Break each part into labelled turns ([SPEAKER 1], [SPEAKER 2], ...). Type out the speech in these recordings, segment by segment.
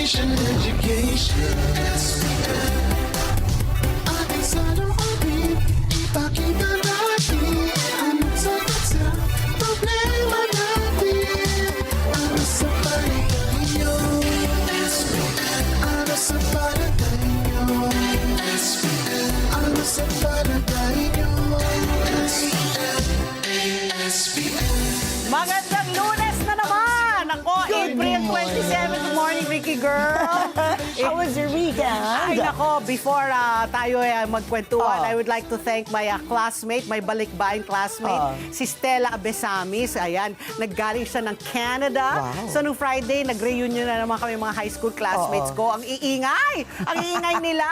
[SPEAKER 1] education, education. Ating salamin, ipakita natin ang sagot sa problema natin. Ano sa palagay nyo? Ano sa palagay nyo? Ano sa palagay nyo?
[SPEAKER 2] Magandang Lunes na naman! Ako, April 27. Good morning, Ricky Girl.
[SPEAKER 3] How was your weekend?
[SPEAKER 2] Ay, nako, before tayo magkwentuhan, I would like to thank my classmate, my balikbayan classmate, si Stella Abesamis. Ayan, naggaling siya ng Canada.
[SPEAKER 3] Wow.
[SPEAKER 2] So, nung Friday, nag-reunion na naman kami mga high school classmates ko. Ang iingay! Ang iingay nila!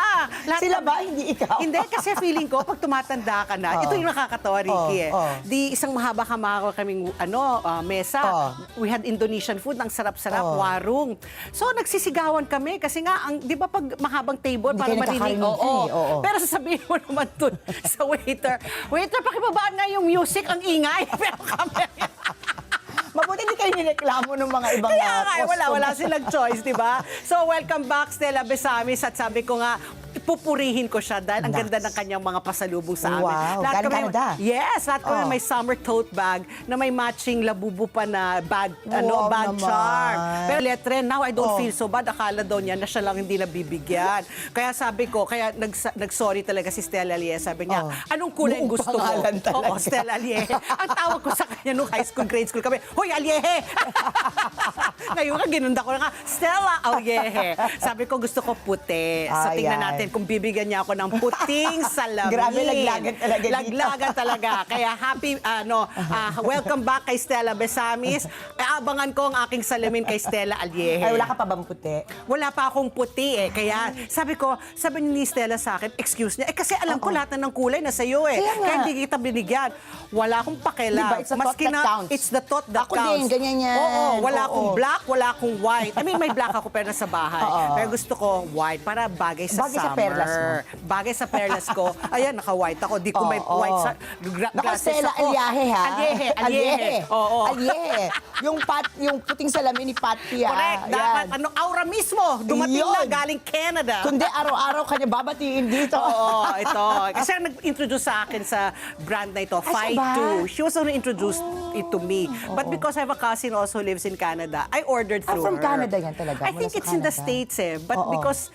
[SPEAKER 2] Lahat
[SPEAKER 3] Sila ba? Hindi ikaw?
[SPEAKER 2] Hindi, kasi feeling ko, pag tumatanda ka na, ito yung nakakatawa, Ricky. Di isang mahaba-kamako kaming mesa. We had Indonesian food, ang sarap-sarap, warung. So, nagsisigawan kami kasi nga, di ba pag mahabang table,
[SPEAKER 3] Hindi
[SPEAKER 2] para
[SPEAKER 3] kayo
[SPEAKER 2] marinig?
[SPEAKER 3] nagkakarinig oo.
[SPEAKER 2] Pero sasabihin mo naman dun sa waiter, pakibabaan nga yung music, ang ingay. Pero kami,
[SPEAKER 3] Mabuti hindi kayo nireklamo ng mga ibang
[SPEAKER 2] kaya nga,
[SPEAKER 3] customer.
[SPEAKER 2] wala silang choice, di ba? So, welcome back, Stella Besamis. At sabi ko nga, pupurihin ko siya dahil ang ganda ng kanyang mga pasalubong sa amin.
[SPEAKER 3] Wow, galing Canada?
[SPEAKER 2] Yes, lahat kami may summer tote bag na may matching labubu pa na bad
[SPEAKER 3] Wow,
[SPEAKER 2] charm.
[SPEAKER 3] naman.
[SPEAKER 2] Pero letre, now I don't feel so bad. Akala daw niya na siya lang hindi nabibigyan. Kaya sabi ko, nag-sorry talaga si Stella Allie. Sabi niya, anong kulay
[SPEAKER 3] Buong
[SPEAKER 2] gusto mo?
[SPEAKER 3] pangalan talaga.
[SPEAKER 2] Oo, Stella Allie. Ang tawag ko sa kanya nung high school, grade school kami, Hoy, Aliehe! Ngayon nga, ginunda ko na nga, Stella Aliehe. Sabi ko, gusto ko puti. So, tingnan natin kung bibigyan niya ako ng puting salamin.
[SPEAKER 3] Grabe, laglagan talaga dito.
[SPEAKER 2] Laglagan talaga. Kaya happy, welcome back kay Stella Besamis. Abangan ko ang aking salamin kay Stella Aliehe.
[SPEAKER 3] Ay, wala ka pa bang puti?
[SPEAKER 2] Wala pa akong puti eh. Kaya sabi ni Stella sa akin, excuse niya. Kasi alam ko lahat na ng kulay na sa'yo eh.
[SPEAKER 3] Kaya nga.
[SPEAKER 2] Kaya hindi kita binigyan. Wala akong pakialam.
[SPEAKER 3] Diba, it's the thought that counts.
[SPEAKER 2] It's the thought that
[SPEAKER 3] Ako
[SPEAKER 2] counts.
[SPEAKER 3] din, ganyan yan.
[SPEAKER 2] Oo, wala
[SPEAKER 3] Oo.
[SPEAKER 2] akong black, wala akong white. I mean, may black ako pero nasa bahay. Pero gusto ko white para bagay sa
[SPEAKER 3] Bagay sa
[SPEAKER 2] summer.
[SPEAKER 3] perlas mo.
[SPEAKER 2] Bagay sa perlas ko. Ayan, naka-white ako. Di ko may white sa
[SPEAKER 3] Naku,
[SPEAKER 2] glasses
[SPEAKER 3] Stella,
[SPEAKER 2] ako.
[SPEAKER 3] Aliehe, ha?
[SPEAKER 2] Aliehe. Oo.
[SPEAKER 3] Aliehe. Yung puting salamin ni Patty, ha?
[SPEAKER 2] Correct. Dapat, aura mismo. Dumating na
[SPEAKER 3] Yun.
[SPEAKER 2] galing Canada.
[SPEAKER 3] Kundi araw-araw kanya babatiin dito.
[SPEAKER 2] Oo, ito. Kasi ang nag-introduce sa akin sa brand na ito,
[SPEAKER 3] Ay,
[SPEAKER 2] Fight
[SPEAKER 3] siya ba?
[SPEAKER 2] 2. She was only introduced it to me. But because I have a cousin also who lives in Canada, I ordered through
[SPEAKER 3] from
[SPEAKER 2] her.
[SPEAKER 3] Canada yan talaga?
[SPEAKER 2] I
[SPEAKER 3] Mula
[SPEAKER 2] think
[SPEAKER 3] sa
[SPEAKER 2] it's in the
[SPEAKER 3] Canada?
[SPEAKER 2] States eh. But because,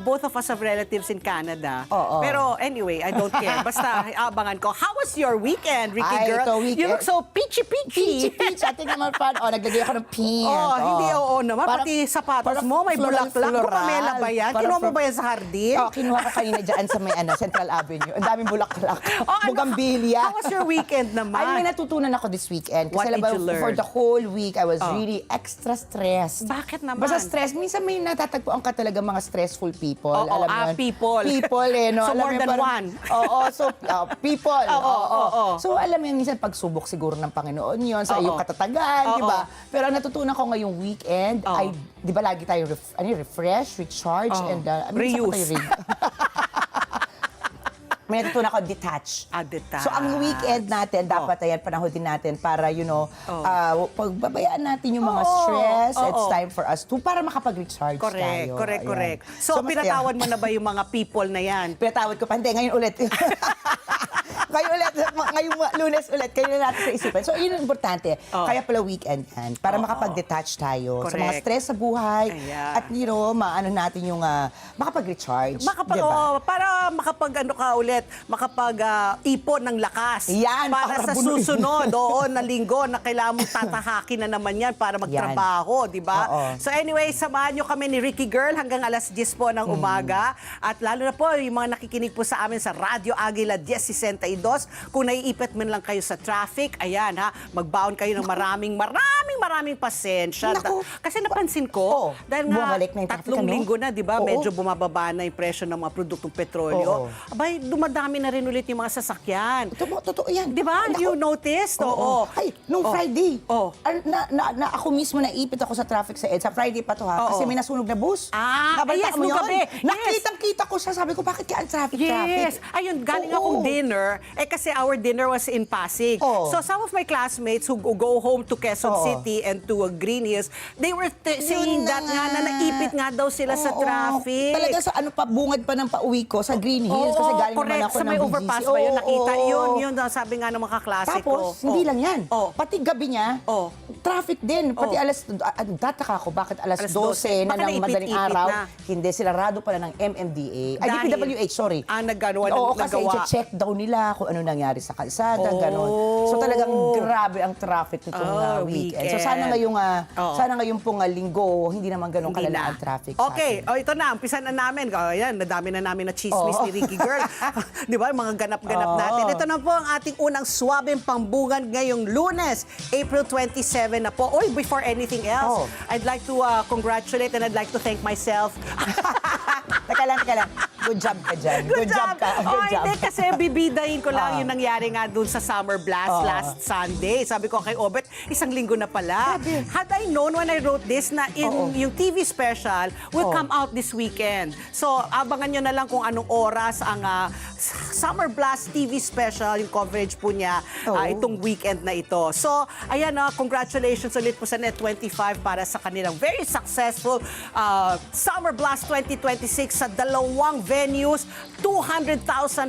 [SPEAKER 2] both of us have relatives in Canada. Pero anyway, I don't care. Basta abangan ko. How was your weekend, Ricky
[SPEAKER 3] Ay,
[SPEAKER 2] girl?
[SPEAKER 3] ito, weekend.
[SPEAKER 2] You look so peachy-peachy.
[SPEAKER 3] Peach, ating naman pa. Naglagay ako ng pink.
[SPEAKER 2] Hindi, oo naman. Pati sapatos mo, may bulaklak. Pamela ba yan? Kinuha mo ba yan sa hardin?
[SPEAKER 3] Kinuha ko kanina dyan sa may Central Avenue. Ang daming bulaklak.
[SPEAKER 2] Ano,
[SPEAKER 3] Bugambilya.
[SPEAKER 2] How was your weekend naman?
[SPEAKER 3] Ay, may natutunan ako this weekend.
[SPEAKER 2] What
[SPEAKER 3] Kasi
[SPEAKER 2] did you learn?
[SPEAKER 3] for the whole week, I was really extra stressed.
[SPEAKER 2] Bakit naman?
[SPEAKER 3] Basta stress. Minsan may natatagpuan ka talaga mga stressful people.
[SPEAKER 2] Oo,
[SPEAKER 3] alam mo yun?
[SPEAKER 2] people.
[SPEAKER 3] People, no?
[SPEAKER 2] So,
[SPEAKER 3] Alam
[SPEAKER 2] more
[SPEAKER 3] mo yun,
[SPEAKER 2] than
[SPEAKER 3] parang-
[SPEAKER 2] one.
[SPEAKER 3] Oo, so, people.
[SPEAKER 2] Oo.
[SPEAKER 3] So, alam mo yun, minsan pagsubok siguro ng Panginoon yun sa iyong katatagan, di ba? Pero ang natutunan ko ngayong weekend, ay, di ba lagi tayo refresh, recharge, and
[SPEAKER 2] Reuse.
[SPEAKER 3] May natutunan ko, detach.
[SPEAKER 2] Detach.
[SPEAKER 3] So, ang weekend natin, dapat ayan, panahon din natin para, pagbabayaan natin yung mga stress. It's time for us to, para makapag-recharge tayo.
[SPEAKER 2] Correct.
[SPEAKER 3] Ayan.
[SPEAKER 2] So,
[SPEAKER 3] masaya.
[SPEAKER 2] pinatawad mo na ba yung mga people na yan?
[SPEAKER 3] Pinatawad ko pa. Hindi, ngayon ulit. ngayong Lunes ulit, kayo na natin sa isipan. So, yun ang importante. Kaya pala weekend yan, para makapag-detach tayo sa mga
[SPEAKER 2] Correct.
[SPEAKER 3] stress sa buhay.
[SPEAKER 2] Ayan.
[SPEAKER 3] At, maano natin yung makapag-recharge.
[SPEAKER 2] Diba? Para makapag-ipon ng lakas.
[SPEAKER 3] Yan,
[SPEAKER 2] para sa
[SPEAKER 3] bunuin.
[SPEAKER 2] susunod, na linggo na kailangan mong tatahakin na naman yan para magtrabaho, di ba? So anyway, samahan nyo kami ni Ricky Girl hanggang alas 10 po ng umaga. At lalo na po, yung mga nakikinig po sa amin sa Radyo Aguila 1062, kung naiipit man lang kayo sa traffic, ayan ha, magbaon kayo ng maraming pasensya.
[SPEAKER 3] Naku.
[SPEAKER 2] Kasi napansin ko, dahil nga
[SPEAKER 3] bumalik na yung traffic,
[SPEAKER 2] 3 linggo na, di ba?
[SPEAKER 3] Oo.
[SPEAKER 2] Medyo bumababa na yung presyo ng mga produktong petrolyo. Abay, dumadami na rin ulit yung mga sasakyan.
[SPEAKER 3] Totoo yan.
[SPEAKER 2] Di ba?
[SPEAKER 3] Naku.
[SPEAKER 2] You noticed? Oo.
[SPEAKER 3] Ay, nung Friday,
[SPEAKER 2] Oo.
[SPEAKER 3] ako mismo naipit ako sa traffic sa EDSA. Friday pa to ha,
[SPEAKER 2] Oo.
[SPEAKER 3] kasi may nasunog na bus. Nabalita
[SPEAKER 2] yes,
[SPEAKER 3] mo
[SPEAKER 2] nung
[SPEAKER 3] yun?
[SPEAKER 2] gabi. Yes.
[SPEAKER 3] Nakitang-kita ko siya. Sabi ko, bakit kaya ang traffic?
[SPEAKER 2] Yes. Ayun, galing
[SPEAKER 3] Oo.
[SPEAKER 2] akong dinner. kasi our dinner was in Pasig.
[SPEAKER 3] Oo.
[SPEAKER 2] So some of my classmates who go home to Quezon
[SPEAKER 3] Oo.
[SPEAKER 2] City and to Green Hills, they were saying
[SPEAKER 3] na
[SPEAKER 2] that nga na naipit nga daw sila sa
[SPEAKER 3] Oo.
[SPEAKER 2] traffic.
[SPEAKER 3] Talaga sa ano pa, bungad pa ng pauwi ko sa Green Hills kasi
[SPEAKER 2] Oo,
[SPEAKER 3] galing naman
[SPEAKER 2] correct.
[SPEAKER 3] ako
[SPEAKER 2] Sa
[SPEAKER 3] ng
[SPEAKER 2] may
[SPEAKER 3] BGC.
[SPEAKER 2] overpass ba yun? Nakita
[SPEAKER 3] Oo.
[SPEAKER 2] yun, sabi nga ng mga kaklase ko.
[SPEAKER 3] Tapos, hindi lang yan.
[SPEAKER 2] Oh.
[SPEAKER 3] Pati gabi niya,
[SPEAKER 2] Oh.
[SPEAKER 3] traffic din. Pati
[SPEAKER 2] Oh.
[SPEAKER 3] tataka ako, bakit alas
[SPEAKER 2] Alas
[SPEAKER 3] 12 na
[SPEAKER 2] Baka
[SPEAKER 3] ng madaling
[SPEAKER 2] naipit-ipit
[SPEAKER 3] araw,
[SPEAKER 2] na.
[SPEAKER 3] hindi, silarado pala ng MMDA. Ay,
[SPEAKER 2] Dahil-
[SPEAKER 3] DPWH, sorry.
[SPEAKER 2] Naggawa
[SPEAKER 3] Oo, kasi
[SPEAKER 2] nagawa.
[SPEAKER 3] i-check daw nila kung ano nangyari sa kalsada,
[SPEAKER 2] Oh.
[SPEAKER 3] gano'n. So talagang grabe ang traffic nitong weekend. So sana ngayong pong linggo, hindi naman gano'n
[SPEAKER 2] Hindi
[SPEAKER 3] kalala
[SPEAKER 2] na.
[SPEAKER 3] ang traffic sa
[SPEAKER 2] Okay,
[SPEAKER 3] atin.
[SPEAKER 2] ito na, umpisa na namin. Ayan, nadami na namin na chismis ni Ricky Girl. Di ba, mga ganap-ganap
[SPEAKER 3] Oo.
[SPEAKER 2] natin. Ito na po ang ating unang swabing pambungan ngayong Lunes, April 27 na po. Oy, before anything else,
[SPEAKER 3] Oh.
[SPEAKER 2] I'd like to congratulate and I'd like to thank myself.
[SPEAKER 3] Teka lang. Good job ka dyan. Good job ka.
[SPEAKER 2] Oh,
[SPEAKER 3] Good job.
[SPEAKER 2] hindi, kasi bibidahin ko lang yung nangyari nga dun sa Summer Blast last Sunday. Sabi ko kay Obet, isang linggo na pala. Had I known when I wrote this na yung TV special will come out this weekend. So, abangan nyo na lang kung anong oras ang Summer Blast TV special, yung coverage po niya itong weekend na ito. So, ayan, congratulations ulit po sa Net25 para sa kanilang very successful Summer Blast 2026 sa dalawang venues. 200,000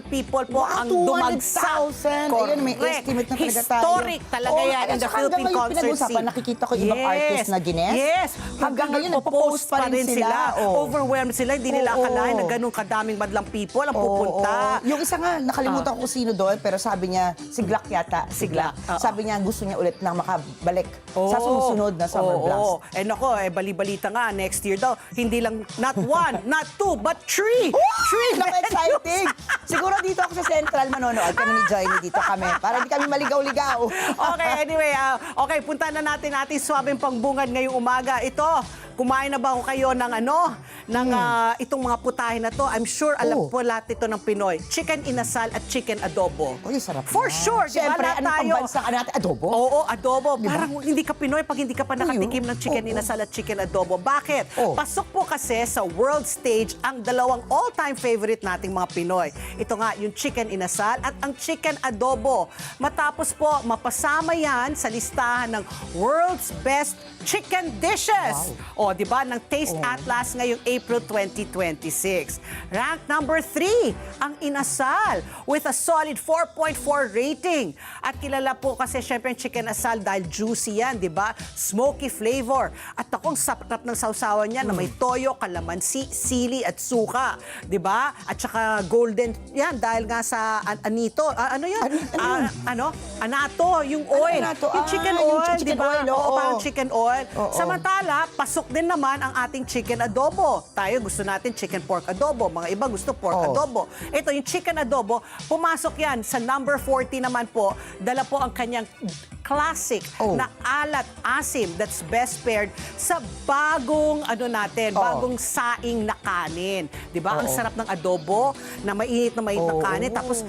[SPEAKER 2] people po ang dumagsak.
[SPEAKER 3] 200,000. Ayun, may
[SPEAKER 2] Correct.
[SPEAKER 3] estimate na talaga tayo.
[SPEAKER 2] Historic talaga yan in the Philippine concert scene.
[SPEAKER 3] Nakikita ko ibang artist na gines.
[SPEAKER 2] Yes.
[SPEAKER 3] Hanggang ngayon,
[SPEAKER 2] nagpo-post
[SPEAKER 3] nagpo-post pa rin sila.
[SPEAKER 2] Overwhelmed sila. Hindi nila akalain na ganun kadaming madlang people ang pupunta.
[SPEAKER 3] Yung isa nga, nakalimutan ko kung sino doon, pero sabi niya, si Glock yata. Si Glock.
[SPEAKER 2] Oo.
[SPEAKER 3] Sabi niya, gusto niya ulit nang makabalik sa sumusunod na Summer Blast.
[SPEAKER 2] Eh nako, bali-balita nga, next year daw, hindi lang not one, not two, but three. Three
[SPEAKER 3] Exciting! Siguro dito ako sa Central manonood kami ni Joyny dito kami para hindi kami maligaw-ligaw.
[SPEAKER 2] Okay, anyway, okay, punta na natin ating swabing pangbungad ngayong umaga. Ito, kumain na ba kayo ng itong mga putahe na to? I'm sure alam po lahat ito ng Pinoy. Chicken inasal at chicken adobo.
[SPEAKER 3] Uy, sarap
[SPEAKER 2] For
[SPEAKER 3] na.
[SPEAKER 2] sure, di ba?
[SPEAKER 3] Siyempre,
[SPEAKER 2] Lahat
[SPEAKER 3] anong
[SPEAKER 2] tayo.
[SPEAKER 3] pambansa ka natin? Adobo?
[SPEAKER 2] Oo, adobo.
[SPEAKER 3] Di ba?
[SPEAKER 2] Parang hindi ka Pinoy pag hindi ka pa nakatikim ng chicken inasal at chicken adobo. Bakit? Pasok po kasi sa world stage ang dalawang all-time favorite nating mga Pinoy. Ito nga, yung chicken inasal at ang chicken adobo. Matapos po, mapasama yan sa listahan ng world's best chicken dishes. O, di ba, ng Taste Atlas ngayong April 2026. Rank number 3, ang inasal with a solid 4.4 rating. At kilala po kasi syempre ang chicken asal dahil juicy yan, di ba? Smoky flavor. At akong sarap ng sausawan niya na may toyo, kalamansi, sili at suka. Di ba? At saka golden yan dahil nga sa anito. Ano yan? Anato, yung oil.
[SPEAKER 3] Anato?
[SPEAKER 2] Yung chicken
[SPEAKER 3] Yung
[SPEAKER 2] oil,
[SPEAKER 3] chicken
[SPEAKER 2] di ba?
[SPEAKER 3] oil,
[SPEAKER 2] Oo,
[SPEAKER 3] oo.
[SPEAKER 2] parang chicken oil.
[SPEAKER 3] Oo.
[SPEAKER 2] Samantala, pasok din naman ang ating chicken adobo. Tayo gusto natin chicken pork adobo. Mga iba gusto pork adobo. Ito, yung chicken adobo, pumasok yan sa number 40 naman po. Dala po ang kanyang classic na alat asim that's best paired sa bagong bagong saing na kanin. 'Di ba? Ang sarap ng adobo na mainit na kanin tapos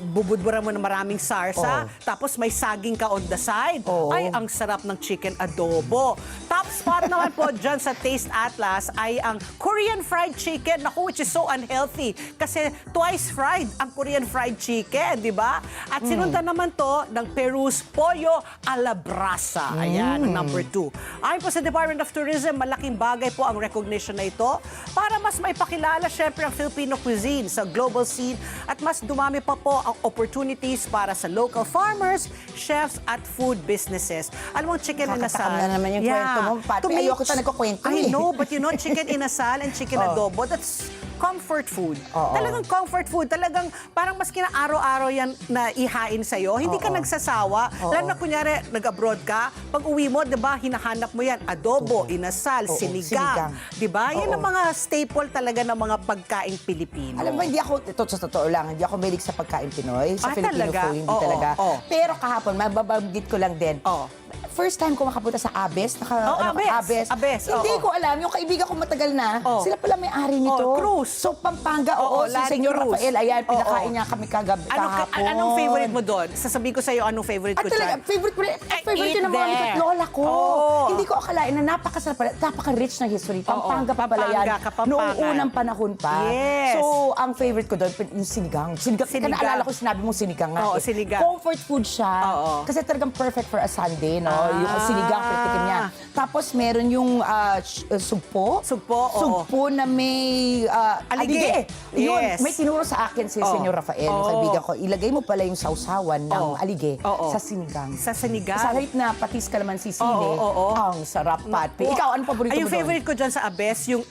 [SPEAKER 2] bubudburan mo ng maraming sarsa, tapos may saging ka on the side. Ay, ang sarap ng chicken adobo. Top spot naman po dyan sa Taste Atlas ay ang Korean fried chicken, naku, which is so unhealthy. Kasi twice fried ang Korean fried chicken, di ba? At sinundan naman to ng Peru's Pollo a la Brasa. Ayan, ang number 2. Ayon po sa Department of Tourism, malaking bagay po ang recognition na ito para mas maipakilala syempre ang Filipino cuisine sa global scene at mas dumami pa po ang opportunities para sa local farmers, chefs at food businesses. Alam mo, chicken inasal.
[SPEAKER 3] Nakakatakam na naman yung kwento mo. Pati ayoko ta nagkukwento
[SPEAKER 2] I know, but you know, chicken inasal and chicken adobo, that's comfort food. Talagang comfort food. Talagang parang maski na araw-araw yan na ihain sa'yo, hindi ka nagsasawa. Lalo na kunyari, nag-abroad ka, pag uwi mo, di ba, hinahanap mo yan, adobo, inasal, sinigang. Di ba? Yan ang mga staple talaga ng mga pagkaing Pilipino.
[SPEAKER 3] Alam mo, hindi ako, ito sa totoo lang, hindi ako mahilig sa pagkain Pinoy, sa Filipino
[SPEAKER 2] talaga?
[SPEAKER 3] food, hindi talaga. Pero kahapon, mababanggit ko lang din, first time ko makapunta sa Abes,
[SPEAKER 2] Abes,
[SPEAKER 3] hindi
[SPEAKER 2] oo.
[SPEAKER 3] ko alam, yung kaibigan ko matagal na, sila pala may-ari nito.
[SPEAKER 2] Cruise.
[SPEAKER 3] So, Pampanga, si
[SPEAKER 2] Land
[SPEAKER 3] Senyor
[SPEAKER 2] Cruise.
[SPEAKER 3] Rafael, ayan, pinakain niya kami kahapon.
[SPEAKER 2] Anong favorite mo doon? Sasabihin ko sa'yo anong favorite ko
[SPEAKER 3] Talaga,
[SPEAKER 2] dyan.
[SPEAKER 3] favorite
[SPEAKER 2] eat
[SPEAKER 3] ko ng mga
[SPEAKER 2] there.
[SPEAKER 3] lola ko.
[SPEAKER 2] Oo.
[SPEAKER 3] Hindi ko akalain na napakasarap pala, napaka-rich na history. Pampanga pa pala yan.
[SPEAKER 2] Kapampangan.
[SPEAKER 3] Noong unang panahon pa.
[SPEAKER 2] Yes.
[SPEAKER 3] So, ang favorite ko doon, yung sinigang. Sinigang.
[SPEAKER 2] Sinigang.
[SPEAKER 3] Naalala ko sinabi mong sinigang nga.
[SPEAKER 2] Oo, sinigang.
[SPEAKER 3] Comfort food siya.
[SPEAKER 2] Oo.
[SPEAKER 3] Kasi talagang perfect for a Sunday, no? Yung sinigang, pritikin niya. Tapos meron yung sugpo.
[SPEAKER 2] Sugpo, oo.
[SPEAKER 3] Sugpo na may alige. Yun,
[SPEAKER 2] Yes.
[SPEAKER 3] may tinuro sa akin si Senyor Rafael, yung kaibigan ko. Ilagay mo pala yung sausawan ng alige sa sinigang.
[SPEAKER 2] Sa sinigang.
[SPEAKER 3] Sa halip na patis kalamansi sili.
[SPEAKER 2] Oo.
[SPEAKER 3] Ang sarap, Pati. Ikaw, ano paborito
[SPEAKER 2] Ay,
[SPEAKER 3] mo
[SPEAKER 2] yung
[SPEAKER 3] doon?
[SPEAKER 2] favorite ko dyan sa Abes, yung,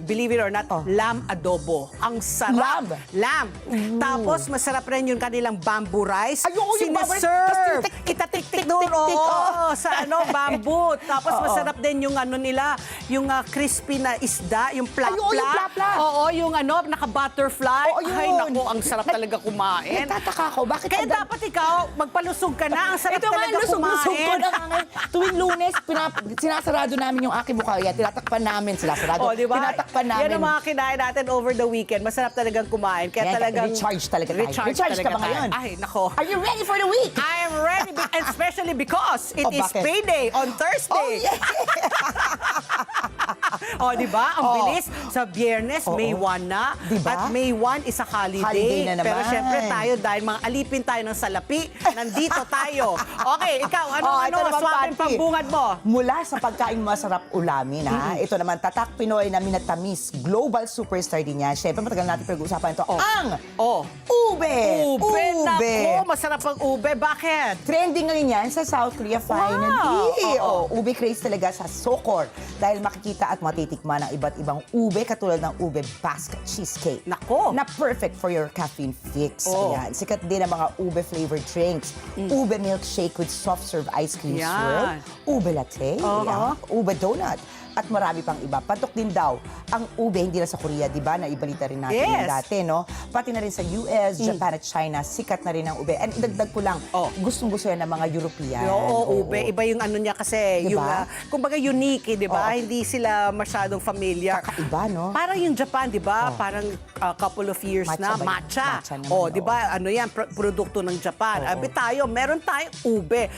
[SPEAKER 2] believe it or not, lamb adobo. Ang sarap. Lamb. Tapos, masarap rin yung kanilang bamboo rice.
[SPEAKER 3] Ayoko yung bamboo rice.
[SPEAKER 2] Siniserve.
[SPEAKER 3] Tapos
[SPEAKER 2] Itatik-tik doon. Oo, sa bamboo. Tapos, masarap din yung nila, yung crispy na isda, yung plapla.
[SPEAKER 3] Ayoko yung plapla.
[SPEAKER 2] Oo, yung naka-butterfly.
[SPEAKER 3] Oo, yun.
[SPEAKER 2] Ay, naku, ang sarap talaga kumain.
[SPEAKER 3] Nagtataka ako, bakit
[SPEAKER 2] Kaya dapat ikaw, magpalusog ka na. Ang sarap
[SPEAKER 3] ito nga,
[SPEAKER 2] talaga
[SPEAKER 3] lusog-lusog ko
[SPEAKER 2] kumain.
[SPEAKER 3] na nga ngayon. Tuwing Lunes, sinasarado namin yung aking mukha. Yan, tinatakpan namin sila. Sarado.
[SPEAKER 2] Diba?
[SPEAKER 3] Tinatakpan namin.
[SPEAKER 2] Yan ang mga kinain natin over the weekend. Masarap talagang kumain. Kaya
[SPEAKER 3] Yan,
[SPEAKER 2] talagang...
[SPEAKER 3] recharge talaga tayo. Recharge ka
[SPEAKER 2] talaga
[SPEAKER 3] ba ngayon?
[SPEAKER 2] tayo. Ay, nako.
[SPEAKER 3] Are you ready for the week?
[SPEAKER 2] I am ready, and especially because it is
[SPEAKER 3] bakit?
[SPEAKER 2] payday on Thursday.
[SPEAKER 3] Oh, yeah.
[SPEAKER 2] Di ba? Ang bilis. Sa Biyernes, May 1 na.
[SPEAKER 3] Diba?
[SPEAKER 2] At May 1 is a holiday.
[SPEAKER 3] Holiday na naman.
[SPEAKER 2] Pero syempre tayo, dahil mga alipin tayo ng salapi, nandito tayo. Okay, ikaw,
[SPEAKER 3] ito naman,
[SPEAKER 2] swapin
[SPEAKER 3] Pati.
[SPEAKER 2] pambungad mo?
[SPEAKER 3] Mula sa pagkain masarap ulamin, ha? Ito naman, Tatak Pinoy na minatamis. Global superstar din yan. Siyempre, matagal natin pag-uusapan ito. Ang ube!
[SPEAKER 2] Ube! Nako, masarap ang ube. Bakit?
[SPEAKER 3] Trending ngayon yan sa South Korea finally. Ube craze talaga sa Sokor. Dahil makikita at matitikman ang iba't ibang ube katulad ng ube basket cheesecake.
[SPEAKER 2] Nako.
[SPEAKER 3] Na perfect for your caffeine fix. Ayan. Sikat din ang mga ube flavored drinks. Ube milkshake with soft serve ice cream
[SPEAKER 2] Yan.
[SPEAKER 3] swirl. Ube latte. Ayan. Ube donut. At marami pang iba. Patok din daw ang ube, hindi lang sa Korea, di ba? Naibalita rin natin
[SPEAKER 2] Yes.
[SPEAKER 3] yung dati, no? Pati na rin sa US, Japan at China, sikat na rin ang ube. And idagdag ko lang, gustong-gusto yan ng mga European.
[SPEAKER 2] Oo, ube. Iba yung ano niya kasi,
[SPEAKER 3] Diba?
[SPEAKER 2] yung, kumbaga unique, di ba? Hindi sila masyadong familiar.
[SPEAKER 3] Kakaiba, no?
[SPEAKER 2] Parang yung Japan, di ba? Parang couple of years
[SPEAKER 3] Matcha
[SPEAKER 2] na,
[SPEAKER 3] ba yun?
[SPEAKER 2] matcha.
[SPEAKER 3] Matcha naman,
[SPEAKER 2] Di ba? Ano yan, produkto ng Japan. Abi tayo, meron tayong ube.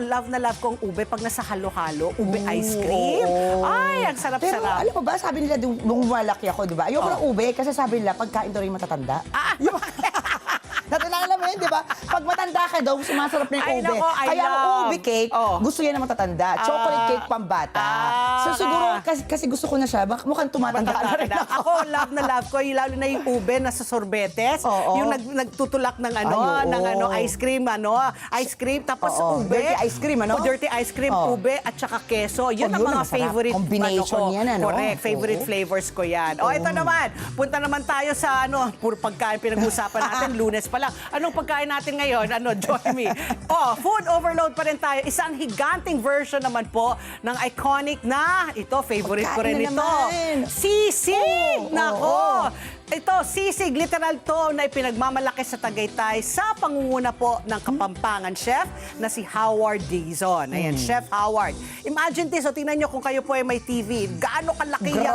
[SPEAKER 2] Love na love ko ang ube pag nasa halo-halo, ube ice cream. Ay, ang
[SPEAKER 3] Pero
[SPEAKER 2] sarap-sarap.
[SPEAKER 3] alam mo ba, sabi nila nung malaki ako, di ba? Ayoko ng ube kasi sabi nila, pagkain daw rin matatanda. Natunala mo yun, di ba? Pag matanda ka daw, sumasarap na yung
[SPEAKER 2] Ay,
[SPEAKER 3] ube.
[SPEAKER 2] nako, I
[SPEAKER 3] Kaya ang
[SPEAKER 2] love.
[SPEAKER 3] ube cake, gusto yan ng matatanda. Chocolate cake pambata. So siguro, kasi gusto ko na siya, mukhang tumatanda na rin ako.
[SPEAKER 2] Ako, love na love ko, yung lalo na yung ube na sa sorbetes, yung nagtutulak ng ice cream, tapos ube.
[SPEAKER 3] Dirty ice cream, ano?
[SPEAKER 2] Dirty ice cream, ube, at saka keso. Yun ang
[SPEAKER 3] yun
[SPEAKER 2] mga
[SPEAKER 3] ang masarap.
[SPEAKER 2] favorite
[SPEAKER 3] Combination
[SPEAKER 2] ko.
[SPEAKER 3] yan, ano?
[SPEAKER 2] Correct, favorite flavors ko yan. Ito naman, punta naman tayo sa puro pagkain pinag-usapan natin, Lunes pa lang. Anong pagkain natin ngayon? Join me. Food overload pa rin tayo. Isang higanting version naman po ng iconic na, ito, favorite ko rin
[SPEAKER 3] Pagkain na
[SPEAKER 2] ito.
[SPEAKER 3] naman.
[SPEAKER 2] Sisig! Nako! Ito, sisig, literal to na ipinagmamalaki sa Tagaytay sa pangunguna po ng Kapampangan chef na si Howard Dizon. Ayan, Chef Howard. Imagine this, tingnan nyo kung kayo po ay may TV. Gaano kalaki yung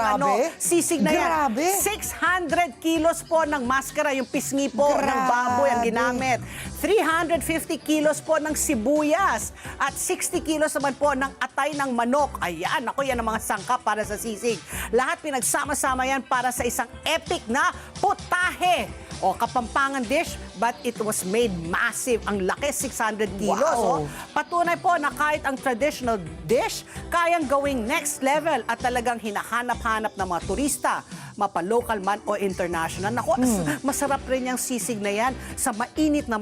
[SPEAKER 2] sisig na yan.
[SPEAKER 3] Grabe.
[SPEAKER 2] 600 kilos po ng maskara, yung pisngi po ng baboy ang ginamit. 350 kilos po ng sibuyas. At 60 kilos naman po ng atay ng manok. Ayan, ako yan ang mga sangkap para sa sisig. Lahat pinagsama-sama yan para sa isang epic na putahe o Kapampangan dish, but it was made massive. Ang laki, 600 kilos.
[SPEAKER 3] Wow.
[SPEAKER 2] Patunay po na kahit ang traditional dish, kayang gawing next level at talagang hinahanap-hanap ng mga turista, mapa-local man o international. Naku, masarap rin yung sisig na yan sa mainit na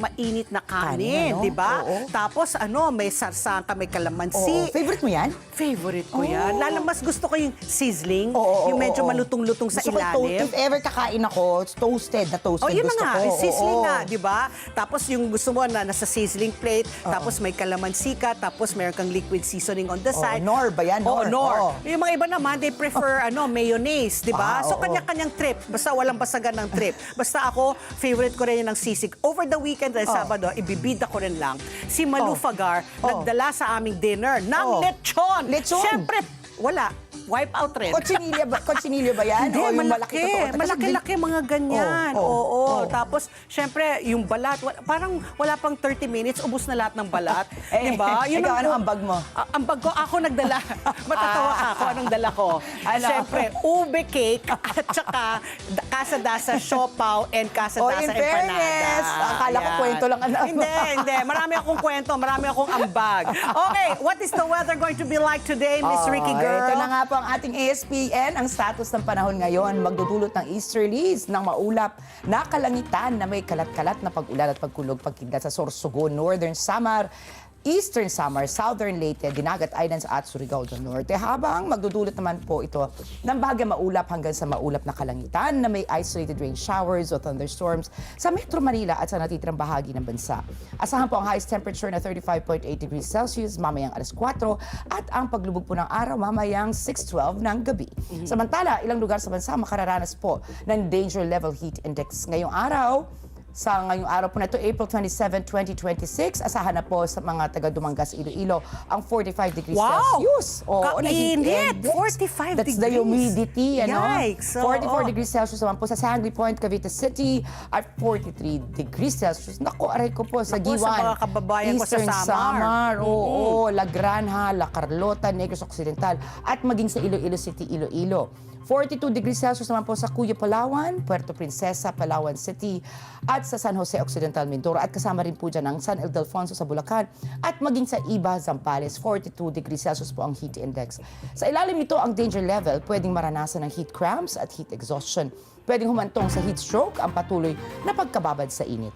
[SPEAKER 2] kanin,
[SPEAKER 3] Kanin,
[SPEAKER 2] di ba?
[SPEAKER 3] Oo.
[SPEAKER 2] Tapos may sarsanta, may kalamansi.
[SPEAKER 3] Favorite mo yan?
[SPEAKER 2] Favorite ko yan. Lalo mas gusto ko yung sizzling, yung medyo malutong-lutong sa
[SPEAKER 3] Gusto ko
[SPEAKER 2] ilalim.
[SPEAKER 3] if ever kakain ako, toasted na toasted
[SPEAKER 2] Yun na
[SPEAKER 3] gusto
[SPEAKER 2] nga,
[SPEAKER 3] ko.
[SPEAKER 2] sizzling nga, di ba? Tapos yung gusto mo na nasa sizzling plate, tapos may kalamansi ka, tapos meron kang liquid seasoning on the side.
[SPEAKER 3] Nor ba yan?
[SPEAKER 2] Oo,
[SPEAKER 3] Nor.
[SPEAKER 2] nor. Yung mga iba naman, they prefer mayonnaise, di ba? So kanya-kanyang trip. Basta walang basagan ng trip. Basta ako, favorite ko rin yung ng sisig. Over the weekend, Sabado, ibibida ko rin lang. Si Malu Fagar, nagdala sa aming dinner ng lechon.
[SPEAKER 3] Lechon?
[SPEAKER 2] Siyempre, wala. Wipe out rin.
[SPEAKER 3] Kotsinilyo ba yan?
[SPEAKER 2] Hindi,
[SPEAKER 3] O yung
[SPEAKER 2] malaki. Malaki-laki mga ganyan. Oo.
[SPEAKER 3] Oh.
[SPEAKER 2] Tapos, syempre, yung balat, parang wala pang 30 minutes, ubus na lahat ng balat. Diba?
[SPEAKER 3] Ikaw, anong ambag mo?
[SPEAKER 2] Ambag ko, ako nagdala. Matatawa ka ako, anong dala ko?
[SPEAKER 3] Ano?
[SPEAKER 2] Syempre, ube cake, at saka kasadasa siopaw and kasadasa
[SPEAKER 3] in fairness,
[SPEAKER 2] empanada.
[SPEAKER 3] akala ko
[SPEAKER 2] Ayan.
[SPEAKER 3] kwento lang ano.
[SPEAKER 2] Hindi. Marami akong kwento, marami akong ambag. Okay, what is the weather going to be like today, Miss Ricky Girl?
[SPEAKER 3] Ito na nga po ang ating ASPN. Ang status ng panahon ngayon, magdudulot ng easterlies ng maulap na kalangitan na may kalat-kalat na pag-ulan at pagkulog pagkidlat sa Sorsogon, Northern Samar, Eastern Samar, Southern Leyte, Dinagat Islands at Surigao del Norte. Habang magdudulot naman po ito ng bahagya maulap hanggang sa maulap na kalangitan na may isolated rain showers o thunderstorms sa Metro Manila at sa natitirang bahagi ng bansa. Asahan po ang highest temperature na 35.8 degrees Celsius mamayang alas 4 at ang paglubog po ng araw mamayang 6:12 ng gabi. Samantala, ilang lugar sa bansa makararanas po ng danger level heat index ngayong araw. Sa ngayong araw po na ito, April 27, 2026, asahan na po sa mga taga-Dumangas, Iloilo, ang 45 degrees Celsius.
[SPEAKER 2] Kainit! 45
[SPEAKER 3] That's
[SPEAKER 2] degrees.
[SPEAKER 3] the humidity.
[SPEAKER 2] Yikes!
[SPEAKER 3] 44 degrees Celsius naman po sa Sangley Point, Cavite City, at 43 degrees Celsius. Naku, aray ko po sa
[SPEAKER 2] Naku,
[SPEAKER 3] Giwan.
[SPEAKER 2] sa mga kababayan ko sa
[SPEAKER 3] Eastern
[SPEAKER 2] Samar.
[SPEAKER 3] Oo, La Granja, La Carlota, Negros Occidental, at maging sa Iloilo City, Iloilo. 42 degrees Celsius naman po sa Cuyo, Palawan, Puerto Princesa, Palawan City, at sa San Jose Occidental, Mindoro. At kasama rin po dyan ang San Ildefonso sa Bulacan at maging sa Iba, Zambales, 42 degrees Celsius po ang heat index. Sa ilalim nito, ang danger level, pwedeng maranasan ng heat cramps at heat exhaustion. Pwedeng humantong sa heat stroke ang patuloy na pagkababad sa init.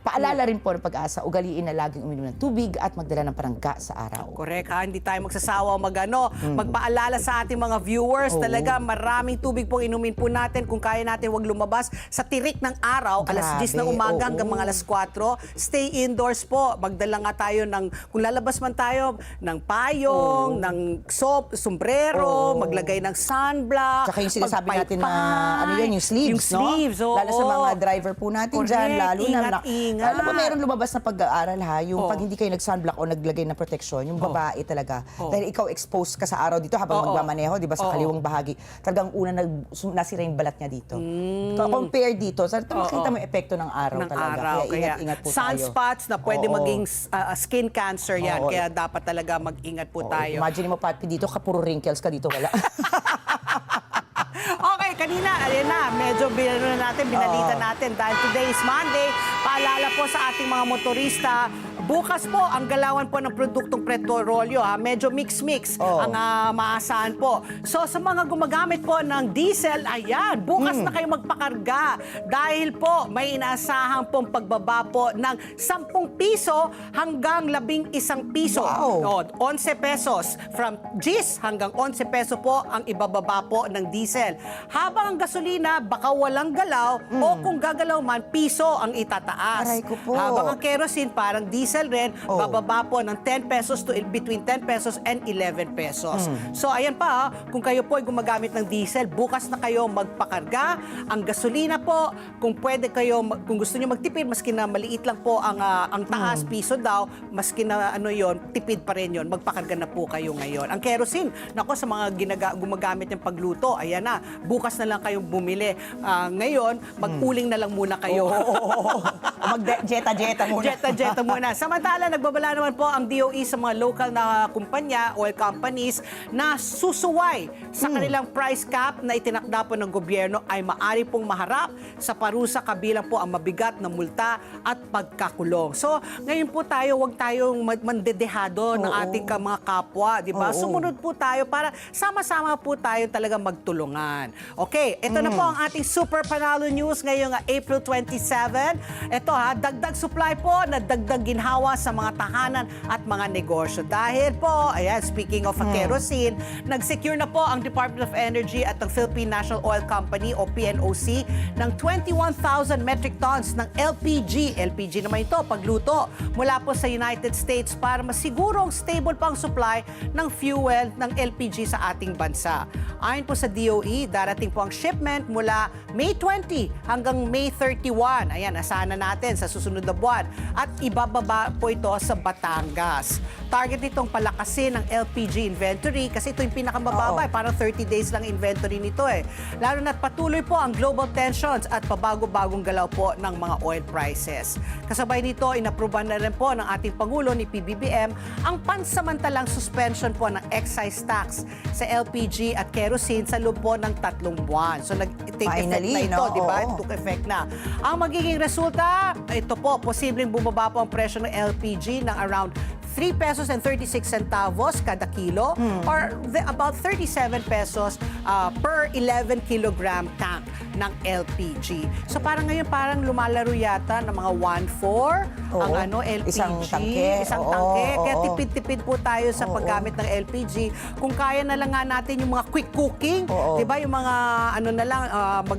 [SPEAKER 3] Paalala rin po ng Pag-asa, ugaliin na laging uminom ng tubig at magdala ng panangga sa araw.
[SPEAKER 2] Correct, ha? Hindi tayo magsasawa magpaalala sa ating mga viewers. Talaga, maraming tubig pong inumin po natin. Kung kaya natin, huwag lumabas sa tirik ng araw, alas 10 ng umaga hanggang mga alas 4. Stay indoors po. Magdala nga tayo ng, kung lalabas man tayo, ng payong, ng sombrero, maglagay ng sunblock.
[SPEAKER 3] Tsaka yung sinasabi natin na,
[SPEAKER 2] magpaypay.
[SPEAKER 3] yung sleeves,
[SPEAKER 2] Yung sleeves,
[SPEAKER 3] no? Lalo sa mga driver po natin dyan, lalo na,
[SPEAKER 2] Ingat.
[SPEAKER 3] alam mo, meron lumabas na pag-aaral ha, yung pag hindi kayo nag-sunblock o naglagay ng protection, yung babae talaga. Dahil ikaw exposed ka sa araw dito habang magmamaneho, di ba, sa kaliwang bahagi. Talagang una nasira yung balat niya dito. Compare dito, sa makita mo yung epekto ng araw talaga. Kaya ingat-ingat po tayo.
[SPEAKER 2] Sunspots na pwede maging skin cancer yan. Kaya dapat talaga mag-ingat po tayo.
[SPEAKER 3] Imagine mo, Patpi, dito ka, puro wrinkles ka dito, wala.
[SPEAKER 2] Okay, kanina, ayan na, medyo binalita natin dahil today is Monday. Paalala po sa ating mga motorista, bukas po ang galawan po ng produktong petrolyo. Medyo mix-mix ang maasahan po. So sa mga gumagamit po ng diesel, ayan, bukas na kayo magpakarga. Dahil po may inaasahan pong pagbaba po ng 10 piso hanggang 11 piso.
[SPEAKER 3] Wow.
[SPEAKER 2] 11 pesos. From Gis hanggang 11 peso po ang ibababa po ng diesel. Habang ang gasolina, baka walang galaw o kung gagalaw man, piso ang itataas.
[SPEAKER 3] Aray ko po.
[SPEAKER 2] Habang ang kerosene, parang diesel rin, bababa po ng 10 pesos to between 10 pesos and 11 pesos. So ayan pa, kung kayo po ay gumagamit ng diesel, bukas na kayo magpakarga. Ang gasolina po, kung pwede kayo, kung gusto niyo magtipid, maski na maliit lang po ang taas, piso daw, maski na tipid pa rin yon, magpakarga na po kayo ngayon. Ang kerosene, nako, sa mga gumagamit ng pagluto, ayan na, bukas na lang kayong bumili. Ngayon, mag-uling na lang muna kayo.
[SPEAKER 3] Mag-jeta-jeta muna.
[SPEAKER 2] Jeta muna. Samantala, nagbabala naman po ang DOE sa mga local na kumpanya, oil companies, na susuway sa kanilang price cap na itinakda po ng gobyerno ay maari pong maharap sa parusa kabilang po ang mabigat na multa at pagkakulong. So, ngayon po huwag tayong mandedehado ng ating mga kapwa, di ba? Sumunod po tayo para sama-sama po tayo talaga magtulungan. Okay, ito na po ang ating Super Panalo News ngayong April 27. Ito dagdag supply po na dagdag ginhawa ginhawa sa mga tahanan at mga negosyo. Dahil po, ayan, speaking of kerosene, nag-secure na po ang Department of Energy at ang Philippine National Oil Company o PNOC ng 21,000 metric tons ng LPG. LPG naman ito, pagluto, mula po sa United States para masigurong stable pang supply ng fuel ng LPG sa ating bansa. Ayon po sa DOE, darating po ang shipment mula May 20 hanggang May 31. Ayan, asahan na natin sa susunod na buwan. At ibababa po ito sa Batangas. Target nitong palakasin ng LPG inventory kasi ito yung pinakamababa. Parang 30 days lang inventory nito eh. Lalo na't patuloy po ang global tensions at pabago-bagong galaw po ng mga oil prices. Kasabay nito, inapruban na rin po ng ating Pangulo ni PBBM ang pansamantalang suspension po ng excise tax sa LPG at kerosene sa loob po ng 3 buwan. So nag-take effect na ito,
[SPEAKER 3] no?
[SPEAKER 2] di ba?
[SPEAKER 3] Oo.
[SPEAKER 2] Took effect na. Ang magiging resulta, ito po, posibleng bumaba po ang presyo ng LPG ng around 3 pesos and 36 centavos kada kilo or about 37 pesos per 11 kilogram tank ng LPG. So parang ngayon parang lumalaro yata ng mga 1.4 ang
[SPEAKER 3] Oo.
[SPEAKER 2] LPG.
[SPEAKER 3] Isang tangke.
[SPEAKER 2] Isang
[SPEAKER 3] Oo,
[SPEAKER 2] tangke. Kaya
[SPEAKER 3] oo.
[SPEAKER 2] tipid-tipid po tayo sa paggamit ng LPG. Kung kaya na lang nga natin yung mga quick cooking,
[SPEAKER 3] Oo.
[SPEAKER 2] 'di ba? Yung mga ano na lang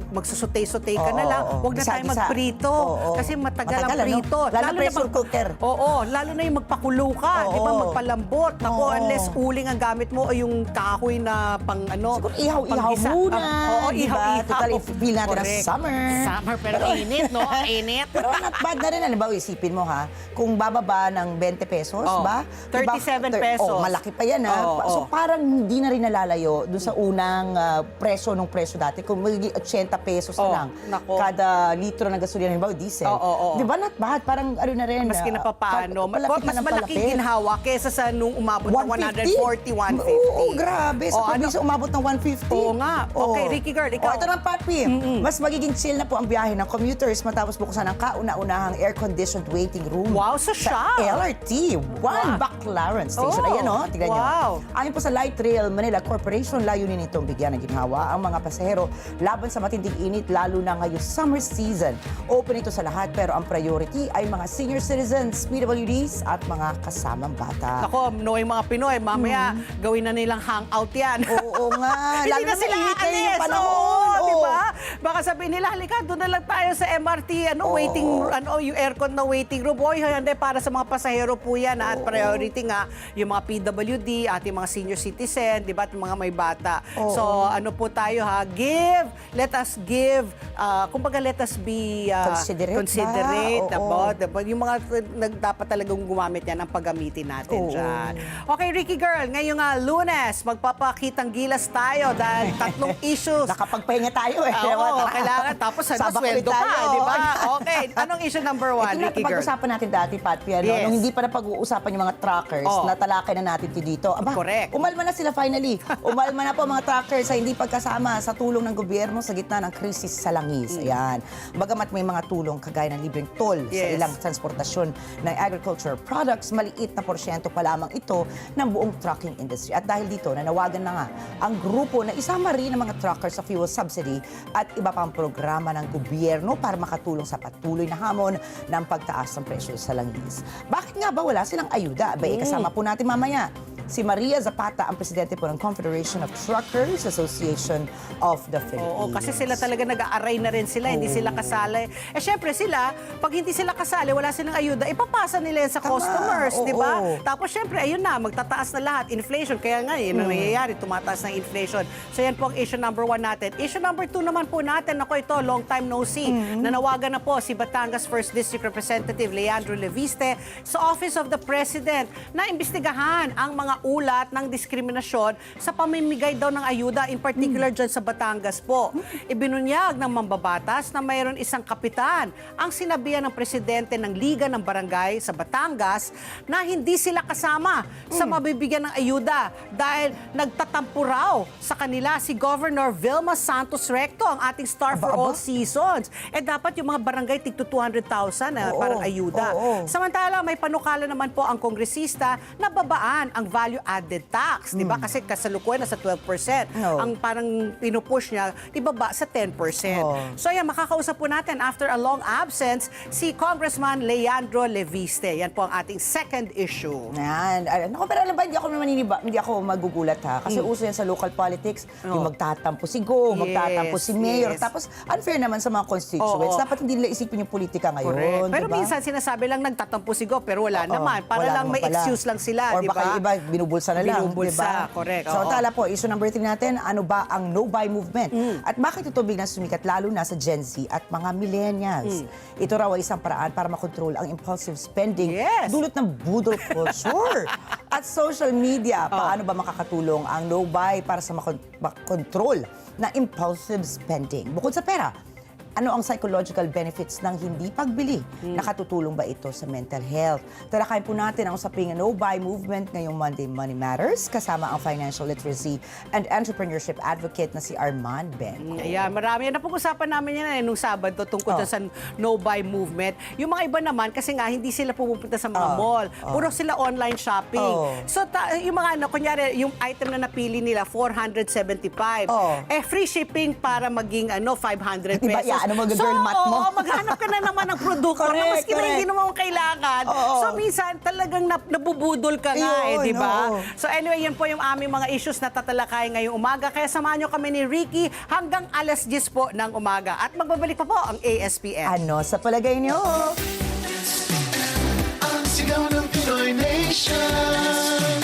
[SPEAKER 2] magsusutay-sutay ka na lang. Huwag na tayo
[SPEAKER 3] Gisa-gisa.
[SPEAKER 2] magprito
[SPEAKER 3] Oo.
[SPEAKER 2] kasi matagal ang
[SPEAKER 3] Matagal, ano?
[SPEAKER 2] prito.
[SPEAKER 3] Lalo na pressure cooker.
[SPEAKER 2] Oo, lalo na yung magpakulo ka,
[SPEAKER 3] Oo.
[SPEAKER 2] 'di ba? Magpalambot. Naku,
[SPEAKER 3] Oo.
[SPEAKER 2] unless uling ang gamit mo o yung kahoy na pang ano,
[SPEAKER 3] Siguro ihaw-ihaw
[SPEAKER 2] panggisa.
[SPEAKER 3] muna.
[SPEAKER 2] Oo,
[SPEAKER 3] di ba?
[SPEAKER 2] ihaw-ihaw.
[SPEAKER 3] Total, feel natin ang
[SPEAKER 2] Correct.
[SPEAKER 3] summer.
[SPEAKER 2] Summer, pero init, no? Init.
[SPEAKER 3] Pero not bad na rin. Halimbawa, isipin mo ha, kung bababa ng 20 pesos,
[SPEAKER 2] Oh,
[SPEAKER 3] ba?
[SPEAKER 2] 37 pesos.
[SPEAKER 3] Oh, malaki pa yan ha.
[SPEAKER 2] Oh,
[SPEAKER 3] So
[SPEAKER 2] oh.
[SPEAKER 3] parang hindi na rin nalalayo dun sa unang presyo nung presyo dati. Kung magiging 80 pesos na
[SPEAKER 2] Oh,
[SPEAKER 3] lang
[SPEAKER 2] nako.
[SPEAKER 3] kada litro ng gasolina, halimbawa diesel.
[SPEAKER 2] Oo.
[SPEAKER 3] Di ba not bad? Parang ano na rin.
[SPEAKER 2] Maski na papaano.
[SPEAKER 3] palapit
[SPEAKER 2] Mas
[SPEAKER 3] na ng
[SPEAKER 2] malaking
[SPEAKER 3] palapit.
[SPEAKER 2] ginhawa kesa sa nung umabot ng 140, 150.
[SPEAKER 3] Oo, grabe. Sa
[SPEAKER 2] Oh,
[SPEAKER 3] probinsya, umabot ng 150.
[SPEAKER 2] Oo nga. Okay, Ricky Girl, ikaw.
[SPEAKER 3] Oh, ito naman, Papi. Mas magiging chill na po ang biyahe ng commuters matapos buksan ang kauna-unahang air-conditioned waiting room
[SPEAKER 2] Wow, so
[SPEAKER 3] sa
[SPEAKER 2] siya.
[SPEAKER 3] LRT 1 Baclaran Station.
[SPEAKER 2] Oh,
[SPEAKER 3] Ayan, oh, tignan
[SPEAKER 2] wow.
[SPEAKER 3] nyo. Ayon po sa Light Rail Manila Corporation, layunin nitong bigyan ng ginhawa ang mga pasahero laban sa matinding init, lalo na ngayong summer season. Open ito sa lahat, pero ang priority ay mga senior citizens, PWDs at mga kasamang bata.
[SPEAKER 2] Ako, knowing mga Pinoy, mamaya gawin na nilang hangout yan.
[SPEAKER 3] Oo nga.
[SPEAKER 2] Hindi
[SPEAKER 3] Lalo
[SPEAKER 2] na sila
[SPEAKER 3] mainit ngayon yung
[SPEAKER 2] aalis.
[SPEAKER 3] panahon.
[SPEAKER 2] Oo,
[SPEAKER 3] Oo.
[SPEAKER 2] di ba? Baka sabihin nila, halika, doon na lang tayo sa MRT, waiting, yung aircon na waiting room. Oy, hindi, para sa mga pasahero po yan. At priority nga, yung mga PWD, ating mga senior citizen, di ba? At yung mga may bata. So, ano po tayo ha? Let us give, kumbaga let us be
[SPEAKER 3] Considerate ba?
[SPEAKER 2] about, yung mga dapat talagang gumamit yan ang paggamitin natin
[SPEAKER 3] Oo.
[SPEAKER 2] dyan. Okay, Ricky Girl, ngayong Lunes, magpapakitang gilas tayo dahil 3 issues.
[SPEAKER 3] Nakapagpahinga tayo eh.
[SPEAKER 2] Oo, kailangan. Tapos
[SPEAKER 3] Sabak ulit
[SPEAKER 2] sweldo pa,
[SPEAKER 3] tayo.
[SPEAKER 2] di ba? Okay, anong issue number 1,
[SPEAKER 3] Ito na
[SPEAKER 2] Ricky Girl?
[SPEAKER 3] pag-usapan natin dati, Pat Piano,
[SPEAKER 2] Yes.
[SPEAKER 3] nung hindi pa na pag-uusapan yung mga truckers,
[SPEAKER 2] Oh.
[SPEAKER 3] natalakay na natin ito dito. Aba,
[SPEAKER 2] Correct.
[SPEAKER 3] umalma na sila finally. Umalma na po mga truckers sa hindi pagkasama sa tulong ng gobyerno sa gitna ng krisis sa langis. Ayan. Bagamat may mga tulong kagaya ng libreng toll sa
[SPEAKER 2] Yes.
[SPEAKER 3] ilang transportasyon ng agriculture products, maliit na porsyento pa lamang ito ng buong trucking industry. At dahil dito, nanawagan na nga ang grupo na isama rin ng mga truckers sa fuel subsidy at iba pang programa ng gobyerno para makatulong sa patuloy na hamon ng pagtaas ng presyo sa langis. Bakit nga ba wala silang ayuda? Abay, kasama po natin mamaya si Maria Zapata, ang presidente po ng Confederation of Truckers Association of the Philippines.
[SPEAKER 2] Oo, kasi sila talaga nag-aaray na rin sila, hindi sila kasali. Eh syempre sila, pag hindi sila kasali, wala silang ayuda, ipapasa nila yan sa
[SPEAKER 3] Tama,
[SPEAKER 2] customers, di ba?
[SPEAKER 3] oo.
[SPEAKER 2] Tapos syempre, ayun na, magtataas na lahat. Inflation, kaya nga yun ang nangyayari, tumataas na inflation. So yan po ang issue number 1 natin. Issue number 2 naman po natin, ako ito, long time no see. Nanawagan na po si Batangas 1st District Representative Leandro Leviste sa Office of the President na imbestigahan ang mga ulat ng diskriminasyon sa pamimigay daw ng ayuda, in particular dyan sa Batangas po. Ibinunyag ng mambabatas na mayroon isang kapitan ang sinabihan ng presidente ng Liga ng Barangay sa Batangas na hindi sila kasama sa mabibigyan ng ayuda dahil nagtatampo raw sa kanila si Governor Vilma Santos Recto, ang ating star for all seasons. Eh dapat yung mga barangay tigto 200,000 na
[SPEAKER 3] Oo,
[SPEAKER 2] parang ayuda.
[SPEAKER 3] oo.
[SPEAKER 2] Samantala, may panukala naman po ang kongresista na babaan ang value value-added tax, di ba? Kasi kasalukuyan nasa 12%. Ang parang pinupush niya, ibaba sa 10%. So yan, makakausap po natin after a long absence, si Congressman Leandro Leviste. Yan po ang ating second issue.
[SPEAKER 3] Yan. Naku, pero alam ba, hindi ako magugulat ha. Kasi uso yan sa local politics, yung magtatampo si Go, magtatampo si Mayor. Tapos unfair naman sa mga constituents. Dapat hindi nila isipin yung politika ngayon.
[SPEAKER 2] Correct. Pero
[SPEAKER 3] diba?
[SPEAKER 2] minsan sinasabi lang nagtatampo si Go, pero wala naman. Para
[SPEAKER 3] Wala
[SPEAKER 2] lang
[SPEAKER 3] naman
[SPEAKER 2] may
[SPEAKER 3] pala.
[SPEAKER 2] excuse lang sila,
[SPEAKER 3] Or
[SPEAKER 2] di ba?
[SPEAKER 3] baka yung iba, binubulsa na lang.
[SPEAKER 2] Binubulsa,
[SPEAKER 3] diba?
[SPEAKER 2] correct.
[SPEAKER 3] So,
[SPEAKER 2] Oo.
[SPEAKER 3] tala po, issue number 3 natin, ano ba ang no-buy movement? At bakit ito biglang sumikat, lalo na sa Gen Z at mga millennials? Ito raw ay isang paraan para makontrol ang impulsive spending dulot ng budol culture. At social media, paano ba makakatulong ang no-buy para sa makontrol na impulsive spending? Bukod sa pera, ano ang psychological benefits ng hindi pagbili? Nakatutulong ba ito sa mental health? Talakayin po natin ang usaping no-buy movement ngayong Monday Money Matters kasama ang financial literacy and entrepreneurship advocate na si Armand Benco.
[SPEAKER 2] Ayan, marami. Napag-usapan namin yan nung Sabado tungkol dyan sa no-buy movement. Yung mga iba naman, kasi nga hindi sila pumupunta sa mga mall. Puro sila online shopping. So, yung mga kunyari, yung item na napili nila, 475. Free shipping para maging 500 pesos.
[SPEAKER 3] Diba, ano mag-girl math mo?
[SPEAKER 2] Oo, maghanap ka na naman ng produkto na maski na hindi naman kailangan. So, minsan talagang nabubudol ka nga di ba? So, anyway, yun po yung aming mga issues na tatalakay ngayong umaga. Kaya samahan nyo kami ni Ricky hanggang alas 10 po ng umaga. At magbabalik pa po ang ASPN.
[SPEAKER 3] Ano sa palagay niyo?
[SPEAKER 1] Ang sigaw ng Pinoy Nation.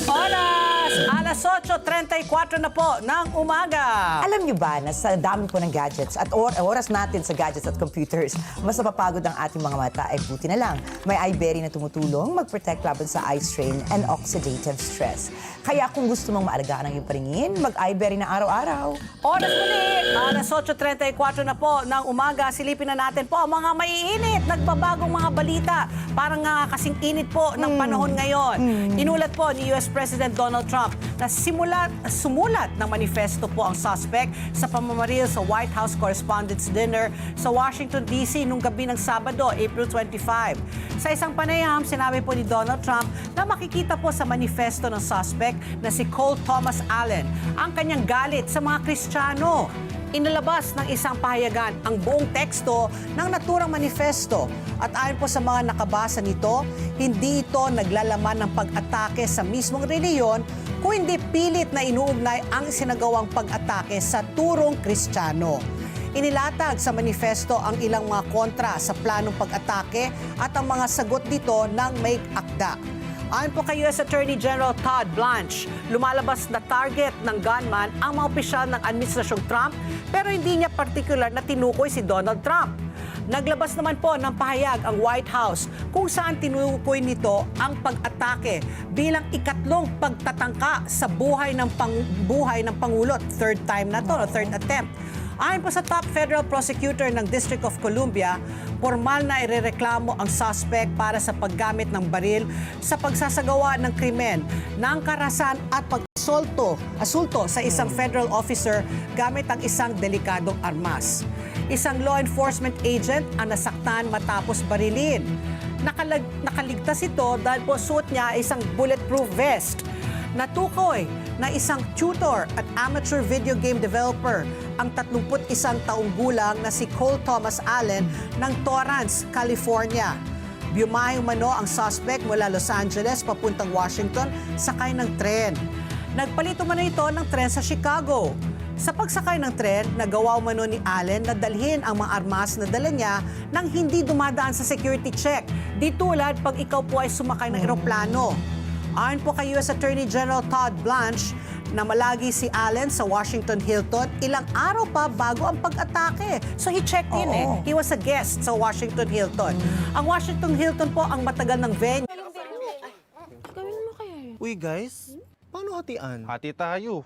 [SPEAKER 2] Oras! Alas 8:34 na po ng umaga.
[SPEAKER 3] Alam niyo ba na sa dami po ng gadgets at oras natin sa gadgets at computers, mas napapagod ang ating mga mata ay buti na lang. May eyeberry na tumutulong mag-protect laban sa eye strain and oxidative stress. Kaya kung gusto mong maalagaan ang iyong paningin, mag-eyeberry na araw-araw.
[SPEAKER 2] Oras muli, alas 8:34 na po ng umaga. Silipin na natin po ang mga maiinit, nagbabagong mga balita. Parang nga kasing init po ng panahon ngayon. Inulat po ni US President Donald Trump na sumulat ng manifesto po ang suspect sa pamamaril sa White House Correspondents' Dinner sa Washington, D.C. nung gabi ng Sabado, April 25. Sa isang panayam, sinabi po ni Donald Trump na makikita po sa manifesto ng suspect na si Cole Thomas Allen ang kanyang galit sa mga Kristiyano. Inilabas ng isang pahayagan ang buong teksto ng naturang manifesto. At ayon po sa mga nakabasa nito, hindi ito naglalaman ng pag-atake sa mismong reliyon, kung hindi pilit na inuugnay ang sinagawang pag-atake sa turong Kristiyano. Inilatag sa manifesto ang ilang mga kontra sa planong pag-atake at ang mga sagot dito ng may akda. Ayon po kay US Attorney General Todd Blanche, lumalabas na target ng gunman ang mga opisyal ng Administrasyong Trump pero hindi niya partikular na tinukoy si Donald Trump. Naglabas naman po ng pahayag ang White House kung saan tinukoy nito ang pag-atake bilang ikatlong pagtatangka sa buhay ng Pangulo. Third time na to, third attempt. Ayon po sa top federal prosecutor ng District of Columbia, formal na irereklamo ang suspect para sa paggamit ng baril sa pagsasagawa ng krimen, ng karahasan at pag-asulto sa isang federal officer gamit ang isang delikadong armas. Isang law enforcement agent ang nasaktan matapos barilin. Nakaligtas ito dahil po suot niya isang bulletproof vest. Natukoy na isang tutor at amateur video game developer ang 31 taong gulang na si Cole Thomas Allen ng Torrance, California. Biumahe umano ang suspect mula Los Angeles papuntang Washington sakay ng tren. Nagpalit umano ito ng tren sa Chicago. Sa pagsakay ng tren, nagawa umano ni Allen na dalhin ang mga armas na dala niya nang hindi dumadaan sa security check. Di tulad pag ikaw po ay sumakay ng eroplano. Ayon po kay US Attorney General Todd Blanche, na malagi si Allen sa Washington Hilton ilang araw pa bago ang pag-atake. So he checked in He was a guest sa Washington Hilton. Ang Washington Hilton po ang matagal ng venue.
[SPEAKER 4] Gawin mo kaya yun?
[SPEAKER 5] Uy guys, paano hatian?
[SPEAKER 6] Hati tayo.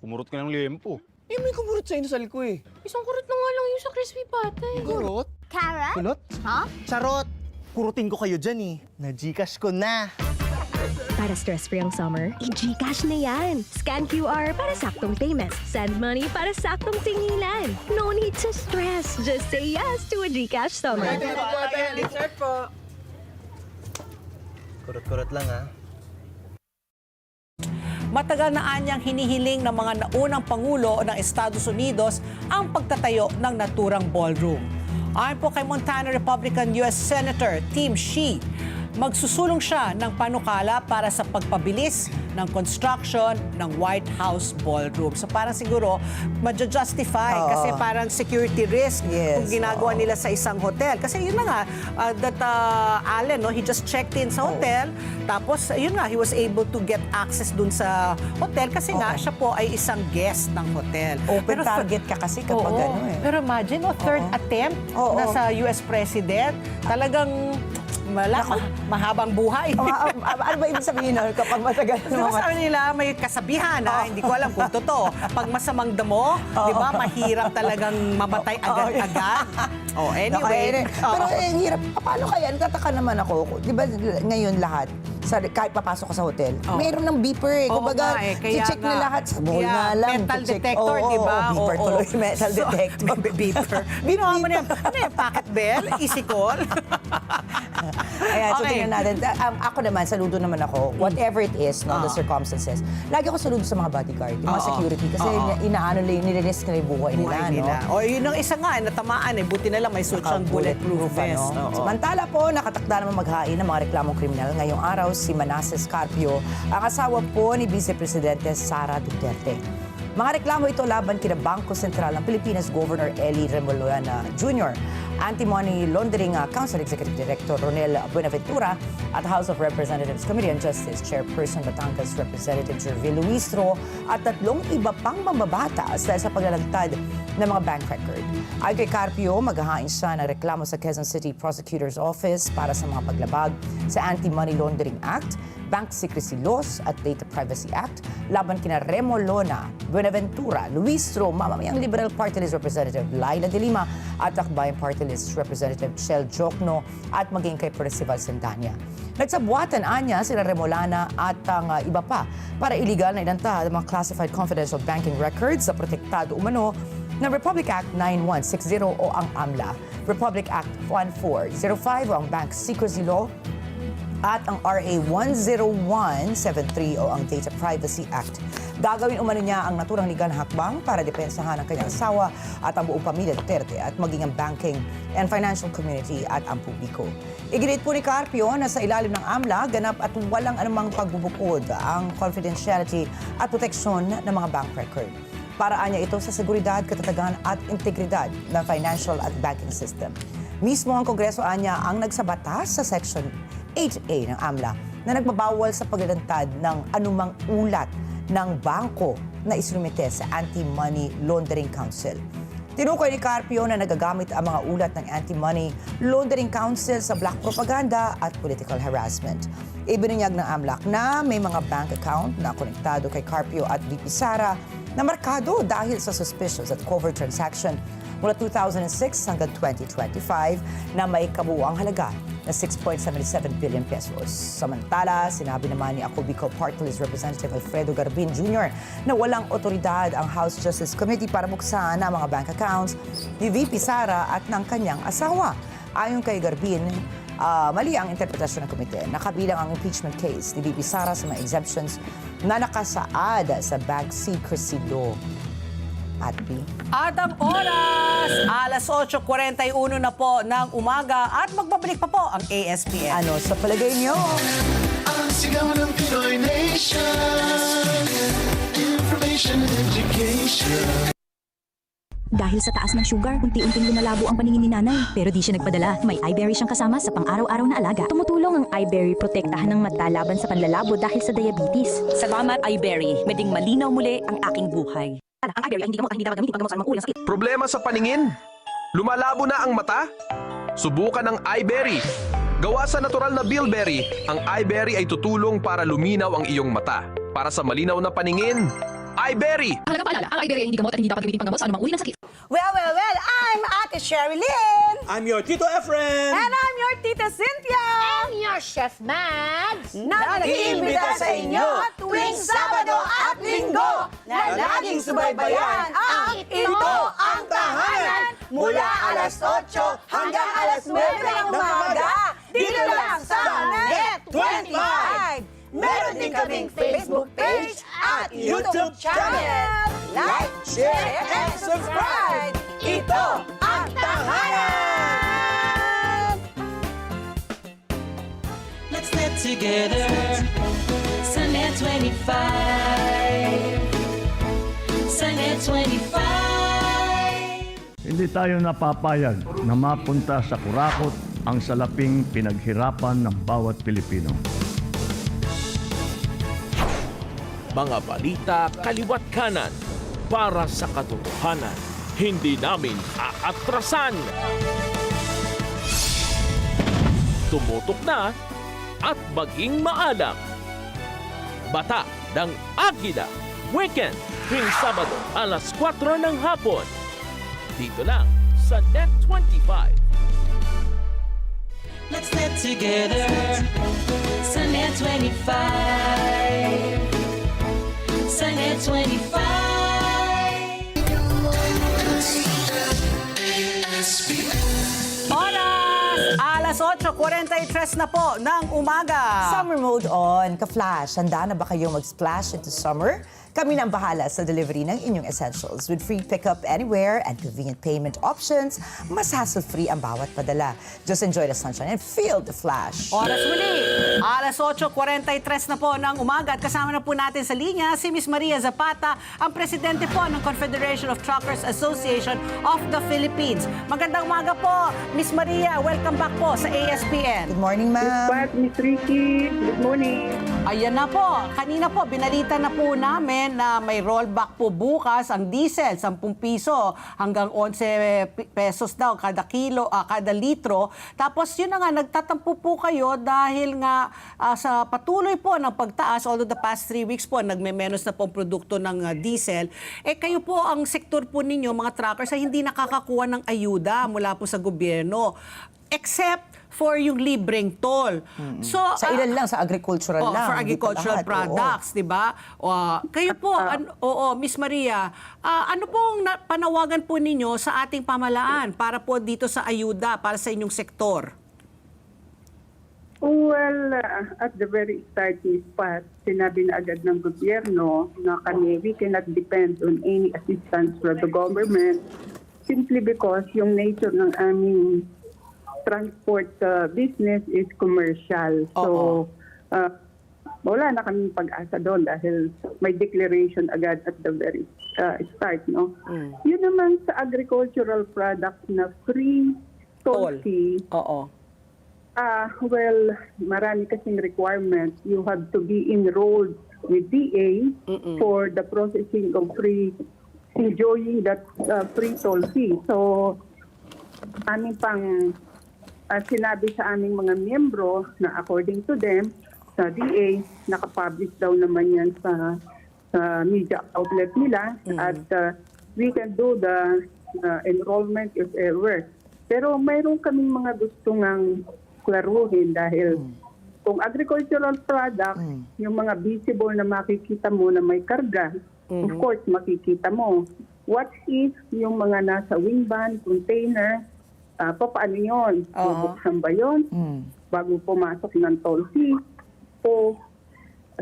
[SPEAKER 6] Kumurot ka ng lempo.
[SPEAKER 5] Eh, may kumurot sa inasal ko eh.
[SPEAKER 4] Isang kurot na nga lang yung sa crispy patay.
[SPEAKER 5] Kurot?
[SPEAKER 7] Carrot?
[SPEAKER 5] Kulot?
[SPEAKER 7] Huh?
[SPEAKER 5] Charot! Kurutin ko kayo dyan eh. Na-Gcash ko na.
[SPEAKER 8] Para stress-free ang summer, i-Gcash na yan. Scan QR para saktong payments. Send money para saktong tingilan. No need to stress. Just say yes to a Gcash summer.
[SPEAKER 5] Kurot-kurot lang ha.
[SPEAKER 2] Matagal na anyang hinihiling ng mga naunang Pangulo ng Estados Unidos ang pagtatayo ng naturang ballroom. Ayon po kay Montana Republican U.S. Senator Tim Shee, magsusulong siya ng panukala para sa pagpabilis ng construction ng White House ballroom. So parang siguro madja-justify kasi parang security risk kung ginagawa nila sa isang hotel. Kasi yun na nga, Allen, no, he just checked in sa hotel, tapos yun nga, he was able to get access dun sa hotel kasi nga siya po ay isang guest ng hotel.
[SPEAKER 3] Open target ka kasi kapag ano eh.
[SPEAKER 2] Pero imagine, third attempt na sa US President, talagang mahabang buhay.
[SPEAKER 3] Ano ba ibig sabihin nun kapag matagal
[SPEAKER 2] Diba sabi nila, may kasabihan hindi ko alam kung totoo. Pag masamang damo, di ba, mahirap talagang mamatay agad-agad. Anyway.
[SPEAKER 3] Pero hirap. Paano kaya? Nagtataka naman ako. Di ba ngayon lahat, kahit papasok ka sa hotel, mayroon ng beeper eh. Kumbaga, check na lahat. Sa mall nga lang.
[SPEAKER 2] Metal detector, di ba?
[SPEAKER 3] Beeper tuloy, metal detector.
[SPEAKER 2] Beeper. Ginawa mo na yung pocket bell, easy call.
[SPEAKER 3] Ayan, so tingnan natin. Ako naman, saludo naman ako. Whatever it is, no, the circumstances. Lagi ako saludo sa mga bodyguard, yung mga security. Kasi nilirisk na yung buhay nila, no?
[SPEAKER 2] O, yun ang isa nga, natamaan eh. Buti na lang may suit siyang bulletproof vest.
[SPEAKER 3] Samantala po, nakatakda naman maghain ng mga reklamong kriminal. Ngayong araw, si Manasseh Carpio, ang asawa po ni Vice Presidente Sara Duterte. Mga reklamo ito laban kina Bangko Sentral ng Pilipinas Governor Eli Remolona Jr., Anti-Money Laundering Council Executive Director Ronel Buenaventura at House of Representatives Committee on Justice Chairperson Batangas Representative Jervil Luistro at 3 iba pang mambabatas dahil sa paglalantad ng mga bank record. Ayon kay Carpio, maghahain siya ng reklamo sa Quezon City Prosecutor's Office para sa mga paglabag sa Anti-Money Laundering Act, Bank Secrecy Laws at Data Privacy Act laban kina Remolona, Buenaventura, Luistro, Mamamayang Liberal Party List Representative Laila de Lima at Akbayan Party List Representative Chel Jokno at maging kay Percival Sendanya. Nagsabuatan anya sila Remolana at ang iba pa para illegal na inanta ang mga classified confidential banking records sa protektado umano ng Republic Act 9160 o ang AMLA, Republic Act 1405 o ang Bank Secrecy Law, at ang RA 10173 o ang Data Privacy Act. Gagawin umano niya ang naturang legal na hakbang para depensahan ang kanyang asawa at ang buong pamilya Duterte at maging ang banking and financial community at ang publiko. Iginit po ni Carpio na sa ilalim ng AMLA, ganap at walang anumang pagbubukod ang confidentiality at proteksyon ng mga bank record. Paraan niya ito sa seguridad, katatagan at integridad ng financial at banking system. Mismo ang Kongreso anya ang nagsabatas sa Section 8A ng AMLA na nagbabawal sa paglalantad ng anumang ulat ng bangko na isinumite sa Anti-Money Laundering Council. Tinukoy ni Carpio na nagagamit ang mga ulat ng Anti-Money Laundering Council sa black propaganda at political harassment. Ibinunyag ng AMLAC na may mga bank account na konektado kay Carpio at VP Sara na markado dahil sa suspicious at covert transaction mula 2006 hanggang 2025 na may kabuuang halaga na 6.77 billion pesos. Samantala, sinabi naman ni Ako Bicol Party List Representative Alfredo Garbin Jr. na walang otoridad ang House Justice Committee para buksan ang mga bank accounts ni VP Sara at ng kanyang asawa. Ayon kay Garbin, mali ang interpretasyon ng komite. Nakabilang ang impeachment case ni VP Sara sa mga exemptions na nakasaad sa Bank Secrecy Law. At
[SPEAKER 2] ang oras, alas 8:41 na po ng umaga at magbabalik pa po ang ASPN.
[SPEAKER 3] ano sa palagay niyo?
[SPEAKER 1] Ang sigaw ng Pinoy Nation. Information and education.
[SPEAKER 7] Dahil sa taas ng sugar, unti-unting lumalabo ang paningin ni nanay. Pero di siya nagpadala. May iBerry siyang kasama sa pang-araw-araw na alaga. Tumutulong ang iBerry protektahan ng mata laban sa panlalabo dahil sa diabetes.
[SPEAKER 9] Salamat, iBerry. Meding malinaw muli ang aking buhay.
[SPEAKER 7] Ang iBerry ay hindi dapat gamitin paggamot sa anumang uri ng sakit.
[SPEAKER 10] Problema sa paningin? Lumalabo na ang mata? Subukan ang iBerry. Gawa sa natural na bilberry, ang iBerry ay tutulong para luminaw ang iyong mata. Para sa malinaw na paningin, iBerry!
[SPEAKER 7] Halaga paalala, ang iBerry ay hindi gamot at hindi dapat gamitin paggamot sa anumang uri ng sakit.
[SPEAKER 11] Well, I'm Ate Sherry Lynn.
[SPEAKER 5] I'm your Tito Efren!
[SPEAKER 11] And I'm your Tita Cynthia.
[SPEAKER 4] I'm your Chef Mads.
[SPEAKER 11] Nag-iimbita sa inyo tuwing Sabado at Linggo na laging subaybayan ang Ito ang Tahanan mula alas 8 hanggang alas 9 ng umaga dito lang sa Net 25! Meron din kaming Facebook page at YouTube channel. Like, share, and subscribe! Ito ang Tahanan!
[SPEAKER 1] Let's get together. Sunday 25. Sunday 25.
[SPEAKER 12] Hindi tayo napapayag na mapunta sa kurakot ang salaping pinaghirapan ng bawat Pilipino.
[SPEAKER 13] Mga balita kaliwat kanan para sa katotohanan. Hindi namin aatrasan. Tumutok na at maging maalam. Bata ng Agila. Weekend, tuwing Sabado, alas 4 ng hapon. Dito lang sa Net 25.
[SPEAKER 1] Let's get together. Sunday 25. Sunday 25.
[SPEAKER 2] Alas 8:43 na po ng umaga.
[SPEAKER 3] Summer mode on. Ka-Flash, handa na ba kayong mag-splash into summer? Kami na ang bahala sa delivery ng inyong essentials. With free pickup anywhere and convenient payment options, mas hassle-free ang bawat padala. Just enjoy the sunshine and feel the flash.
[SPEAKER 2] Oras muli, alas 8:43 na po ng umaga at kasama na po natin sa linya si Miss Maria Zapata, ang presidente po ng Confederation of Truckers Association of the Philippines. Magandang umaga po, Miss Maria. Welcome back po sa ASPN.
[SPEAKER 3] Good morning, ma'am.
[SPEAKER 14] Miss Ricky. Good morning.
[SPEAKER 2] Ayan na po. Kanina po, binalita na po namin na may rollback po bukas ang diesel, 10 piso hanggang 11 pesos daw kada kilo, kada litro. Tapos yun na nga, nagtatampo po kayo dahil nga sa patuloy po ng pagtaas, although the past 3 weeks po, nagmemenos na po ang produkto ng diesel. Kayo po, ang sektor po ninyo, mga truckers, ay hindi nakakakuha ng ayuda mula po sa gobyerno. Except for yung libreng toll. So,
[SPEAKER 3] sa ilan lang, sa agricultural lang.
[SPEAKER 2] For agricultural products, di ba? Kayo po, Miss Maria, ano pong panawagan po ninyo sa ating pamahalaan para po dito sa ayuda para sa inyong sektor?
[SPEAKER 14] Well, at the very starting part, sinabi na agad ng gobyerno na kami, we cannot depend on any assistance from the government simply because yung nature ng aming transport business is commercial. So, wala na kaming pag-asa doon dahil may declaration agad at the very start, no? Yun naman sa agricultural products na free toll fee. Well, marami kasing requirements. You have to be enrolled with DA for the processing of enjoying that free toll fee. So, aming pang sinabi sa aming mga miyembro na according to them, sa DA, nakapublish daw naman yan sa media outlet nila at we can do the enrollment if ever. Pero mayroon kaming mga gusto ngang klaruhin dahil kung agricultural product, yung mga visible na makikita mo na may karga, of course makikita mo. What if yung mga nasa wingban, container, paano yun? Bubuksan ba yun? Bago pumasok ng toll fee? O,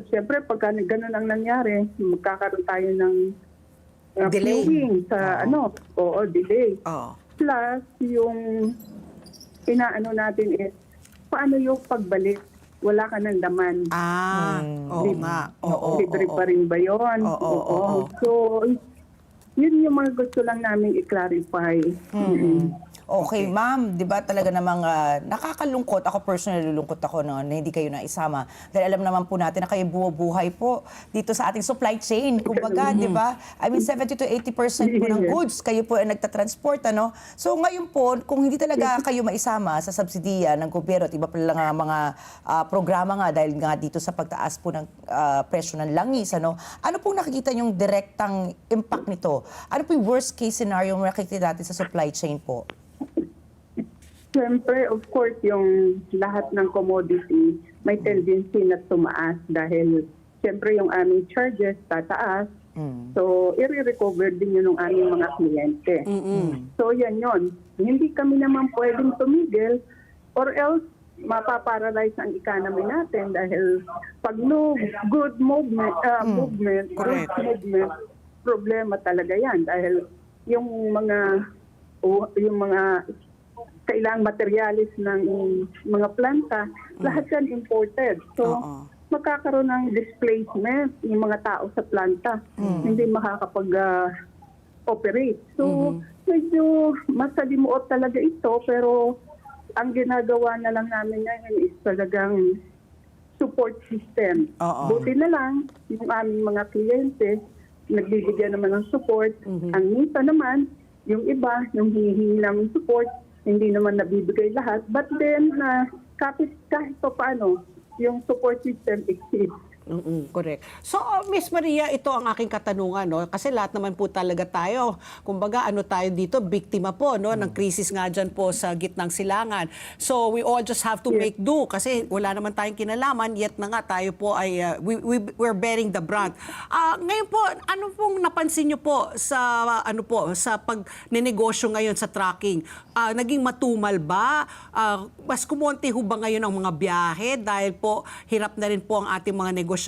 [SPEAKER 14] siyempre, pagka gano'n ang nangyari, magkakaroon tayo ng
[SPEAKER 2] delay
[SPEAKER 14] sa delay. Plus, yung inaano natin is, paano yung pagbalik? Wala ka ng laman. Libre pa rin ba yun? So, yun yung mga gusto lang namin i-clarify.
[SPEAKER 3] Okay, ma'am, di ba talaga namang nakakalungkot, ako personally lulungkot ako na hindi kayo naisama. Dahil alam naman po natin na kayo buhay po dito sa ating supply chain. Kumbaga, di ba? I mean, 70 to 80% po ng goods, kayo po ay nagtatransport, ano? So ngayon po, kung hindi talaga kayo maisama sa subsidiya ng gobyerno at iba pala nga mga programa nga dahil nga dito sa pagtaas po ng presyo ng langis, ano? Ano pong nakikita yung direktang impact nito? Ano po yung worst case scenario na nakikita natin sa supply chain po?
[SPEAKER 14] Siyempre, of course, yung lahat ng commodity may tendency na tumaas dahil siyempre yung aming charges tataas. So, i-recover din yun ng aming mga kliyente. So, yan yun. Hindi kami naman pwedeng tumigil or else mapaparalyze ang economy natin dahil pag no good movement, good movement, problema talaga yan dahil yung mga kailangang materialis ng mga planta, lahat yan imported. So, magkakaroon ng displacement yung mga tao sa planta. Hindi makakapag-operate. So, medyo masalimuot talaga ito, pero ang ginagawa na lang namin ngayon is talagang support system. Buti na lang, yung aming mga kliyente, nagbibigyan naman ng support. Ang minsan naman, yung iba, yung hinihingi namin support, hindi naman nabibigay lahat. But then, kahit pa paano, yung support system exists.
[SPEAKER 2] Correct. So, Miss Maria, ito ang aking katanungan, no? Kasi lahat naman po talaga tayo, kumbaga ano tayo dito, biktima po, no? Ng krisis nga dyan po sa gitnang silangan. So, we all just have to make do kasi wala naman tayong kinalaman, yet na nga tayo po ay, we're bearing the brunt. Ngayon po, ano pong napansin nyo po sa, sa pag-nenegosyo ngayon sa trucking? Naging matumal ba? Mas kumonti ho ba ngayon ang mga biyahe dahil po hirap na rin po ang ating mga negosyante,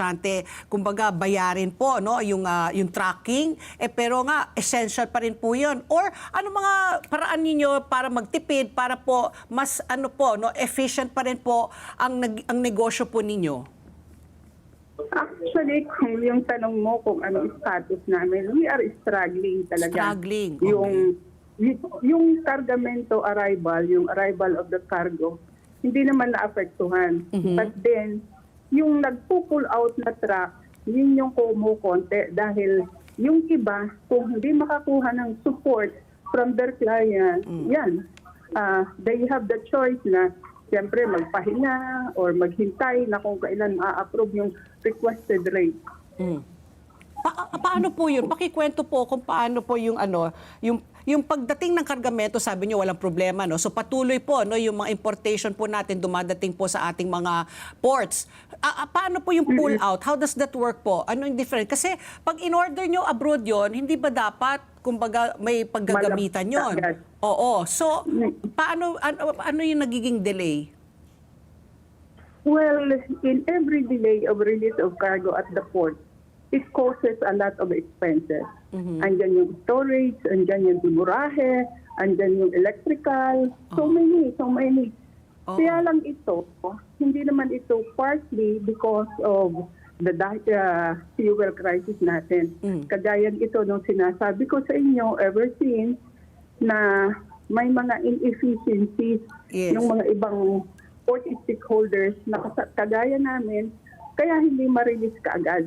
[SPEAKER 2] kumbaga bayarin po, no, yung tracking, pero nga essential pa rin po 'yon. Or ano mga paraan niyo para magtipid, para po mas efficient pa rin po ang negosyo po ninyo?
[SPEAKER 14] Actually, kung yung tanong mo kung anong status namin, we are struggling talaga.
[SPEAKER 2] Struggling. Okay.
[SPEAKER 14] Yung cargamento arrival, yung arrival of the cargo, hindi naman naapektuhan. But then, yung nagpo-pull out na truck, yun yung kumukonti dahil yung iba, kung hindi makakuha ng support from their client, they have the choice na siyempre magpahinga or maghintay na kung kailan ma-approve yung requested rate.
[SPEAKER 2] Paano po yun? Pakikwento po kung paano po yung yung pagdating ng kargamento, sabi niyo walang problema, no? So patuloy po, no, yung mga importation po natin dumadating po sa ating mga ports. Paano po yung pull out? How does that work po? Ano yung different? Kasi pag in-order nyo abroad yon, hindi ba dapat kumbaga may paggagamitan yon? Oo. So paano ano yung nagiging delay?
[SPEAKER 14] Well, in every delay of release of cargo at the port, it causes a lot of expenses. Andyan yung storage, andyan yung timurahe, andyan yung electrical, so many. Kaya lang ito, hindi naman ito partly because of the fuel crisis natin. Kagaya ito nung sinasabi ko sa inyo ever since na may mga inefficiencies yung mga ibang port stakeholders na kagaya namin, kaya hindi ma-release kaagad.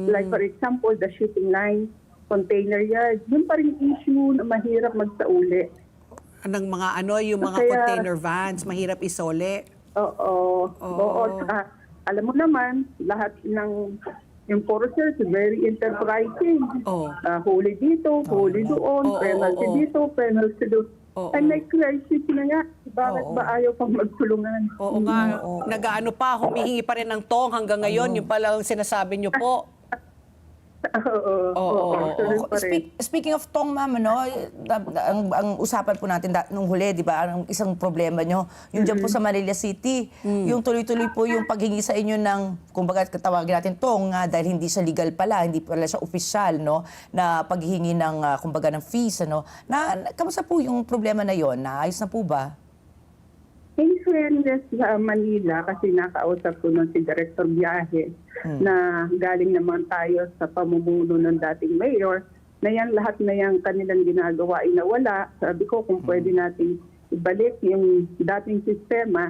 [SPEAKER 14] Like for example, the shipping line, container yard, yun pa rin issue na mahirap magsauli.
[SPEAKER 2] Ng mga yung mga container vans, mahirap isole.
[SPEAKER 14] Oo. Alam mo naman, lahat ng importers very enterprising. Huli dito, huli doon, penalty dito, penalty doon. And may crisis na nga. Bakit ba ayaw pang magtulungan?
[SPEAKER 2] Oo nga. Nag-ano pa, humihingi pa rin ng tong hanggang ngayon. Yung pala ang sinasabi niyo po.
[SPEAKER 3] Speaking of tong, ma'am, ang usapan po natin nung huli, di ba, ang isang problema nyo, yung dyan po sa Manila City, yung tuloy-tuloy po yung paghingi sa inyo ng, kumbaga katawagin natin tong, dahil hindi siya legal pala, hindi pala siya opisyal, no, na paghihingi ng, kumbaga ng fees, kamusta po yung problema na yon? Naayos na po ba?
[SPEAKER 14] In fairness sa Manila, kasi nakausap ko nun si Director Biyahe na galing naman tayo sa pamumuno ng dating mayor, na yan lahat na yan kanilang ginagawa inawala. Sabi ko kung pwede natin ibalik yung dating sistema.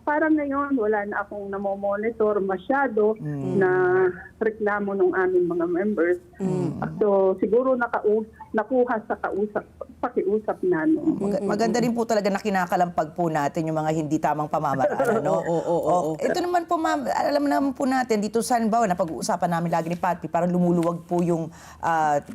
[SPEAKER 14] Parang ngayon wala na akong namomonitor masyado na reklamo ng aming mga members. So siguro nakuha sa pakiusap namin.
[SPEAKER 3] Maganda rin po talaga na kinakalampag po natin yung mga hindi tamang pamamaraan. Ito naman po, ma'am, alam naman po natin dito sa halimbawa na pag-uusapan namin lagi ni Patty, parang lumuluwag po yung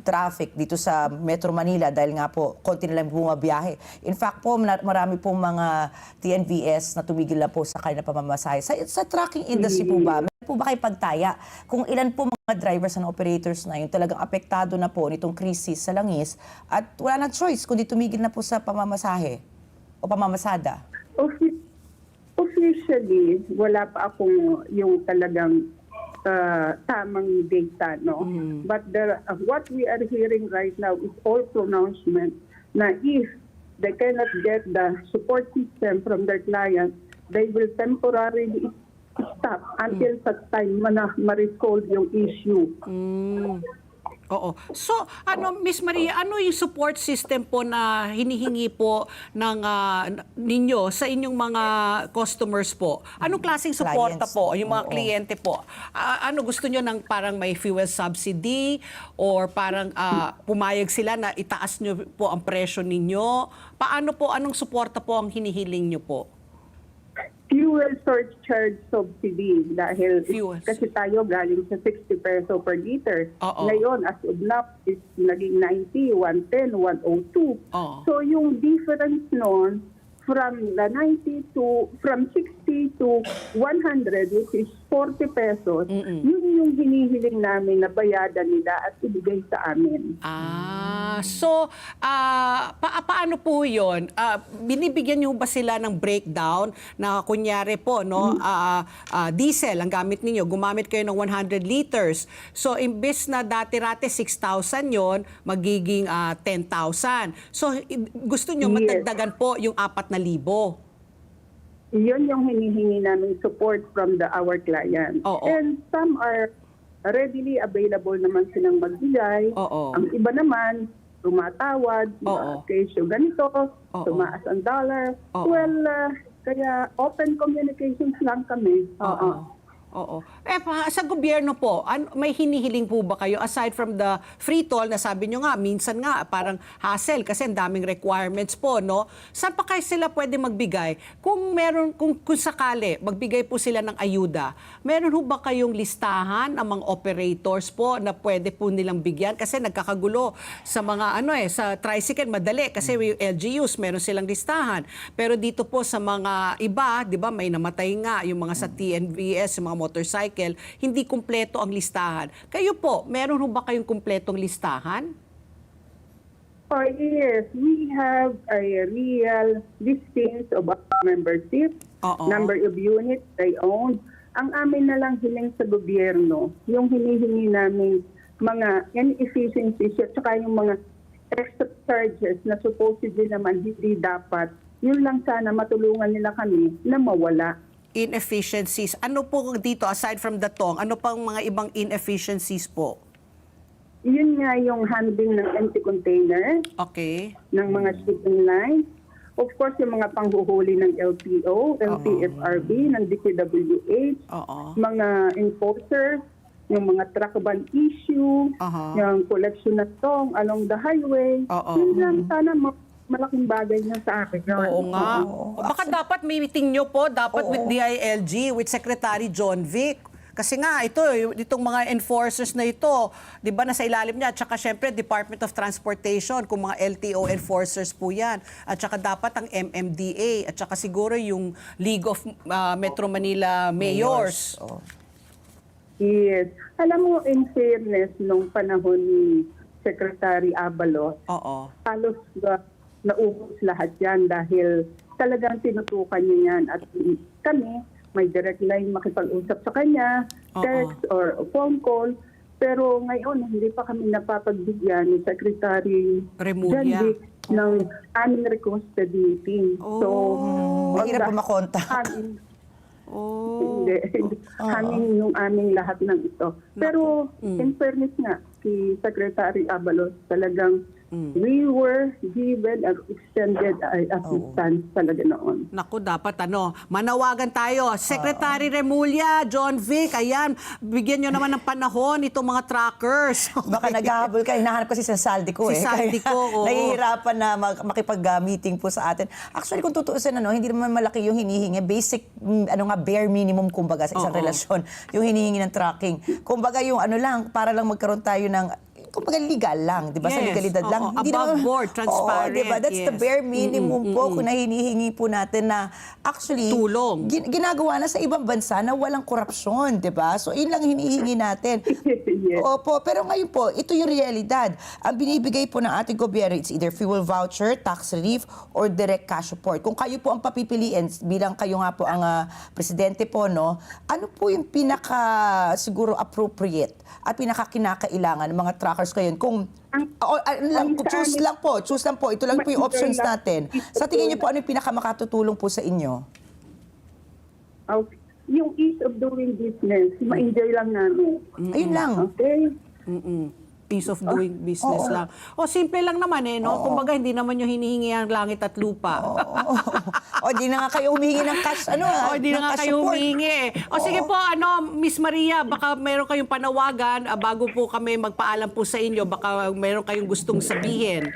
[SPEAKER 3] traffic dito sa Metro Manila dahil nga po konti na lang bumabiyahe. In fact po, marami pong mga TNVS na tumigil na po sa kanilang pamamasahe. Sa trucking industry po ba, may po ba kayo pagtaya kung ilan po mga drivers and operators na yun talagang apektado na po nitong krisis sa langis at wala na choice kundi tumigil na po sa pamamasahe o pamamasada?
[SPEAKER 14] Officially, wala pa akong yung talagang tamang data, no? But what we are hearing right now is all pronouncement na if they cannot get the support system from their client, they will temporarily stop until such time na ma-resolve yung issue.
[SPEAKER 2] Oo. So, Miss Maria, ano yung support system po na hinihingi po ng ninyo sa inyong mga customers po? Anong klaseng suporta
[SPEAKER 3] Clients.
[SPEAKER 2] po, yung mga kliyente po? Ano gusto nyo ng parang may fuel subsidy or parang pumayag sila na itaas nyo po ang presyo ninyo? Paano po, anong suporta po ang hinihiling nyo po?
[SPEAKER 14] Fuel surcharge subsidy dahil
[SPEAKER 2] Fuel.
[SPEAKER 14] kasi tayo galing sa 60 peso per liter.
[SPEAKER 2] Oo.
[SPEAKER 14] Ngayon, as of now, is naging 90, 110, 102.
[SPEAKER 2] Oo.
[SPEAKER 14] So yung difference noon from 60 to 100, which is 40 pesos, yun yung hinihiling namin na bayadan nila at ibigay sa amin.
[SPEAKER 2] So, paano po yun? Binibigyan niyo ba sila ng breakdown na kunyari po, no, diesel ang gamit ninyo, gumamit kayo ng 100 liters. So, imbes na dati-rate 6,000 yon, magiging 10,000. So, gusto niyo matagdagan po yung 4,000.
[SPEAKER 14] Yun yung hinihingi namin support from our client. And some are readily available naman silang magbigay. Ang iba naman, tumatawad, kesyo ganito, tumaas ang dollar. Well, kaya open communications lang kami.
[SPEAKER 2] Oo. Sa gobyerno po, may hinihiling po ba kayo aside from the free toll na sabi nyo nga, minsan nga parang hassle kasi ang daming requirements po, no? Saan pa kayo sila pwede magbigay? Kung sakali, magbigay po sila ng ayuda, meron ho ba kayong listahan ng mga operators po na pwede po nilang bigyan? Kasi nagkakagulo sa mga sa tricycle, madali kasi yung LGUs, meron silang listahan. Pero dito po sa mga iba, di ba, may namatay nga yung mga sa TNVS, yung mga motorcycle, hindi kumpleto ang listahan. Kayo po, meron ho ba kayong kumpletong listahan?
[SPEAKER 14] Oh, yes. We have a real listings of our membership, number of units they own. Ang amin na lang hiling sa gobyerno, yung hinihingi namin mga inefficiencies at saka yung mga extra charges na supposedly naman hindi dapat, yun lang sana matulungan nila kami na mawala.
[SPEAKER 2] Inefficiencies. Ano po dito, aside from the tong, ano pang mga ibang inefficiencies po?
[SPEAKER 14] Yun nga yung handling ng empty container.
[SPEAKER 2] Okay.
[SPEAKER 14] Ng mga shipping lines. Of course, yung mga panghuhuli ng LTO, LTFRB, ng DPWH, mga enforcers, yung mga truck ban issue, yung collection ng tong along the highway. Yun lang sana malaking bagay na sa akin.
[SPEAKER 2] Oo nga. Baka dapat may meeting nyo po, dapat with DILG, with Secretary John Vic. Kasi nga, itong mga enforcers na ito, di ba, nasa ilalim niya. At saka syempre, Department of Transportation, kung mga LTO enforcers po yan. At saka dapat ang MMDA. At saka siguro yung League of Metro Manila Mayors.
[SPEAKER 14] Yes. Alam mo, in fairness, nung panahon ni Secretary Abalos, halos naubos lahat yan dahil talagang tinutukan niya yan. At kami, may direct line makipag-usap sa kanya, text or phone call. Pero ngayon, hindi pa kami napapagbigyan ni Secretary
[SPEAKER 2] Remulla
[SPEAKER 14] ng aming requested meeting. So,
[SPEAKER 3] mahirap po makontak.
[SPEAKER 14] Hindi. Hangin yung aming lahat ng ito. Pero, in fairness nga, si Secretary Abalos talagang we were given an extended assistance talaga noon.
[SPEAKER 2] Naku, dapat manawagan tayo. Secretary Remulla, John Vic, ayan, bigyan nyo naman ng panahon itong mga truckers.
[SPEAKER 3] Baka naghahabol ka, hinahanap ko si Saldico
[SPEAKER 2] Si Saldico,
[SPEAKER 3] nahihirapan na makipag-meeting po sa atin. Actually, kung tutuusin, hindi naman malaki yung hinihingi. Basic, bare minimum, kumbaga, sa isang relasyon. Yung hinihingi ng trucking. Kumbaga, yung lang, para lang magkaroon tayo ng kumbaga legal lang, di ba? Sa
[SPEAKER 2] Yes,
[SPEAKER 3] legalidad lang.
[SPEAKER 2] oo, above board, transparent,
[SPEAKER 3] Oo, di ba? That's the
[SPEAKER 2] yes.
[SPEAKER 3] bare minimum po kung hinihingi po natin na actually
[SPEAKER 2] Tulong.
[SPEAKER 3] Ginagawa na sa ibang bansa na walang korupsyon, di ba? So, yun lang hinihingi natin. Opo, pero ngayon po, ito yung realidad. Ang binibigay po ng ating gobyerno, it's either fuel voucher, tax relief, or direct cash support. Kung kayo po ang papipiliin, bilang kayo nga po ang presidente po, no, ano po yung pinaka siguro appropriate at pinaka kinakailangan ng mga trackers ngayon? Kung choose lang po. Ito lang po yung options natin. Sa tingin niyo po, ano yung pinaka makatutulong po sa inyo?
[SPEAKER 14] Okay. Yung ease of doing business, ma-enjoy lang namin.
[SPEAKER 3] Ayun lang.
[SPEAKER 14] Okay?
[SPEAKER 2] Piece of doing business lang. O, simple lang naman no? Kumbaga, hindi naman yung hinihingi ang langit at lupa.
[SPEAKER 3] O, di na nga kayo humihingi ng cash,
[SPEAKER 2] Hindi na nga kayo humihingi O, sige po, Miss Maria, baka meron kayong panawagan bago po kami magpaalam po sa inyo. Baka meron kayong gustong sabihin.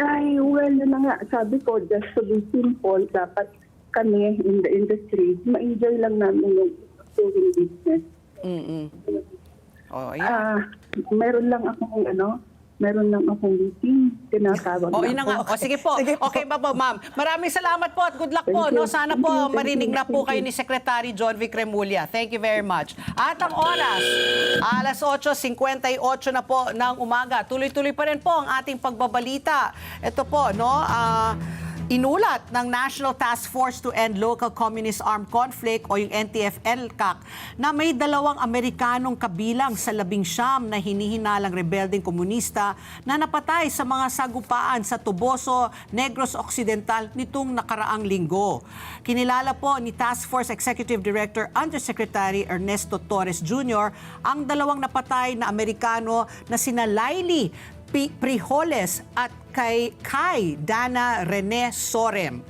[SPEAKER 14] Ay, well, yun na nga. Sabi ko, just to be simple, dapat kami in the industry, ma-enjoy lang namin yung doing business.
[SPEAKER 2] Oh, yeah.
[SPEAKER 14] Meron lang akong meeting, tinatawag
[SPEAKER 2] Yun na nga. O, sige po. Okay ba po, ma'am? Maraming salamat po at good luck po. No? Sana po marinig na po kayo ni Secretary John Vic Remulla. Thank you very much. At ang oras, alas 8:58 na po ng umaga. Tuloy-tuloy pa rin po ang ating pagbabalita. Ito po, inulat ng National Task Force to End Local Communist Armed Conflict o yung NTF-ELCAC na may 2 Amerikanong kabilang sa 19 na hinihinalang rebeldeng komunista na napatay sa mga sagupaan sa Toboso, Negros Occidental nitong nakaraang linggo. Kinilala po ni Task Force Executive Director Undersecretary Ernesto Torres Jr. ang 2 napatay na Amerikano na sina Laili Prijoles at kay Dana Rene Sorem.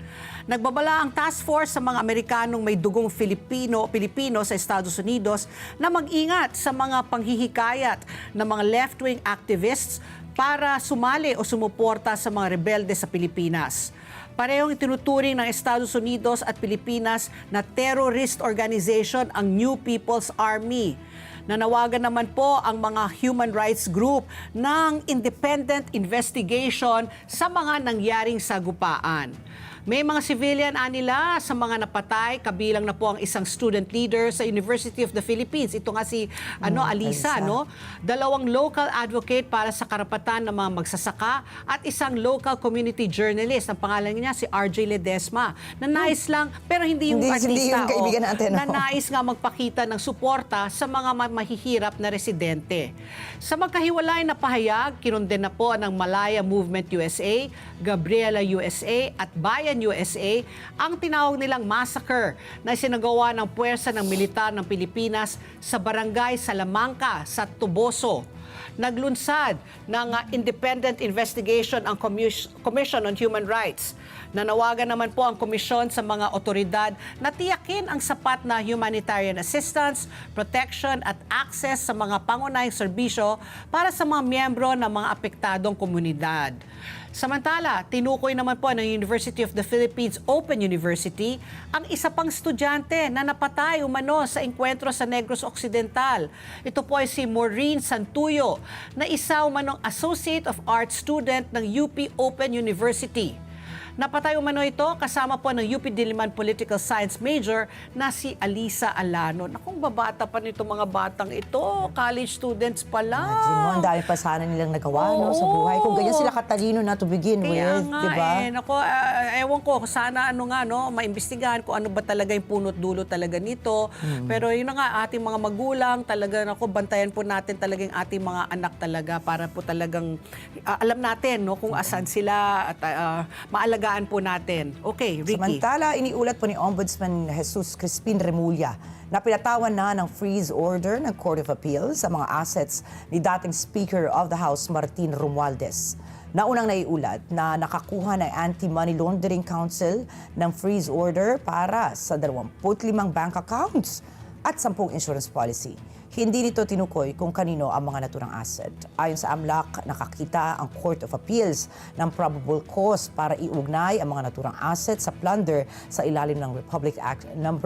[SPEAKER 2] Nagbabala ang task force sa mga Amerikanong may dugong Pilipino sa Estados Unidos na mag-ingat sa mga panghihikayat ng mga left-wing activists para sumali o sumuporta sa mga rebelde sa Pilipinas. Parehong itinuturing ng Estados Unidos at Pilipinas na terrorist organization ang New People's Army. Nanawagan naman po ang mga human rights group ng independent investigation sa mga nangyaring sagupaan. May mga civilian nila sa mga napatay, kabilang na po ang isang student leader sa University of the Philippines. Ito nga si Alisa, no? 2 local advocate para sa karapatan ng mga magsasaka at isang local community journalist. Ang pangalan niya si RJ Ledesma. Na nais lang, pero hindi yung artista.
[SPEAKER 3] Hindi yung kaibigan natin.
[SPEAKER 2] Na nais nga magpakita ng suporta sa mga mahihirap na residente. Sa magkahiwalay na pahayag, kinunden na po ng Malaya Movement USA, Gabriela USA at Bayan USA ang tinawag nilang massacre na isinagawa ng puwersa ng militar ng Pilipinas sa barangay Salamanca sa Toboso. Naglunsad ng independent investigation ang Commission on Human Rights. Nanawagan naman po ang komisyon sa mga otoridad na tiyakin ang sapat na humanitarian assistance, protection at access sa mga pangunahing serbisyo para sa mga miyembro ng mga apektadong komunidad. Samantala, tinukoy naman po ng University of the Philippines Open University ang isa pang estudyante na napatay umano sa engkwentro sa Negros Occidental. Ito po ay si Maureen Santuyo, na isa umanong Associate of Arts student ng UP Open University. Napatay umano ito kasama po ng UP Diliman Political Science major na si Alisa Alano. Nakong babata pa nito mga batang ito, college students pa lang.
[SPEAKER 3] Imagine mo, ang dami pa sana nilang nagawa sa buhay. Kung ganyan sila katalino na to begin with, di ba?
[SPEAKER 2] Ewan ko, sana maimbestigahan kung ano ba talaga yung punot dulo talaga nito. Pero yun na nga, ating mga magulang, talaga bantayan po natin talaga yung ating mga anak talaga para po talagang alam natin kung asan sila at maalagaan po natin. Okay, Ricky.
[SPEAKER 3] Samantala, iniulat po ni Ombudsman Jesus Crispin Remulla na pinatawan na ng freeze order ng Court of Appeal sa mga assets ni dating Speaker of the House Martin Romualdez. Naunang naiulat na nakakuha ng Anti-Money Laundering Council ng freeze order para sa 25 bank accounts at 10 insurance policy. Hindi nito tinukoy kung kanino ang mga naturang asset. Ayon sa AMLAC, nakakita ang Court of Appeals ng probable cause para iugnay ang mga naturang asset sa plunder sa ilalim ng Republic Act No.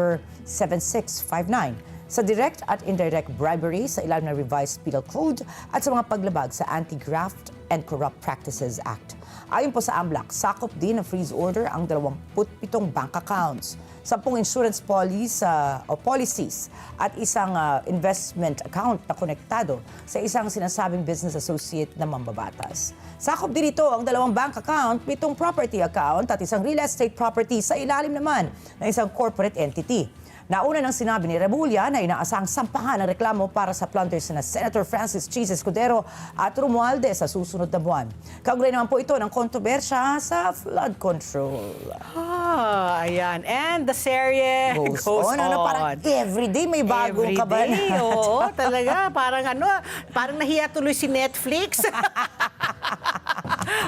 [SPEAKER 3] 7659 sa direct at indirect bribery sa ilalim ng Revised Penal Code at sa mga paglabag sa Anti-Graft and Corrupt Practices Act. Ayon po sa AMLAC, sakop din ng freeze order ang 27 bank accounts, 10 insurance policies at isang investment account na konektado sa isang sinasabing business associate na mambabatas. Sakop din ito ang 2 bank account, 7 property account at isang real estate property sa ilalim naman ng isang corporate entity. Nauna nang sinabi ni Rebulla na inaasang sampahan ang reklamo para sa plunders na Senator Francis Cheese Escudero at Romualdez sa susunod na buwan. Kaugnay naman po ito ng kontrobersya sa flood control.
[SPEAKER 2] Ayan. And the serye goes on.
[SPEAKER 3] Parang everyday may bagong kabanata.
[SPEAKER 2] Oo, talaga. Parang nahiya tuloy si Netflix.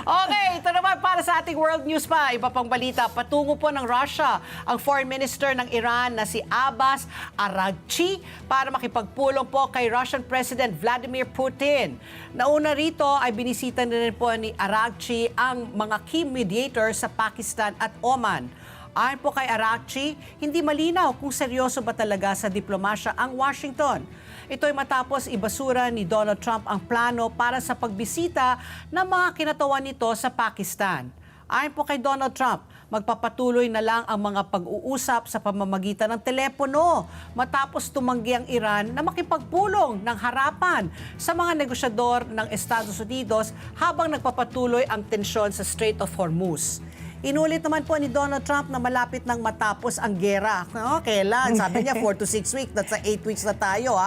[SPEAKER 2] Okay, ito naman para sa ating world news pa. Iba pang balita, patungo po ng Russia ang Foreign Minister ng Iran na si Abbas Araghchi para makipagpulong po kay Russian President Vladimir Putin. Nauna rito ay binisita na rin po ni Araghchi ang mga key mediators sa Pakistan at Oman. Ayon po kay Araghchi, hindi malinaw kung seryoso ba talaga sa diplomasya ang Washington. Ito ay matapos ibasura ni Donald Trump ang plano para sa pagbisita ng mga kinatawan nito sa Pakistan. Ayon po kay Donald Trump, magpapatuloy na lang ang mga pag-uusap sa pamamagitan ng telepono matapos tumanggi ang Iran na makipagpulong ng harapan sa mga negosyador ng Estados Unidos habang nagpapatuloy ang tensyon sa Strait of Hormuz. Inulit naman po ni Donald Trump na malapit nang matapos ang gera. Kailan? Sabi niya 4 to 6 weeks, that's 8 weeks na tayo.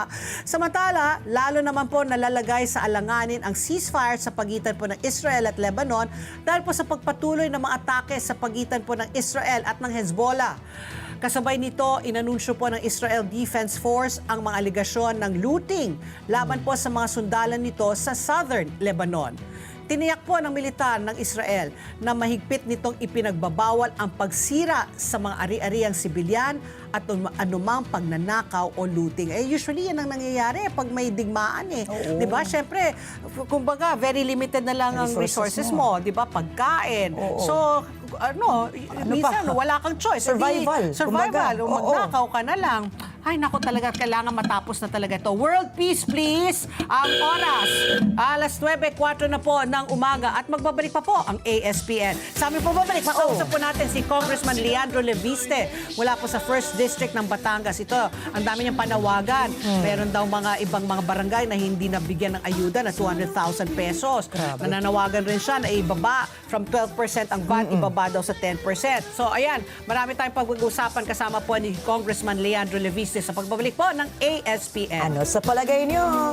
[SPEAKER 2] Samantala, lalo naman po nalalagay sa alanganin ang ceasefire sa pagitan po ng Israel at Lebanon dahil po sa pagpatuloy ng mga atake sa pagitan po ng Israel at ng Hezbollah. Kasabay nito, inanunsyo po ng Israel Defense Force ang mga aligasyon ng looting laban po sa mga sundalan nito sa southern Lebanon. Tiniyak po ng militar ng Israel na mahigpit nitong ipinagbabawal ang pagsira sa mga ari-ariang sibilyan at anumang pagnanakaw o looting. Usually yan ang nangyayari pag may digmaan Diba? Siyempre, kumbaga, very limited na lang ang resources mo. Diba? Pagkain. So, minsan wala kang choice.
[SPEAKER 3] Survival.
[SPEAKER 2] Magnakaw ka na lang. Ay, naku talaga, kailangan matapos na talaga ito. World peace, please! Ang oras, alas 9:04 na po ng umaga at magbabalik pa po ang ASPN. Sa amin po babalik, makausap po natin si Congressman Leandro Leviste mula po sa 1st District ng Batangas. Ito, ang dami niyang panawagan. Meron daw mga ibang mga barangay na hindi nabigyan ng ayuda na 200,000 pesos. Nananawagan rin siya na ibaba from 12% ang VAT, ibaba daw sa 10%. So, ayan, marami tayong pag-uusapan kasama po ni Congressman Leandro Leviste sa pagbabalik po ng ASPN.
[SPEAKER 3] Ano sa palagay niyo?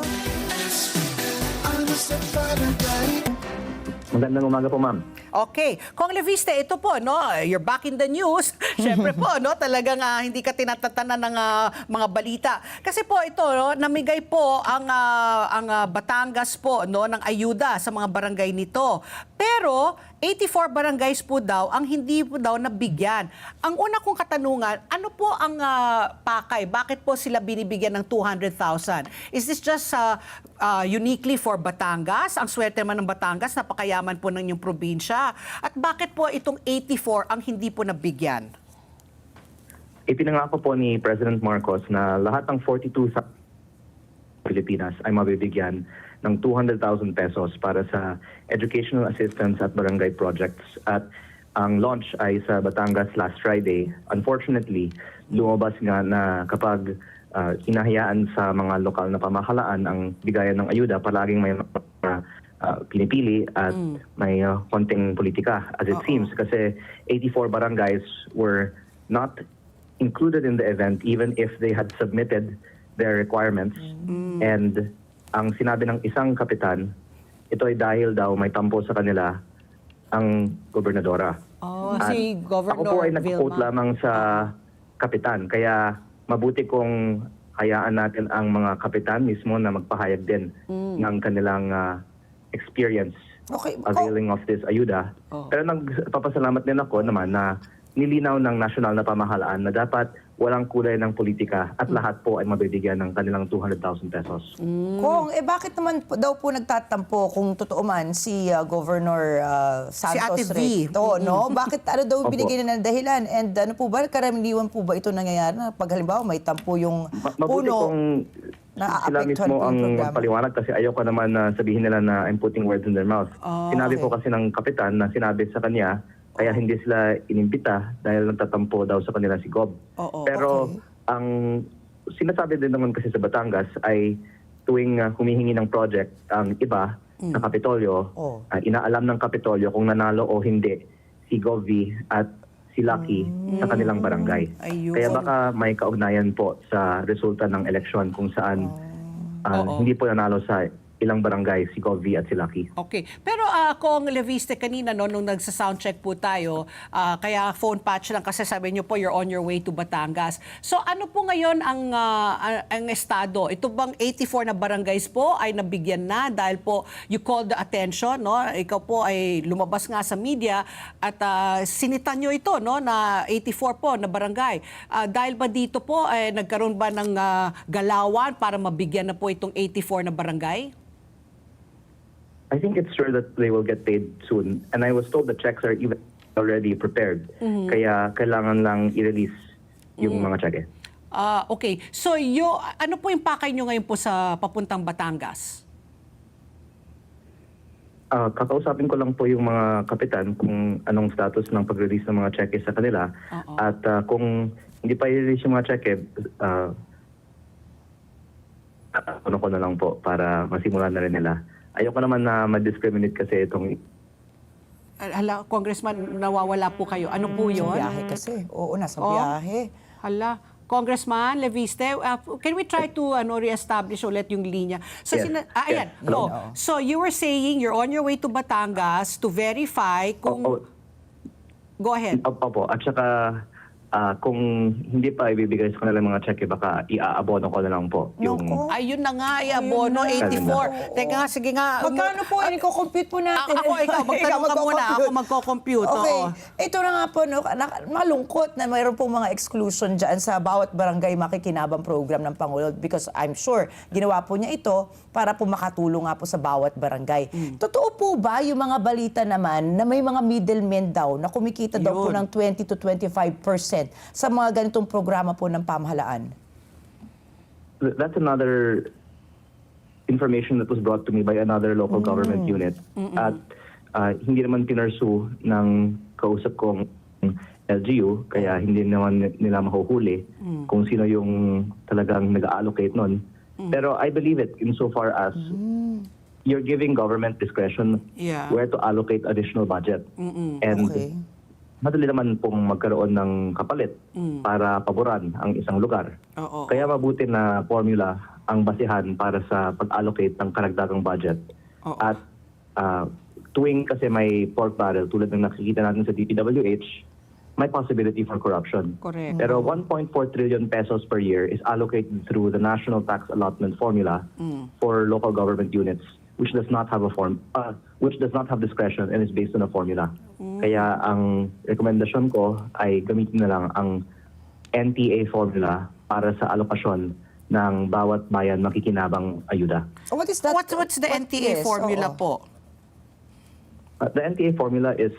[SPEAKER 15] Magandang umaga po, ma'am.
[SPEAKER 2] Okay. Kong Leviste, ito po, you're back in the news. Siyempre po, talagang hindi ka tinatatanan ng mga balita. Kasi po ito, namigay po ang Batangas po, ng ayuda sa mga barangay nito. Pero 84 barangays po daw ang hindi po daw nabigyan. Ang una kong katanungan, ano po ang pakay? Bakit po sila binibigyan ng 200,000? Is this just uniquely for Batangas? Ang swerte naman ng Batangas, napakayaman po ng inyong probinsya. At bakit po itong 84 ang hindi po nabigyan?
[SPEAKER 15] Ipinangako po ni President Marcos na lahat ng 42 sa Pilipinas ay mabibigyan ng 200,000 pesos para sa educational assistance at barangay projects. At ang launch ay sa Batangas last Friday. Unfortunately, lumabas nga na kapag inahayaan sa mga lokal na pamahalaan ang bigayan ng ayuda, palaging may pinipili at may konting politika as it seems. Kasi 84 barangays were not included in the event even if they had submitted their requirements. And ang sinabi ng isang kapitan, ito ay dahil daw may tampo sa kanila ang gobernadora.
[SPEAKER 2] Si Governor
[SPEAKER 15] Ako po ay nag-quote lamang sa kapitan. Kaya mabuti kung hayaan natin ang mga kapitan mismo na magpahayag din ng kanilang experience availing of this ayuda. Pero nagpapasalamat din ako naman na nilinaw ng national na pamahalaan na dapat walang kulay ng politika at lahat po ay mabibigyan ng kanilang 200,000 pesos.
[SPEAKER 3] Kung, bakit naman daw po nagtatampo kung totoo man si Governor Santos
[SPEAKER 2] Ate V.
[SPEAKER 3] Recto, no? Bakit ano daw
[SPEAKER 15] Opo.
[SPEAKER 3] binigay na ng dahilan? And ano po ba, karaniwan po ba ito nangyayari na pag halimbawa may tampo yung
[SPEAKER 15] Mabuti
[SPEAKER 3] puno?
[SPEAKER 15] kung sila
[SPEAKER 3] Naaapektuhan
[SPEAKER 15] mismo
[SPEAKER 3] po yung
[SPEAKER 15] ang
[SPEAKER 3] programa.
[SPEAKER 15] magpaliwanag kasi ayoko naman na sabihin nila na I'm putting words in their mouth. Sinabi
[SPEAKER 3] okay.
[SPEAKER 15] po kasi ng kapitan na sinabi sa kanya kaya hindi sila inimbita dahil nagtatampo daw sa kanila si Gob. Pero ang sinasabi din naman kasi sa Batangas ay tuwing humihingi ng project ang iba sa Kapitolyo, inaalam ng Kapitolyo kung nanalo o hindi si Govy at si Lucky sa kanilang barangay.
[SPEAKER 2] Ayun.
[SPEAKER 15] Kaya baka may kaugnayan po sa resulta ng eleksyon kung saan hindi po nanalo sa ilang barangay si Govy at si Lucky.
[SPEAKER 2] Okay. Pero kung Leviste kanina no, nung nagsa-soundcheck po tayo, kaya phone patch lang kasi sabi niyo po you're on your way to Batangas. So ano po ngayon ang estado? Ito bang 84 na barangays po ay nabigyan na dahil po you called the attention, no? Ikaw po ay lumabas nga sa media at sinitan niyo ito, no, na 84 po na barangay. Dahil ba dito po nagkaroon ba ng galawan para mabigyan na po itong 84 na barangay?
[SPEAKER 15] I think it's sure that they will get paid soon. And I was told the checks are even already prepared. Kaya kailangan lang i-release yung mga cheque.
[SPEAKER 2] Okay. So, ano po yung pakay nyo ngayon po sa papuntang Batangas?
[SPEAKER 15] Kakausapin ko lang po yung mga kapitan kung anong status ng pag-release ng mga cheque sa kanila. At kung hindi pa i-release yung mga cheque, ano ko na lang po para masimulan na rin nila. Ayoko naman na ma-discriminate kasi itong...
[SPEAKER 2] Hala, Congressman, nawawala po kayo. Ano po yun?
[SPEAKER 3] Sa biyahe kasi. Oo, nasa biyahe.
[SPEAKER 2] Hala, Congressman Leviste, can we try to re-establish ulit yung linya? So,
[SPEAKER 15] Yes.
[SPEAKER 2] ayan.
[SPEAKER 15] Yes.
[SPEAKER 2] Oh, so, you were saying you're on your way to Batangas to verify kung... Go ahead.
[SPEAKER 15] Opo. At saka kung hindi pa ibibigay sa kanila mga cheque, baka i-aabono ko na lang po.
[SPEAKER 2] Ayun na nga, abono 84. Teka nga, sige nga.
[SPEAKER 3] Magkano po? Iko-compute po natin.
[SPEAKER 2] Ikaw, magtanong ka muna. Ako magko-compute.
[SPEAKER 3] Okay.
[SPEAKER 2] Oo.
[SPEAKER 3] Ito na nga po, no, malungkot na mayroon pong mga exclusion dyan sa bawat barangay makikinabang program ng Pangulo because I'm sure ginawa po niya ito para po makatulong nga po sa bawat barangay. Totoo po ba yung mga balita naman na may mga middlemen daw na kumikita daw po ng 20 to 25% sa mga ganitong programa po ng pamahalaan?
[SPEAKER 15] That's another information that was brought to me by another local government unit. At hindi naman pinursu ng kausap kong LGU, kaya hindi naman nila mahuhuli kung sino yung talagang nag-allocate nun. Pero I believe it insofar as you're giving government discretion where to allocate additional budget. And madali naman pong magkaroon ng kapalit para paboran ang isang lugar. Kaya mabuti na formula ang basihan para sa pag-allocate ng karagdagang budget. At tuwing kasi may pork barrel, tulad ng nakikita natin sa DPWH, may possibility for corruption.
[SPEAKER 2] Correct.
[SPEAKER 15] Pero 1.4 trillion pesos per year is allocated through the National Tax Allotment Formula for local government units, which does not have discretion and is based on a formula. Kaya ang rekomendasyon ko ay gamitin na lang ang NTA formula para sa alokasyon ng bawat bayan makikinabang ayuda.
[SPEAKER 3] What is that?
[SPEAKER 2] What's the NTA formula po?
[SPEAKER 15] The NTA formula is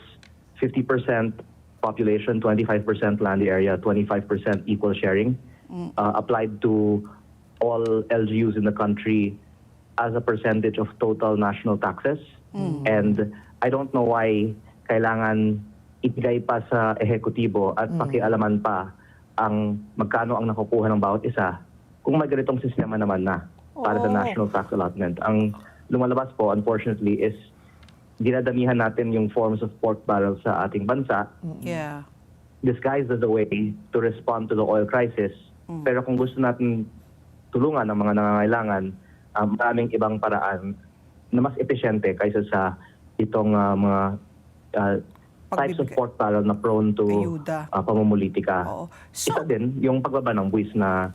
[SPEAKER 15] 50% population, 25% land area, 25% equal sharing, applied to all LGUs in the country as a percentage of total national taxes. And I don't know why kailangan ibigay pa sa ehekutibo at pakialaman pa ang magkano ang nakukuha ng bawat isa kung may ganitong sistema naman na para sa national tax allotment. Ang lumalabas po, unfortunately, is dinadamihan natin yung forms of pork barrel sa ating bansa, disguised as a way to respond to the oil crisis. Pero kung gusto natin tulungan ang mga nangangailangan, maraming ibang paraan na mas epesyente kaysa sa itong mga types of pork barrel na prone to
[SPEAKER 2] Ayuda.
[SPEAKER 15] pamumulitika.
[SPEAKER 2] So,
[SPEAKER 15] Isa din yung pagbaba ng buwis na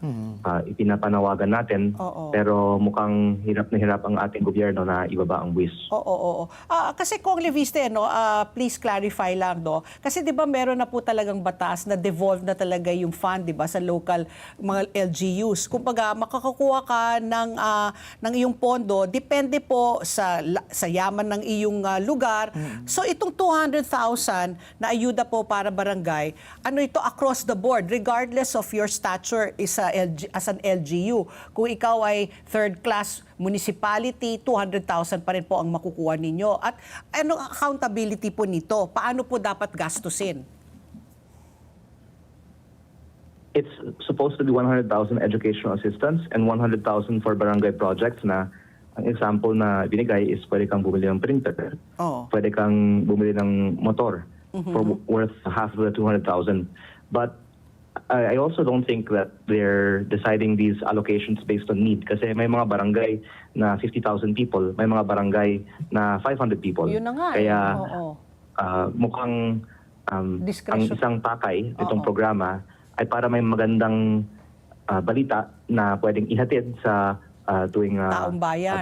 [SPEAKER 15] ipinapanawagan natin, pero mukhang hirap na hirap ang ating gobyerno na ibaba ang buwis.
[SPEAKER 2] Oo. Kasi Kong Leviste, no, please clarify lang, no? Kasi 'di ba meron na po talagang batas na devolve na talaga yung fund, 'di ba, sa local mga LGUs. Kumbaga, makakakuha ka ng iyong pondo depende po sa yaman ng iyong lugar. So itong 200,000 na ayuda po para barangay, ano ito across the board regardless of your stature as an LGU. Kung ikaw ay third class municipality, 200,000 pa rin po ang makukuha ninyo. At anong accountability po nito? Paano po dapat gastusin?
[SPEAKER 15] It's supposed to be 100,000 educational assistance and 100,000 for barangay projects na ang example na binigay is pwede kang bumili ng printer, pwede kang bumili ng motor for worth half of the 200,000. But I also don't think that they're deciding these allocations based on need kasi may mga barangay na 50,000 people, may mga barangay na 500 people.
[SPEAKER 2] Yun na nga.
[SPEAKER 15] Kaya mukhang ang isang pakay, itong programa, ay para may magandang balita na pwedeng ihatid sa tuwing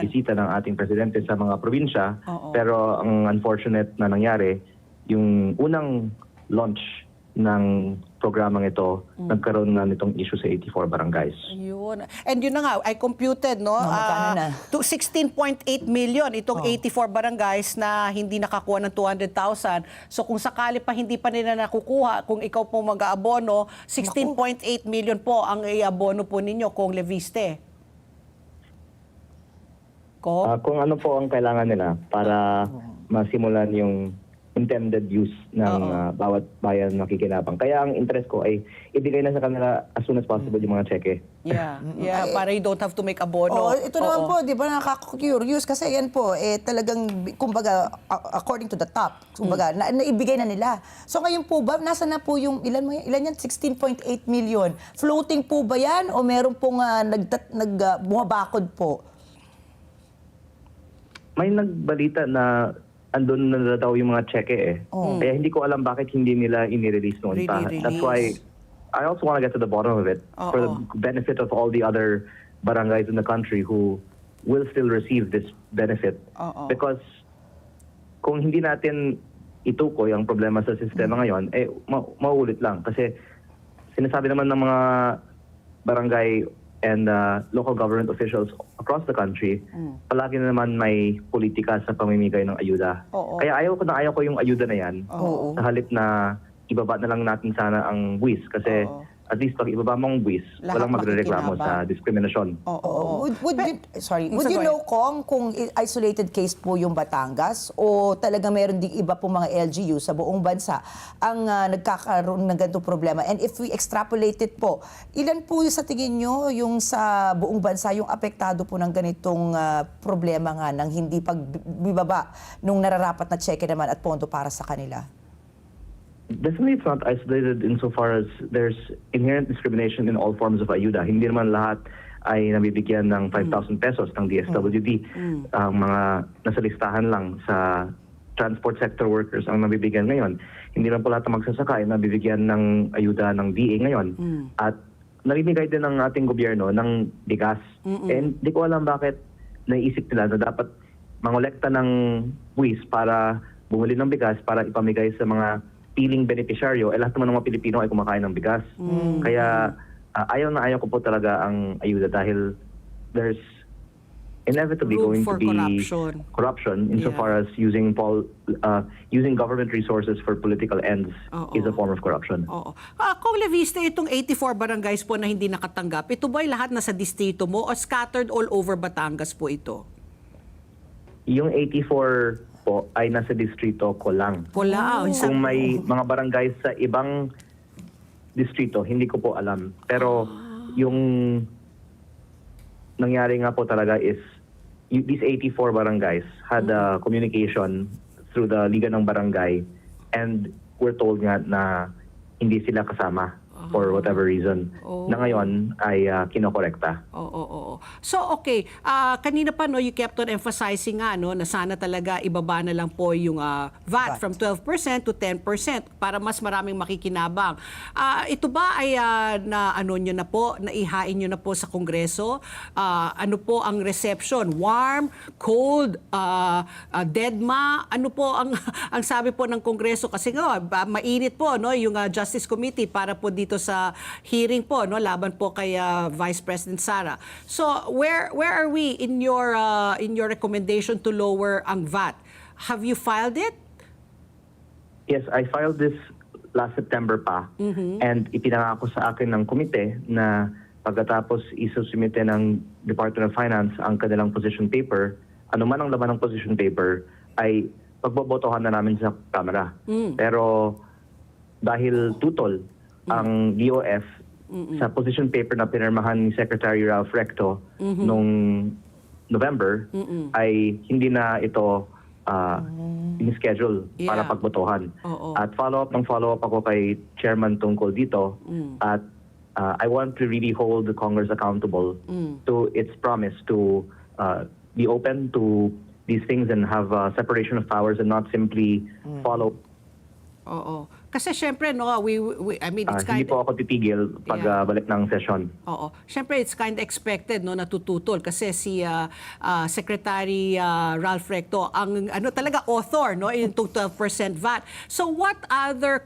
[SPEAKER 15] bisita ng ating presidente sa mga probinsya. Pero ang unfortunate na nangyari, yung unang launch ng programang ito, nagkaroon na nitong issue sa 84 barangays.
[SPEAKER 2] Yun. And yun na nga, I computed, no? To 16.8 million itong 84 barangays na hindi nakakuha ng 200,000. So kung sakali pa hindi pa nila nakukuha, kung ikaw po mag-aabono, 16.8 million po ang i-abono po ninyo, Kong Leviste.
[SPEAKER 15] Kung ano po ang kailangan nila para masimulan yung intended use ng bawat bayan na kikinabang. Kaya ang interest ko ay ibigay na sa kanila as soon as possible yung mga cheque.
[SPEAKER 2] Yeah, para you don't have to make abono.
[SPEAKER 3] Ito naman po, di ba, nakaka-curious kasi yan po, talagang, kumbaga, according to the top, kumbaga, naibigay na nila. So ngayon po ba, nasa na po yung, ilan yan? 16.8 million. Floating po ba yan o meron pong bumabakod po?
[SPEAKER 15] May nagbalita na andun na daw yung mga cheque Kaya hindi ko alam bakit hindi nila inirelease noon pa. That's why I also want to get to the bottom of it for the benefit of all the other barangays in the country who will still receive this benefit. Because kung hindi natin itukoy ang problema sa sistema ngayon, mauulit lang. Kasi sinasabi naman ng mga barangay and local government officials across the country, palagi na naman may politika sa pamimigay ng ayuda. Kaya ayaw ko yung ayuda na yan. Sa halip na ibaba na lang natin sana ang buwis. Kasi at least pag ibaba mong buwis, walang magrereklamo sa diskriminasyon.
[SPEAKER 3] Would you know, Kong, kung isolated case po yung Batangas o talaga meron ding iba po mga LGU sa buong bansa ang nagkakaroon ng ganitong problema? And if we extrapolate it po, ilan po sa tingin nyo yung sa buong bansa yung apektado po ng ganitong problema nga ng hindi pagbibaba nung nararapat na cheque naman at pondo para sa kanila?
[SPEAKER 15] Definitely it's not isolated insofar as there's inherent discrimination in all forms of ayuda. Hindi naman lahat ay nabibigyan ng 5,000 pesos ng DSWD. Ang mga nasa listahan lang sa transport sector workers ang nabibigyan ngayon. Hindi lang po lahat ng magsasaka ay nabibigyan ng ayuda ng DA ngayon. At nabibigay din ng ating gobyerno ng bigas. And di ko alam bakit naisip nila na dapat mangolekta ng buwis para bumili ng bigas para ipamigay sa mga piling beneficiaryo, lahat naman ng mga Pilipino ay kumakain ng bigas. Kaya ayaw ko po talaga ang ayuda dahil there's inevitably going to be corruption insofar as using government resources for political ends is a form of corruption.
[SPEAKER 2] Kung Leviste, itong 84 barangays po na hindi nakatanggap, ito ba ay lahat nasa distrito mo o scattered all over Batangas po ito?
[SPEAKER 15] Yung 84 po ay nasa distrito ko lang. Kung may mga barangay sa ibang distrito, hindi ko po alam. Pero yung nangyari nga po talaga is these 84 barangays had a communication through the Liga ng Barangay and we're told nga na hindi sila kasama for whatever reason na ngayon ay kinokorekta.
[SPEAKER 2] Oo. So, okay. Kanina pa, no, you kept on emphasizing nga, no, na sana talaga ibaba na lang po yung VAT from 12% to 10% para mas maraming makikinabang. Ito ba ay nyo na po, naihain nyo na po sa Kongreso? Ano po ang reception? Warm, cold, deadma? Ano po ang sabi po ng Kongreso? Kasi nga, mainit po, no, yung Justice Committee para po dito sa hearing po, no, laban po kay Vice President Sara. So where are we in your recommendation to lower ang VAT? Have you filed it?
[SPEAKER 15] Yes, I filed this last September pa, and ipinangako sa akin ng komite na pagkatapos isusumite ng Department of Finance ang kanilang position paper, anuman ang laman ng position paper ay pagbobotohan na namin sa Kamara. Pero dahil tutol ang DOF sa position paper na pinirmahan ni Secretary Ralph Recto noong November, ay hindi na ito in-schedule para pagbotohan. At follow-up ako kay Chairman tungkol dito. At I want to really hold the Congress accountable to its promise to be open to these things and have separation of powers and not simply follow.
[SPEAKER 2] Oo. Kasi syempre, no, I mean, it's
[SPEAKER 15] hindi po ako titigil pag balik ng session.
[SPEAKER 2] Oo. Syempre, it's kind of expected, no, natututol kasi si Secretary Ralph Recto ang talaga author, no, in 12% VAT. So what other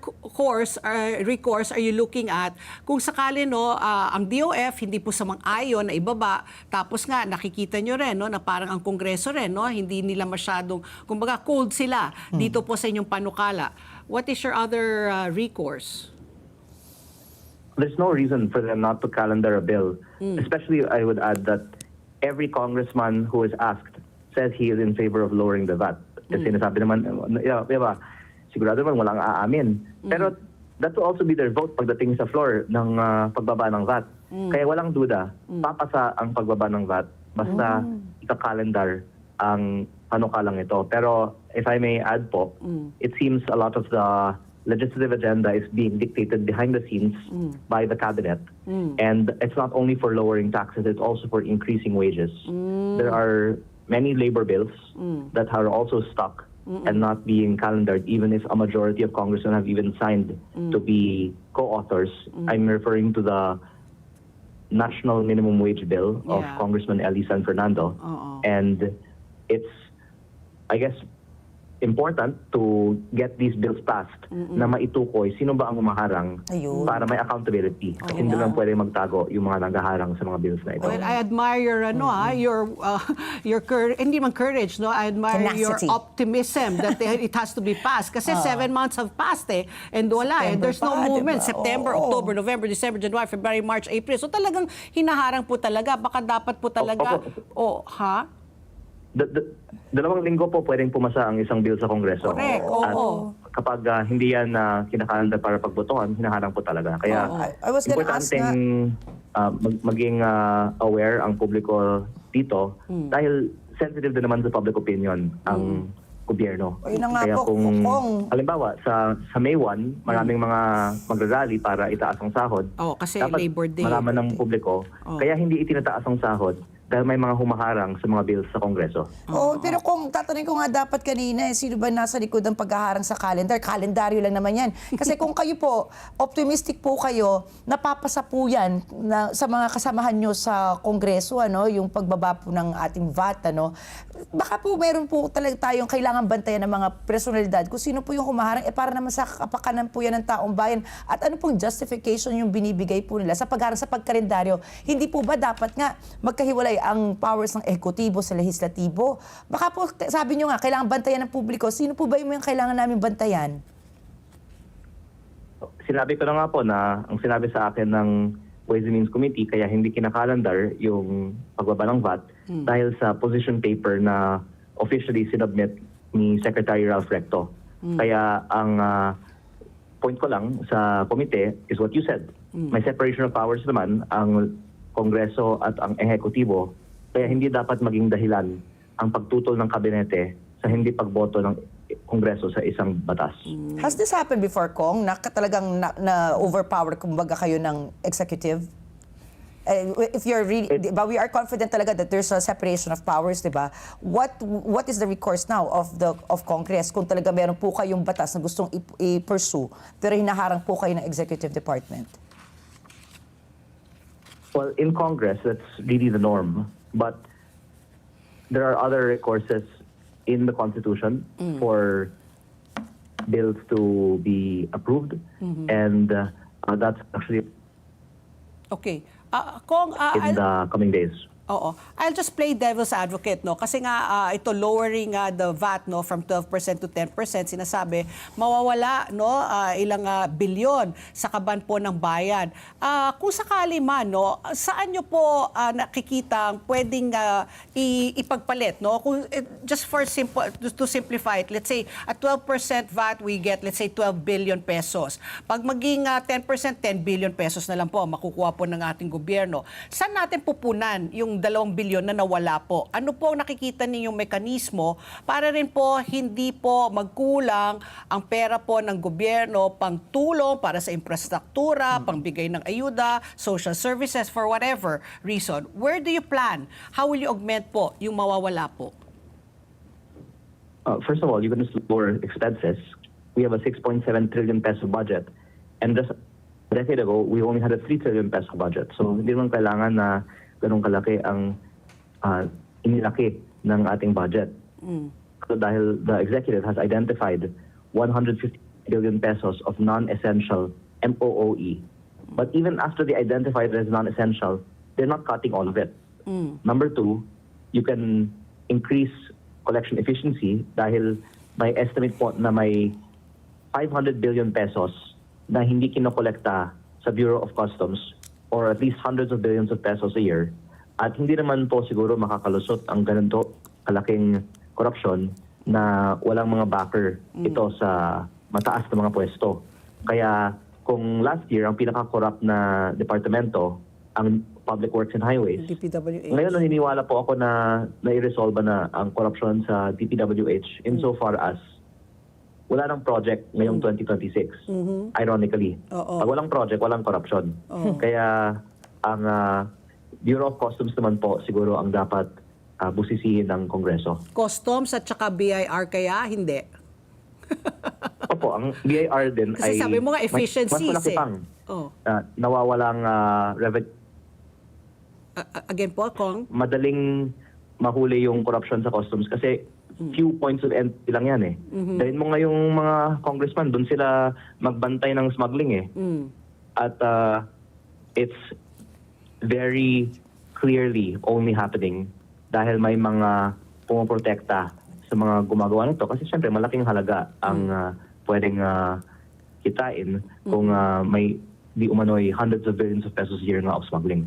[SPEAKER 2] recourse are you looking at kung sakali, no, ang DOF hindi po samang-ayon na ibaba, tapos nga nakikita nyo rin, no, na parang ang Kongreso rin, no, hindi nila masyadong, kumbaga cold sila dito po sa inyong panukala. What is your other recourse?
[SPEAKER 15] There's no reason for them not to calendar a bill. Especially, I would add that every congressman who is asked says he is in favor of lowering the VAT. Kasi sinasabi naman, diba, sigurado naman walang aamin. Pero that will also be their vote pagdating sa floor ng pagbaba ng VAT. Kaya walang duda, papasa ang pagbaba ng VAT basta ika-calendar ang panukalang ito. Pero if I may add po, it seems a lot of the legislative agenda is being dictated behind the scenes by the cabinet. And it's not only for lowering taxes, it's also for increasing wages. There are many labor bills that are also stuck and not being calendared, even if a majority of congressmen have even signed to be co-authors. I'm referring to the National Minimum Wage Bill of Congressman Eli San Fernando. And it's, I guess, important to get these bills passed na maitukoy sino ba ang humaharang para may accountability. Kasi hindi lang pwede magtago yung mga naghaharang sa mga bills na ito.
[SPEAKER 2] Well, I admire your hindi man courage, no? I admire your optimism that it has to be passed. Kasi 7 months have passed and wala there's no movement. Diba? September, October, November, December, January, February, March, April. So talagang hinaharang po talaga. Baka dapat po talaga,
[SPEAKER 15] Dalawang linggo po pwedeng pumasa ang isang bill sa Kongreso.
[SPEAKER 2] Correct.
[SPEAKER 15] At kapag hindi yan kinakalanda para pagbotohan, hinaharang po talaga. Kaya importanteng maging aware ang publiko dito dahil sensitive din naman sa public opinion ang gobyerno. Kaya kung halimbawa sa May 1, maraming mga magrarally para itaas ang sahod.
[SPEAKER 2] Kasi
[SPEAKER 15] dapat
[SPEAKER 2] Labor Day.
[SPEAKER 15] malaman ng publiko. Kaya hindi itinataas ang sahod dahil may mga humaharang sa mga bills sa Kongreso.
[SPEAKER 3] Pero kung tatanungin ko nga dapat kanina, sino ba nasa likod ng paghaharang sa calendar? Kalendaryo lang naman yan. Kasi kung kayo po, optimistic po kayo, napapasa po yan sa mga kasamahan nyo sa Kongreso, yung pagbaba po ng ating VAT. Baka po meron po talaga tayong kailangan bantayan ng mga personalidad kung sino po yung humaharang, para naman sa kapakanan po yan ng taong bayan. At ano pong justification yung binibigay po nila sa pagharang sa pagkalendaryo? Hindi po ba dapat nga magkahiwalay ang powers ng ehekutibo sa lehislatibo? Baka po, sabi nyo nga, kailangan bantayan ng publiko. Sino po ba yung kailangan namin bantayan?
[SPEAKER 15] Sinabi ko na nga po na ang sinabi sa akin ng Ways and Means Committee, kaya hindi kinakalendar yung pagbaba ng VAT dahil sa position paper na officially sinubmit ni Secretary Ralph Recto. Kaya ang point ko lang sa komite is what you said. May separation of powers naman ang Kongreso at ang ehekutibo, kaya hindi dapat maging dahilan ang pagtutol ng kabinete sa hindi pagboto ng Kongreso sa isang batas.
[SPEAKER 3] Has this happened before, Kong? Talagang na-overpower, kumbaga kayo ng executive? If you're really, diba, we are confident talaga that there's a separation of powers, diba? What is the recourse now of Congress kung talaga meron po kayong batas na gustong i-pursue pero hinaharang po kayo ng executive department?
[SPEAKER 15] Well, in Congress, that's really the norm. But there are other recourses in the Constitution for bills to be approved, and that's actually
[SPEAKER 2] Okay. Kong,
[SPEAKER 15] in the coming days.
[SPEAKER 2] Oo. I'll just play devil's advocate, no? Kasi nga ito lowering the VAT, no, from 12% to 10%, sinasabi mawawala, no, ilang bilyon sa kaban po ng bayan. Kung sakali man, no, saan nyo po nakikita ang pwedeng ipagpalit, no? Kung just for to simplify it, let's say at 12% VAT we get, let's say 12 billion pesos. Pag maging 10%, 10 billion pesos na lang po makukuha po ng ating gobyerno. Saan natin pupunan yung 2 bilyon na nawala po? Ano po ang nakikita ninyong mekanismo para rin po hindi po magkulang ang pera po ng gobyerno pang tulong para sa infrastruktura, pangbigay ng ayuda, social services, for whatever reason? Where do you plan? How will you augment po yung mawawala po?
[SPEAKER 15] First of all, you're going to lower expenses. We have a 6.7 trillion peso budget, and just a decade ago, we only had a 3 trillion peso budget. So hindi naman kailangan na ganun kalaki ang inilaki ng ating budget. So dahil the executive has identified 150 billion pesos of non-essential MOOE. But even after they identified it as non-essential, they're not cutting all of it. Number two, you can increase collection efficiency dahil may estimate po na may 500 billion pesos na hindi kinokolekta sa Bureau of Customs, or at least hundreds of billions of pesos a year. At hindi naman po siguro makakalusot ang ganito kalaking korupsyon na walang mga backer ito sa mataas na mga pwesto. Kaya kung last year ang pinaka-corrupt na departamento ang Public Works and Highways,
[SPEAKER 2] DPWH.
[SPEAKER 15] Ngayon naniniwala po ako na i-resolve na ang korupsyon sa DPWH insofar as wala nang project ngayong 2026. Ironically. Pag walang project, walang corruption. Kaya ang Bureau of Customs naman po siguro ang dapat busisihin ng Kongreso.
[SPEAKER 2] Customs at saka BIR kaya hindi?
[SPEAKER 15] Opo, ang BIR din
[SPEAKER 2] Kasi
[SPEAKER 15] ay
[SPEAKER 2] sabi mo nga efficiencies
[SPEAKER 15] mas malaki pang nawawalang revenue.
[SPEAKER 2] Again po, Kong?
[SPEAKER 15] Madaling mahuli yung corruption sa customs kasi few points of entry lang yan eh. Dahil mo nga yung mga congressman, doon sila magbantay ng smuggling eh. At it's very clearly only happening dahil may mga pumoprotekta sa mga gumagawa nito. Kasi syempre malaking halaga ang pwedeng kitain kung may di umano'y hundreds of billions of pesos a year nga of smuggling.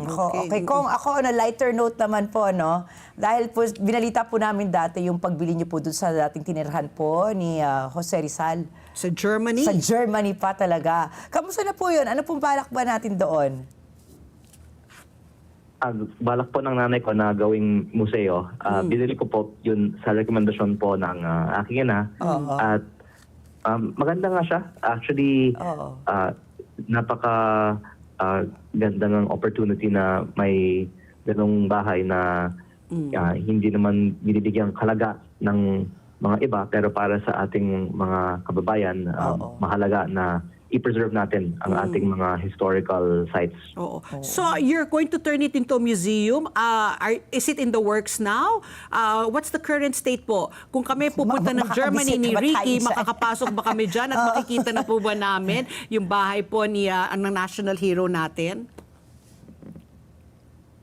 [SPEAKER 3] Okay, Kong, ako on a lighter note naman po, no? Dahil po, binalita po namin dati yung pagbili niyo po doon sa dating tinirhan po ni Jose Rizal.
[SPEAKER 2] Sa Germany?
[SPEAKER 3] Sa Germany pa talaga. Kamusta na po yun? Ano pong balak ba natin doon?
[SPEAKER 15] Balak po ng nanay ko na gawing museo. Binili ko po yun sa rekomendasyon po ng aking ina. At maganda nga siya. Actually, napaka ganda ng opportunity na may ganong bahay na hindi naman binibigyang halaga ng mga iba, pero para sa ating mga kababayan, mahalaga na i-preserve natin ang ating mga historical sites.
[SPEAKER 2] So you're going to turn it into a museum? Is it in the works now? What's the current state po? Kung kami pupunta ng Germany ni Ricky, makakapasok ba kami dyan at makikita na po ba namin yung bahay po ni ang national hero natin?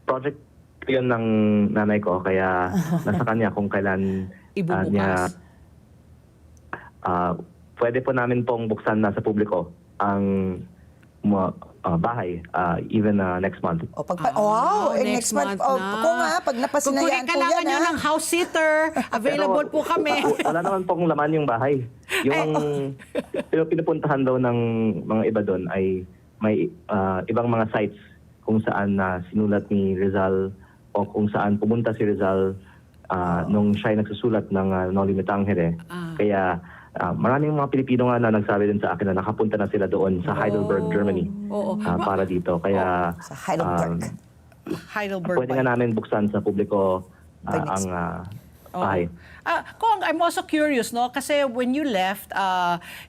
[SPEAKER 15] Project yun ng nanay ko, kaya nasa kanya kung kailan niya pwede po namin pong buksan na sa publiko ang bahay even next month.
[SPEAKER 3] Next month. Kung pag napasinayaan po yan.
[SPEAKER 2] Kailangan nyo ng house sitter, available po kami.
[SPEAKER 15] Wala naman pong laman yung bahay. Yung pinupuntahan daw ng mga iba doon ay may ibang mga sites kung saan sinulat ni Rizal o kung saan pumunta si Rizal nung siya ay nagsusulat ng Noli Me Tangere. Kaya maraming mga Pilipino nga na nagsabi din sa akin na nakapunta na sila doon sa Heidelberg, Germany para dito. Kaya
[SPEAKER 3] Sa Heidelberg.
[SPEAKER 2] Heidelberg.
[SPEAKER 15] pwede nga namin buksan sa publiko ang bahay.
[SPEAKER 2] Kong, I'm also curious, no? Kasi when you left,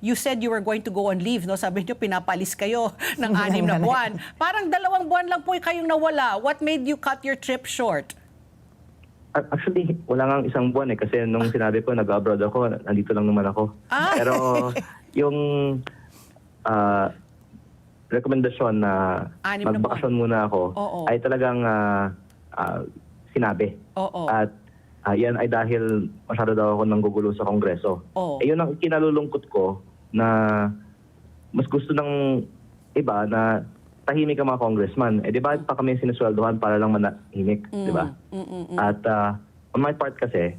[SPEAKER 2] you said you were going to go on leave, no? Sabi niyo, pinapalis kayo ng 6 na buwan. Parang 2 buwan lang po kayong nawala. What made you cut your trip short?
[SPEAKER 15] Actually, wala nga 1 buwan kasi nung sinabi ko nag-abroad ako, nandito lang naman ako. Pero yung rekomendasyon na
[SPEAKER 2] 6 na
[SPEAKER 15] magbakasyon muna ako ay talagang sinabi. At yan ay dahil masyado daw ako nanggugulo sa Kongreso. Yun ang kinalulungkot ko na mas gusto ng iba na tahimik ang mga congressman. Di ba pa kami sinusweldohan para lang manahimik, di ba? At on my part kasi,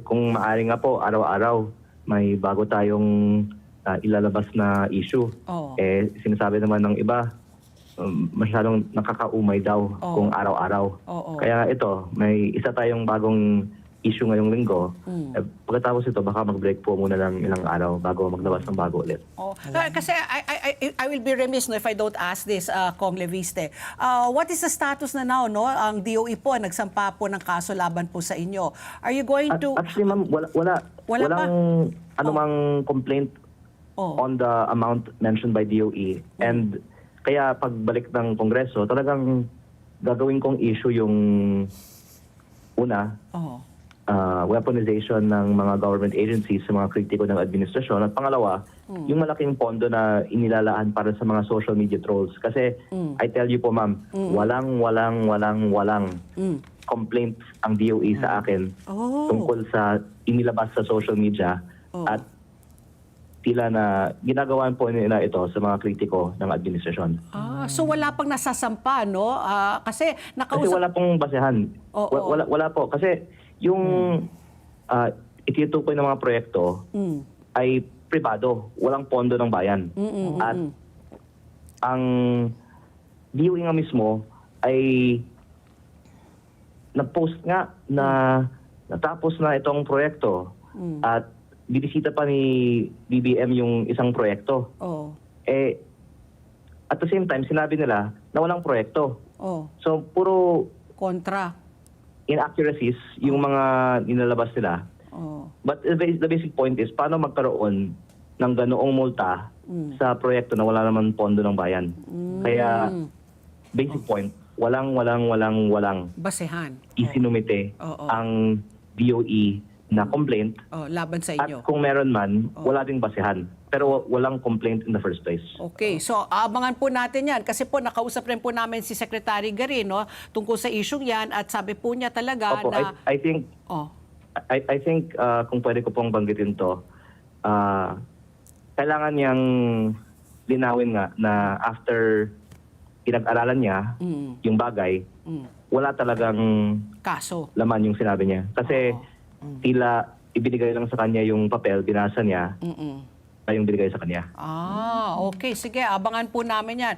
[SPEAKER 15] kung maaari nga po, araw-araw may bago tayong ilalabas na issue. Sinasabi naman ng iba, masyadong nakakaumay daw kung araw-araw. Kaya ito, may isa tayong bagong issue ngayong linggo. Pagkatapos ito, baka mag-break po muna ng ilang araw bago maglabas ng bago ulit.
[SPEAKER 2] Kasi I will be remiss if I don't ask this, Kong Leviste. What is the status na now, no? Ang DOE po, nagsampa po ng kaso laban po sa inyo. Are you going to...
[SPEAKER 15] Actually, ma'am, walang anumang complaint on the amount mentioned by DOE. And kaya pagbalik ng Kongreso, talagang gagawin kong issue yung una, weaponization ng mga government agencies sa mga kritiko ng administrasyon. At pangalawa, yung malaking pondo na inilalaan para sa mga social media trolls. Kasi I tell you po ma'am, walang complaint ang DOE sa akin tungkol sa inilabas sa social media at tila na ginagawan po nila ito sa mga kritiko ng administrasyon.
[SPEAKER 2] So wala pang nasasampa, no? Kasi nakausap...
[SPEAKER 15] Kasi wala pong basehan. Wala po. Kasi yung itinutukoy ng mga proyekto ay pribado. Walang pondo ng bayan. At ang DOE nga mismo ay nag-post nga na natapos na itong proyekto at binisita pa ni BBM yung isang proyekto. At the same time, sinabi nila na walang proyekto. So, puro
[SPEAKER 2] kontra.
[SPEAKER 15] Inaccuracies yung mga nilalabas nila. But the basic point is, paano magkaroon ng ganoong multa sa proyekto na wala naman pondo ng bayan? Kaya, basic point, walang
[SPEAKER 2] basehan.
[SPEAKER 15] Isinumite ang DOE na complaint.
[SPEAKER 2] Laban sa inyo.
[SPEAKER 15] At kung meron man, wala ding basehan. Pero walang complaint in the first place.
[SPEAKER 2] Okay, so abangan po natin yan. Kasi po nakausap rin po namin si Secretary Garin, no, tungkol sa issue yan at sabi po niya talaga na...
[SPEAKER 15] I think kung pwede ko pong banggitin to, kailangan niyang linawin nga na after pinag-aralan niya yung bagay, wala talagang
[SPEAKER 2] kaso
[SPEAKER 15] laman yung sinabi niya. Kasi tila ibinigay lang sa kanya yung papel, binasa niya, yung binigay sa kanya.
[SPEAKER 2] Okay. Sige, abangan po namin yan.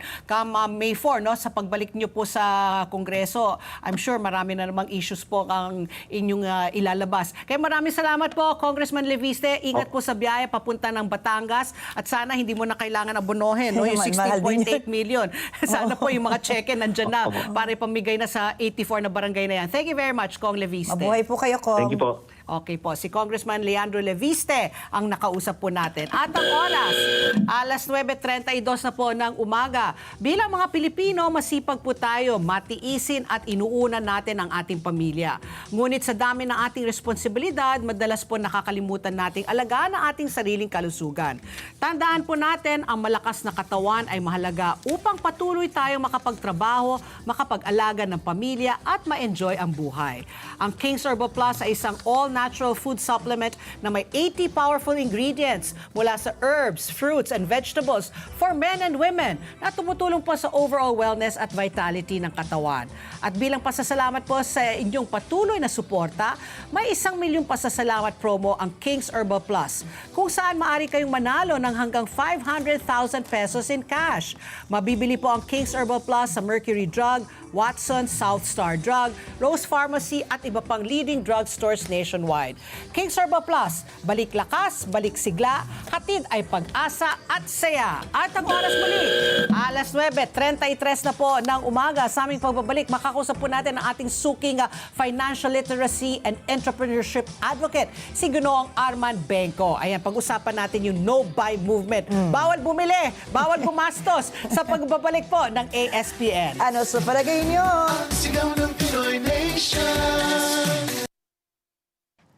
[SPEAKER 2] May 4, no, sa pagbalik niyo po sa Kongreso, I'm sure marami na namang issues po ang inyong ilalabas. Kaya maraming salamat po, Congressman Leviste. Ingat po sa biyaya papunta ng Batangas at sana hindi mo na kailangan abonohin, no, yung 16.8 million. Sana po yung mga cheque nandyan na para ipamigay na sa 84 na barangay na yan. Thank you very much, Kong Leviste.
[SPEAKER 3] Mabuhay po kayo, Kong.
[SPEAKER 15] Thank you po.
[SPEAKER 2] Okay po, si Congressman Leandro Leviste ang nakausap po natin. At ang oras, alas 9:32 na po ng umaga. Bilang mga Pilipino, masipag po tayo, matiisin at inuuna natin ang ating pamilya. Ngunit sa dami ng ating responsibilidad, madalas po nakakalimutan nating alagaan ang ating sariling kalusugan. Tandaan po natin, ang malakas na katawan ay mahalaga upang patuloy tayong makapagtrabaho, makapag-alaga ng pamilya at ma-enjoy ang buhay. Ang King's Herbal Plus ay isang all-natural food supplement na may 80 powerful ingredients mula sa herbs, fruits, and vegetables for men and women na tumutulong po sa overall wellness at vitality ng katawan. At bilang pasasalamat po sa inyong patuloy na suporta, may 1 milyong pasasalamat promo ang King's Herbal Plus, kung saan maaari kayong manalo ng hanggang 500,000 pesos in cash. Mabibili po ang King's Herbal Plus sa Mercury Drug, Watson, South Star Drug, Rose Pharmacy at iba pang leading drugstores nationwide. King's Herbal Plus, balik lakas, balik sigla, hatid ay pag-asa at saya. At ang oras muli, alas 9:33 na po ng umaga sa aming pagbabalik. Makakusap po natin ang ating suking financial literacy and entrepreneurship advocate, si Ginoong Arman Bengco. Ayan, pag-usapan natin yung no-buy movement. Bawal bumili, bawal gumastos sa pagbabalik po ng ASPN.
[SPEAKER 11] Ano sa palagay nyo?
[SPEAKER 1] Sigaw ng Pinoy Nation.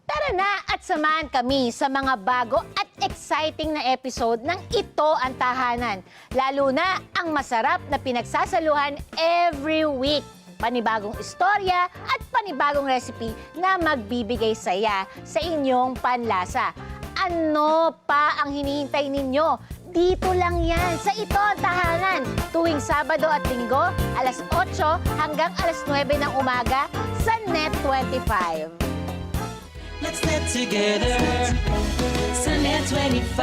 [SPEAKER 4] Tara na at samahan kami sa mga bago at exciting na episode ng Ito ang Tahanan. Lalo na ang masarap na pinagsasaluhan every week. Panibagong istorya at panibagong recipe na magbibigay saya sa inyong panlasa. Ano pa ang hinihintay ninyo? Dito lang yan sa Ito ang Tahanan. Tuwing Sabado at Linggo, alas 8 hanggang alas 9 ng umaga sa Net25.
[SPEAKER 9] Let's net together sa Net25.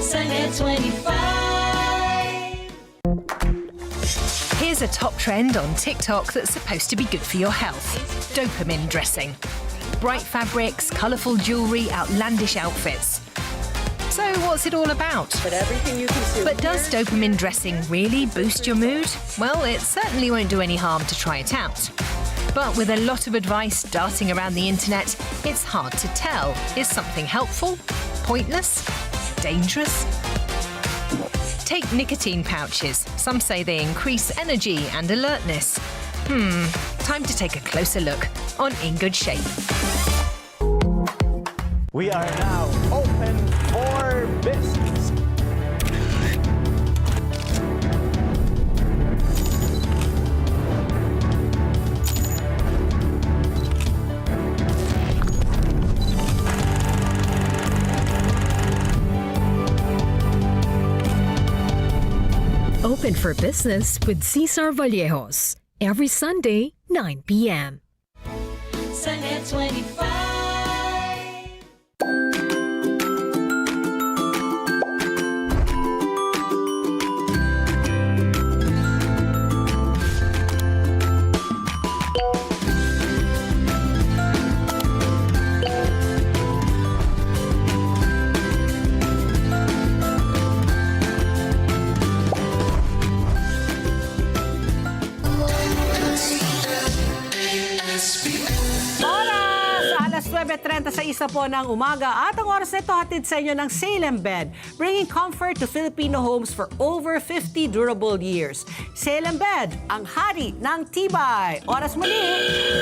[SPEAKER 9] Sa Net25.
[SPEAKER 16] Here's a top trend on TikTok that's supposed to be good for your health. Dopamine dressing. Bright fabrics, colourful jewellery, outlandish outfits. So what's it all about? But does dopamine dressing really boost your mood? Well, it certainly won't do any harm to try it out. But with a lot of advice darting around the internet, it's hard to tell. Is something helpful? Pointless? Dangerous? Take nicotine pouches. Some say they increase energy and alertness. Time to take a closer look on In Good Shape.
[SPEAKER 5] We are now open for business.
[SPEAKER 8] Open for Business with Cesar Vallejos. Every Sunday, 9 p.m.
[SPEAKER 9] Sa Net25.
[SPEAKER 2] Alas 9:30 sa isa po ng umaga at ang oras nito hatid sa inyo ng Salem Bed, bringing comfort to Filipino homes for over 50 durable years. Salem Bed, ang hari ng tibay. Oras muli,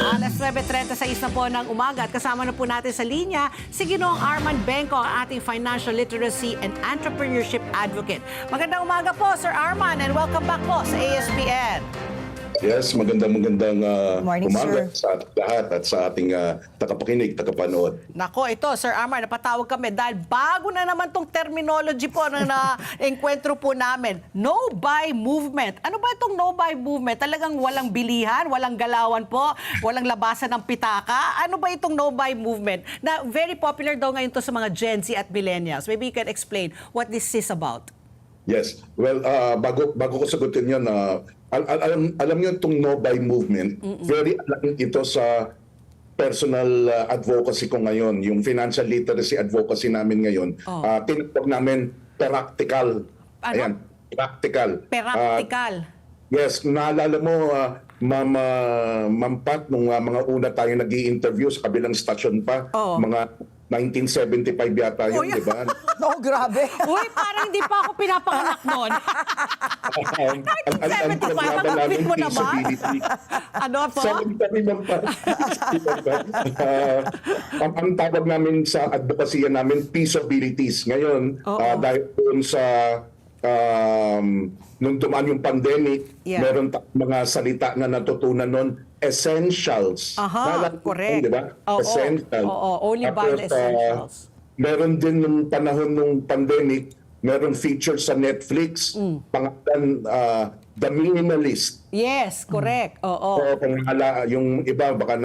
[SPEAKER 2] alas 9:30 sa isa po ng umaga at kasama na po natin sa linya si Ginoong Arman Bengco, ang ating financial literacy and entrepreneurship advocate. Magandang umaga po, Sir Arman, and welcome back po sa ASPN.
[SPEAKER 17] Yes, magandang
[SPEAKER 11] Morning,
[SPEAKER 17] umaga
[SPEAKER 11] sir.
[SPEAKER 17] sa lahat at sa ating tagapakinig, tagapanood.
[SPEAKER 2] Nako, ito, Sir Arman, napatawag kami dahil bago na naman tong terminology po na na-enkwentro po namin. No-buy movement. Ano ba itong no-buy movement? Talagang walang bilihan, walang galawan po, walang labasan ng pitaka. Ano ba itong no-buy movement? Na very popular daw ngayon to sa mga Gen Z at millennials. Maybe you can explain what this is about.
[SPEAKER 17] Yes. Well, bago ko sagutin yan, alam niyo itong no-buy movement, very alam ito sa personal advocacy ko ngayon, yung financial literacy advocacy namin ngayon. Tinatawag namin practical.
[SPEAKER 2] Ano?
[SPEAKER 17] Ayan, practical.
[SPEAKER 2] Practical.
[SPEAKER 17] Yes, naalala mo, Ma'am Pat, nung mga una tayo nag-i-interview sa kabilang stasyon pa, mga 1975 yata yun, di ba?
[SPEAKER 11] No, grabe.
[SPEAKER 2] Uy, parang hindi pa ako pinapanganak noon. 1975, magkakapit mo naman. Ano po?
[SPEAKER 17] Ang tawag namin sa advokasya namin, peaceabilities. Ngayon, dahil doon sa nung dumaan yung pandemic, meron mga salita na natutunan nun, essentials.
[SPEAKER 2] Correct.
[SPEAKER 17] Diba? Essentials.
[SPEAKER 2] Only buy the essentials.
[SPEAKER 17] Meron din nung panahon ng pandemic, meron feature sa Netflix, pangalan The Minimalist.
[SPEAKER 2] Yes, correct. Oo.
[SPEAKER 17] So, yung iba, baka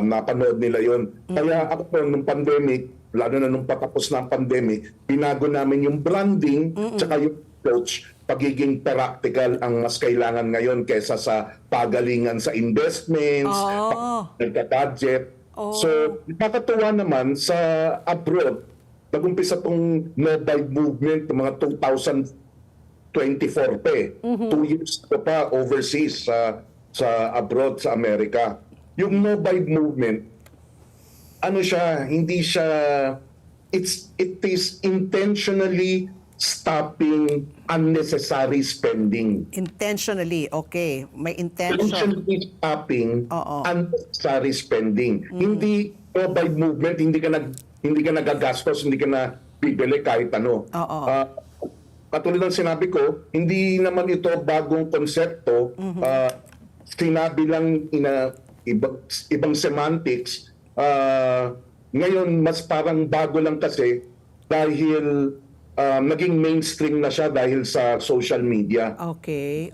[SPEAKER 17] napanood nila yun. Kaya ako po, nung pandemic, lalo na nung patapos na ang pandemic, binago namin yung branding, tsaka yung approach, pagiging practical ang mas kailangan ngayon kesa sa pagalingan sa investments, pagka-budget. So, nakakatuwa naman sa abroad, nag-umpisa itong mobile movement ng mga 2024 pa eh. 2 years ko pa overseas sa abroad, sa Amerika. Yung mobile movement, ano siya, hindi siya, it is intentionally stopping unnecessary spending.
[SPEAKER 2] Intentionally, okay. May intention.
[SPEAKER 17] Intentionally stopping unnecessary spending. Hindi mobile movement, hindi ka nagagastos, hindi ka na bibili kahit ano. Katulad ng sinabi ko, hindi naman ito bagong konsepto. Sinabi lang ibang semantics. Ngayon, mas parang bago lang kasi dahil naging mainstream na siya dahil sa social media.
[SPEAKER 2] Okay,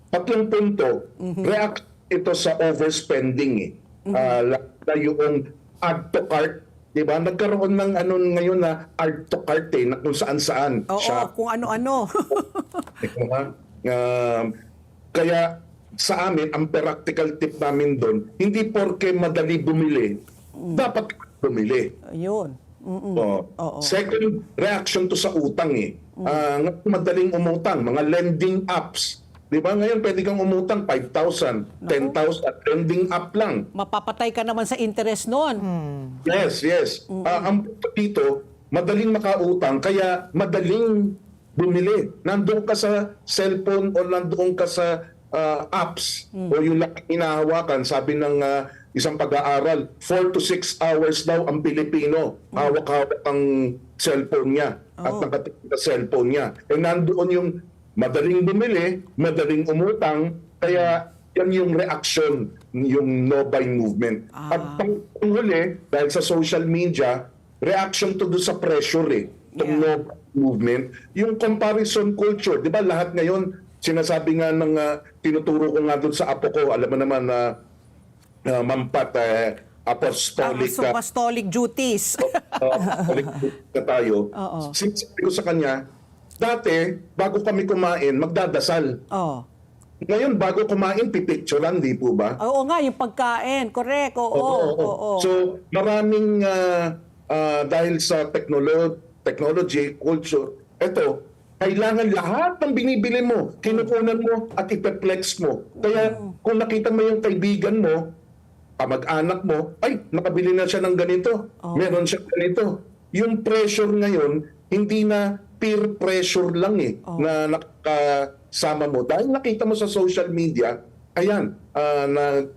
[SPEAKER 17] Tatlong punto, react ito sa overspending yung add to cart, di ba? Nagkaroon ng ngayon na add to cart na kung saan-saan.
[SPEAKER 2] Kung ano-ano.
[SPEAKER 17] Kaya sa amin, ang practical tip namin doon, hindi porke madali bumili, dapat bumili.
[SPEAKER 2] Ayun.
[SPEAKER 17] Second, reaction to sa utang madaling umutang, mga lending apps. Di ba ngayon pwede kang umutang 5,000, 10,000, lending app lang.
[SPEAKER 2] Mapapatay ka naman sa interest noon.
[SPEAKER 17] Yes. Ang punto dito, madaling makautang, kaya madaling bumili. Nandoon ka sa cellphone o nandoon ka sa apps o yung hinahawakan. Sabi ng isang pag-aaral, 4 to 6 hours daw ang Pilipino hawak-hawak ang cellphone niya at nakatingin sa cellphone niya. Nandoon yung madaling bumili, madaling umutang, kaya yan yung reaction, yung mobile movement. At panghuli, dahil sa social media, reaction to do sa pressure itong mobile movement, yung comparison culture. Di ba lahat ngayon, sinasabi nga ng tinuturo ko nga doon sa apo ko, alam mo naman na mampat,
[SPEAKER 2] apostolic duties.
[SPEAKER 17] Apostolic duties na tayo. Sinasabi ko sa kanya, dati, bago kami kumain, magdadasal. Ngayon, bago kumain, pipicturean, di po ba?
[SPEAKER 2] Oo nga, yung pagkain. Correct. Oo.
[SPEAKER 17] So, maraming, dahil sa technology, culture, eto, kailangan lahat ng binibili mo, kinukunan mo at ipeplex mo. Kaya, kung nakita mo yung kaibigan mo, kamag-anak mo, ay, nakabili na siya ng ganito. Meron siya ganito. Yung pressure ngayon, hindi na peer pressure lang na nakasama mo. Dahil nakita mo sa social media, ayan, na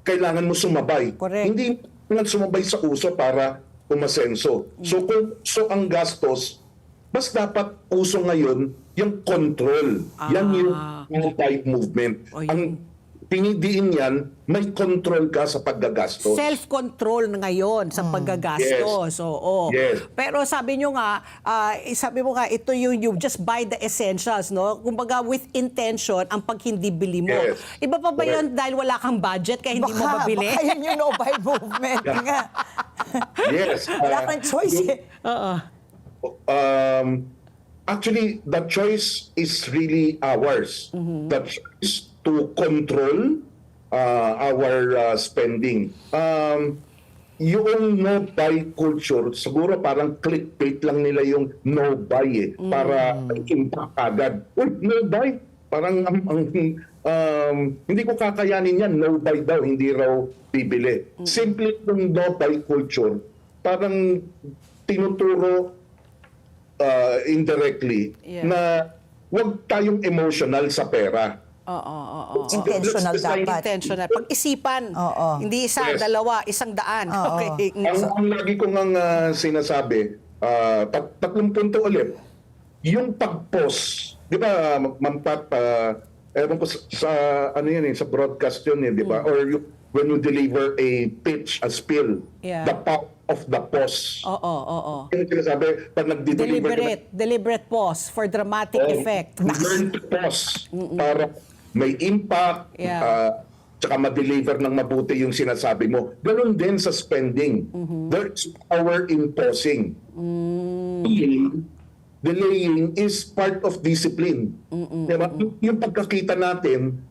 [SPEAKER 17] kailangan mo sumabay.
[SPEAKER 2] Correct.
[SPEAKER 17] Hindi nga sumabay sa uso para umasenso. So kung ang gastos, mas dapat uso ngayon yung control. Yan yung type movement. Ang pinidiin yan, may control ka sa paggagastos.
[SPEAKER 2] Self-control ngayon sa paggagastos.
[SPEAKER 17] Yes.
[SPEAKER 2] Pero sabi nyo nga, ito yung you just buy the essentials, no? Kumbaga with intention ang pag hindi bili mo.
[SPEAKER 17] Yes.
[SPEAKER 2] Iba pa ba yun dahil wala kang budget kaya hindi mo mabili?
[SPEAKER 3] Baka yun yung mobile movement nga.
[SPEAKER 17] Yes.
[SPEAKER 3] Wala kang choice
[SPEAKER 17] Actually, the choice is really ours. The choice to control our spending. Yung no-buy culture, siguro parang clickbait lang nila yung no-buy para impact agad. Uy, no-buy? Parang hindi ko kakayanin yan, no-buy daw, hindi raw bibili. Simple yung no-buy culture, parang tinuturo indirectly na huwag tayong emotional sa pera.
[SPEAKER 3] Intentional dapat.
[SPEAKER 2] Intentional. Pag-isipan. Hindi isa, dalawa, 100. Okay.
[SPEAKER 17] Ang lagi ko nga sinasabi, 3 punto ulit, yung pag-post, di ba, Mampat, ewan ko sa, sa broadcast yun, di ba? Or when you deliver a pitch, a spiel, the power of the pause. Yung sinasabi, pag nag-deliver
[SPEAKER 2] Deliberate pause for dramatic effect.
[SPEAKER 17] Learn to pause para may impact, tsaka ma-deliver ng mabuti yung sinasabi mo. Ganon din sa spending. There's power in pausing. delaying is part of discipline. Diba? Yung pagkakita natin,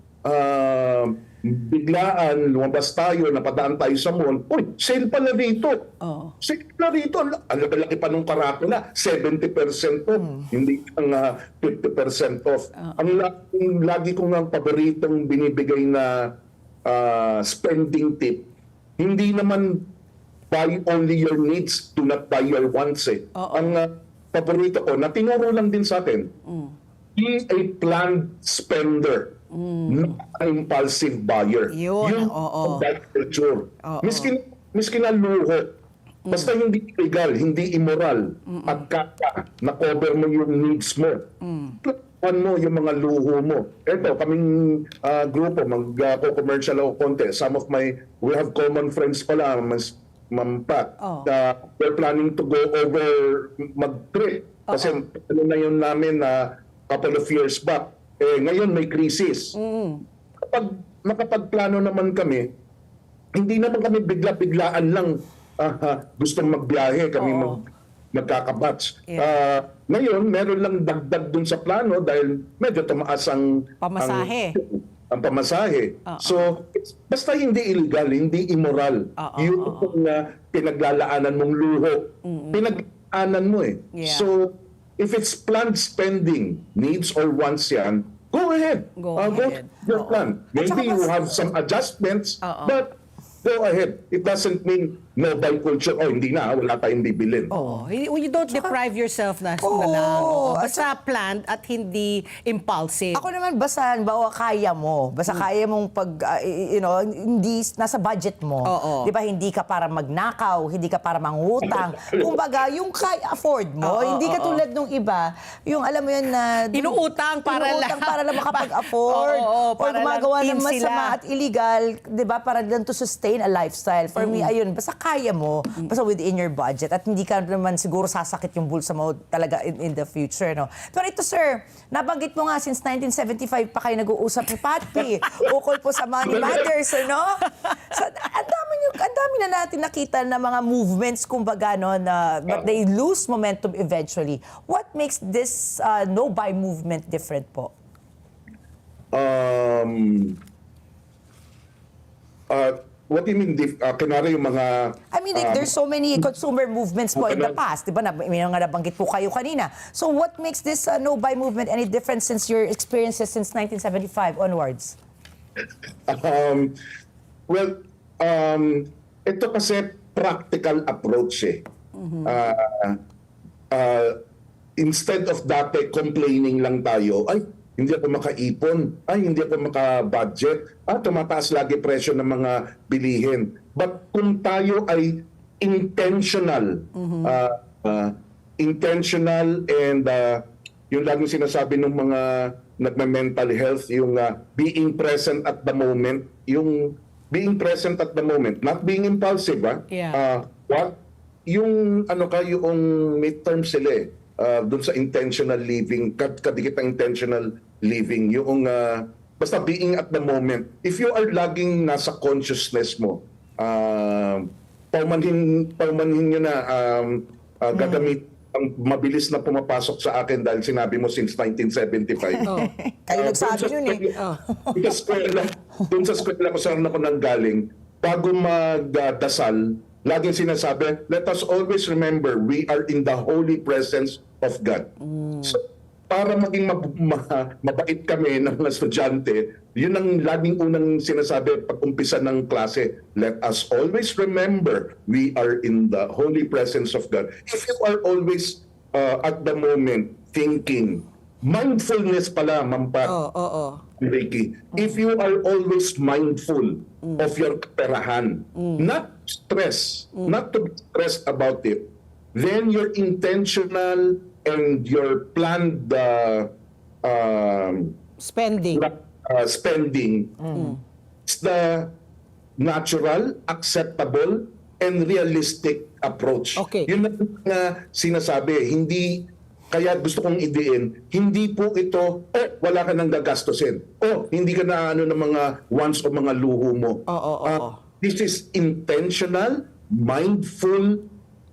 [SPEAKER 17] biglaan, lumabas tayo, napadaan tayo sa mall, uy, sale pala dito. Sale pala dito. Ang laki pa nung karatula, 70% off, hindi ang 50% off. Ang lagi kong ang paboritong binibigay na spending tip, hindi naman buy only your needs, do not buy your wants. Ang paborito ko, na tinuro lang din sa akin, be a planned spender. Not an impulsive buyer. Yun that culture. Miskin ang luho. Basta hindi illegal, hindi immoral. At kaya na-cover mo yung needs mo. Mo yung mga luho mo. Ito, kaming grupo, mag-commercial ako konti. We have common friends pala, Ma'am Pat. We're planning to go over mag-trip. Kasi ano na yun namin couple of years back. Ngayon may crisis. Kapag nakapagplano naman kami, hindi naman kami bigla-biglaan lang gustong magbiyahe, kami magkakabatch. Ngayon, meron lang dagdag dun sa plano dahil medyo tumaas ang
[SPEAKER 2] pamasahe.
[SPEAKER 17] Ang pamasahe. So, basta hindi illegal, hindi immoral. Yun kung pinaglalaanan mong luho. Pinaglalaanan mo So, if it's planned spending, needs or wants yan, go ahead. Go ahead. Your plan. Maybe you have some adjustments, but go ahead. It doesn't mean no buy culture. Hindi na, wala tayong bibilin.
[SPEAKER 2] You don't deprive yourself na lang. Basta planned at hindi impulsive.
[SPEAKER 3] Ako naman, basta kaya mo. Basta kaya mong hindi nasa budget mo. Di ba, hindi ka para magnakaw, hindi ka para mangutang. Kumbaga, yung kaya afford mo, hindi ka tulad nung iba, yung alam mo yun na...
[SPEAKER 2] Inuutang para lang
[SPEAKER 3] makapag-afford. O gumagawa ng masama at illegal, di ba, para lang to sustain a lifestyle. For me, ayun, basta kaya mo, basta within your budget at hindi ka naman siguro sasakit yung bulsa mo talaga in the future, no? Pero ito, sir, nabanggit mo nga since 1975 pa kayo nag-uusap ni Patpi ukol po sa money matters, no? So, ang dami na natin nakita na mga movements, kumbaga, no, na but they lose momentum eventually. What makes this no-buy movement different po?
[SPEAKER 17] What do you mean, kunwari yung mga...
[SPEAKER 3] I mean, like, there's so many consumer movements po in the past. Di ba? May mga nabanggit po kayo kanina. So what makes this no-buy movement any different since your experiences since 1975 onwards?
[SPEAKER 17] Ito kasi practical approach instead of dati complaining lang tayo, hindi ako makaipon, hindi ako maka-budget, tumataas lagi presyo ng mga bilihin. But kung tayo ay intentional, and yung laging sinasabi ng mga nagme-mental health, yung being present at the moment, yung being present at the moment, not being impulsive, yung yung midterm sila doon sa intentional living, kadikit ang intentional living, yung basta being at the moment. If you are laging nasa consciousness mo, paumanhin nyo na gagamit ang mabilis na pumapasok sa akin dahil sinabi mo since 1975.
[SPEAKER 3] Kayo nagsabi yun
[SPEAKER 17] Doon sa eskwela ko saan ako nanggaling, bago magdasal, laging sinasabi, let us always remember we are in the holy presence of God. So, para maging mabait kami ng mga estudyante, yun ang laging unang sinasabi pag umpisa ng klase. Let us always remember we are in the holy presence of God. If you are always at the moment thinking, mindfulness pala, Ma'am Pat, Ricky. If you are always mindful of your kaperahan, not stress, not to be stressed about it, then your intentional and your planned
[SPEAKER 2] spending
[SPEAKER 17] is the natural, acceptable, and realistic approach. Yun na sinasabi, hindi. Kaya gusto kong idein, hindi po ito, wala ka nang gagastusin. Hindi ka na ng mga wants o mga luho mo. This is intentional, mindful,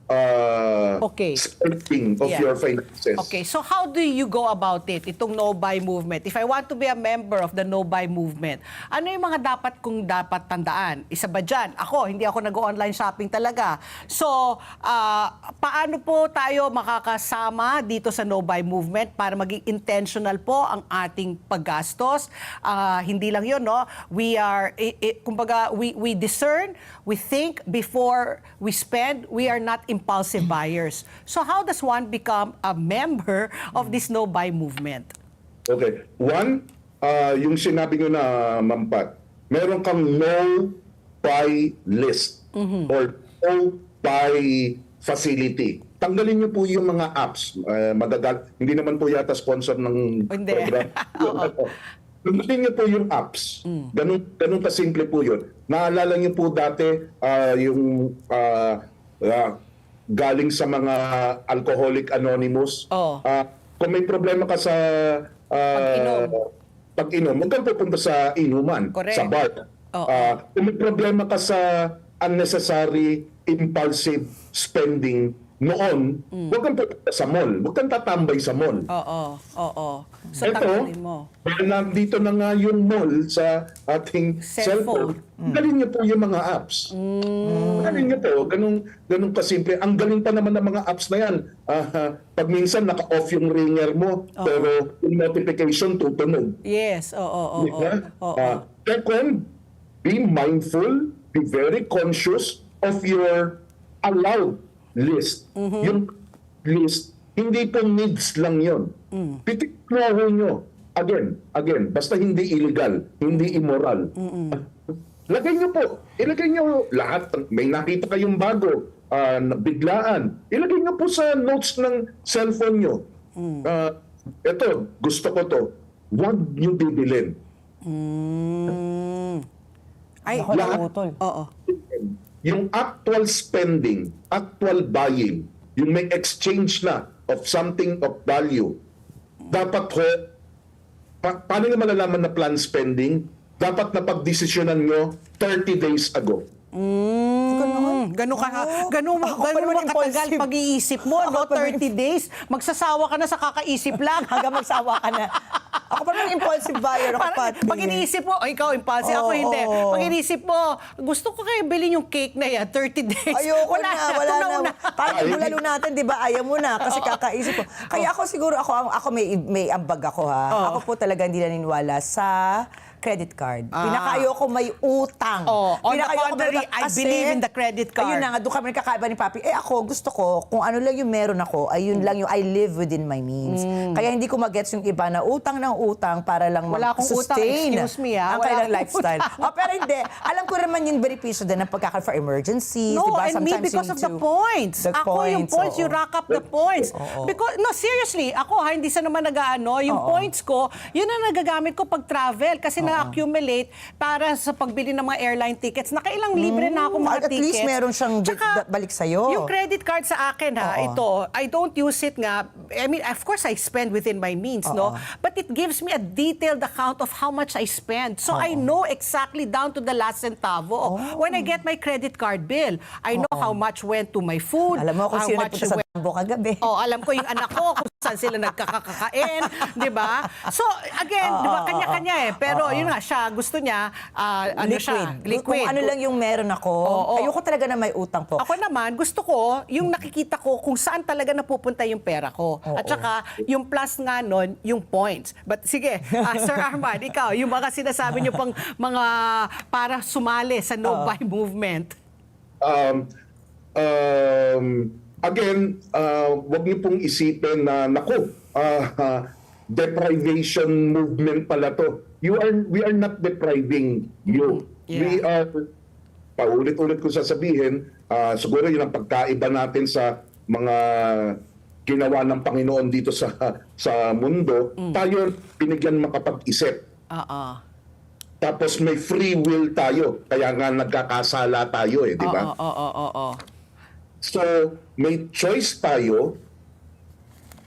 [SPEAKER 17] spending of your finances.
[SPEAKER 2] Okay, so how do you go about it, itong no-buy movement? If I want to be a member of the no-buy movement, ano yung mga dapat tandaan? Isa ba dyan? Ako, hindi ako nag-online shopping talaga. So, paano po tayo makakasama dito sa no-buy movement para maging intentional po ang ating paggastos? Hindi lang yun, no? We are, kumbaga, we discern, we think before we spend. We are not impulsive buyers. So how does one become a member of this no-buy movement?
[SPEAKER 17] Okay. One, yung sinabi nyo na, Ma'am Pat, meron kang no-buy list or no-buy facility. Tanggalin nyo po yung mga apps. Hindi naman po yata sponsor ng program. Tanggalin nyo po yung apps. Ganun kasimple po yun. Naalala nyo po dati yung galing sa mga Alcoholic Anonymous. Kung may problema ka sa pag-inom, huwag kang pupunta sa inuman, sa bar. Kung may problema ka sa unnecessary, impulsive spending noon, huwag kang pupunta sa mall. Huwag kang tatambay sa mall.
[SPEAKER 2] So, tanggalin mo.
[SPEAKER 17] Dahil nandito na nga yung mall sa ating cellphone, galing niyo po yung mga apps. Galing niyo po, ganun kasimple. Ang galing pa naman ng mga apps na yan. Pag minsan naka-off yung ringer mo, pero yung notification tutunog.
[SPEAKER 2] Yes,
[SPEAKER 17] Second, be mindful, be very conscious of your allowed list. Yung list, hindi po needs lang yun. Pitikloho nyo. Again, basta hindi illegal, hindi immoral. Lagay nyo po. Ilagay nyo lahat. May nakita kayong bago, biglaan. Ilagay nyo po sa notes ng cellphone nyo. Ito, gusto ko to. Huwag nyo bibilin.
[SPEAKER 2] Ay,
[SPEAKER 17] lahat. Yung actual spending, actual buying, yung may exchange na of something of value, dapat paano nyo malalaman na plan spending? Dapat na pagdesisyonan nyo 30 days ago.
[SPEAKER 2] Ganun katagal pag-iisip mo, no? 30 days. Magsasawa ka na sa kakaisip lang.
[SPEAKER 3] Hanggang magsawa ka na. Ako pa naman impulsive buyer ako, Pati.
[SPEAKER 2] Pag iniisip mo, ikaw impulsive, ako hindi. Pag iniisip mo, gusto ko kayo bilhin yung cake na yan, 30 days.
[SPEAKER 3] Ayoko wala na. Parang bulalo natin, di ba? Ayaw mo na kasi kakaisip ko. Kaya ako siguro, ako may ambag ako ha. Ako po talaga hindi naniniwala sa credit card. Pinaka-ayoko may utang.
[SPEAKER 2] On the contrary, I believe in the credit card.
[SPEAKER 3] Ayun na nga, doon kami nagkakaiba ni Papi. Ako, gusto ko, kung ano lang yung meron ako, ayun lang yung I live within my means. Kaya hindi ko magets yung iba na utang ng utang para lang
[SPEAKER 2] wala akong utang, excuse me
[SPEAKER 3] ang kailang lifestyle. Pero hindi. Alam ko naman yung benepisyo din ng pagkakal for emergencies.
[SPEAKER 2] No,
[SPEAKER 3] diba?
[SPEAKER 2] and me because of the points. Yung points, you rack up the points. Because, no, seriously, ako hindi sa naman nag-ano, yung points ko, yun ang nagagamit ko pag travel kasi na-accumulate para sa pagbili ng mga airline tickets. Nakailang libre na ako mga tickets.
[SPEAKER 3] At least meron siyang balik sa'yo.
[SPEAKER 2] Yung credit card sa akin ito, I don't use it nga. I mean, of course, I spend within my means, no? But it gives me a detailed account of how much I spend. So I know exactly down to the last centavo. When I get my credit card bill, I know how much went to my food.
[SPEAKER 3] Alam mo kung sino nagpunta sa Dambo kagabi.
[SPEAKER 2] Alam ko yung anak ko, kung saan sila nagkakakain, di ba? So, again, di ba, kanya-kanya eh. Pero yun nga, siya, gusto niya, liquid.
[SPEAKER 3] Kung ano lang yung meron ako, ayoko talaga na may utang po.
[SPEAKER 2] Ako naman, gusto ko, yung nakikita ko kung saan talaga napupunta yung pera ko. At saka, yung plus nga nun, yung points. But sige, Sir Arman, ikaw, yung mga sinasabi niyo pang mga para sumali sa no-buy movement.
[SPEAKER 17] Again, wag niyo pong isipin na, naku, deprivation movement pala to. We are not depriving you. We are, paulit-ulit ko sasabihin, siguro yun ang pagkaiba natin sa mga ginawa ng Panginoon dito sa mundo. Tayo binigyan makapag-isip. Tapos may free will tayo. Kaya nga nagkakasala tayo di ba? So, may choice tayo.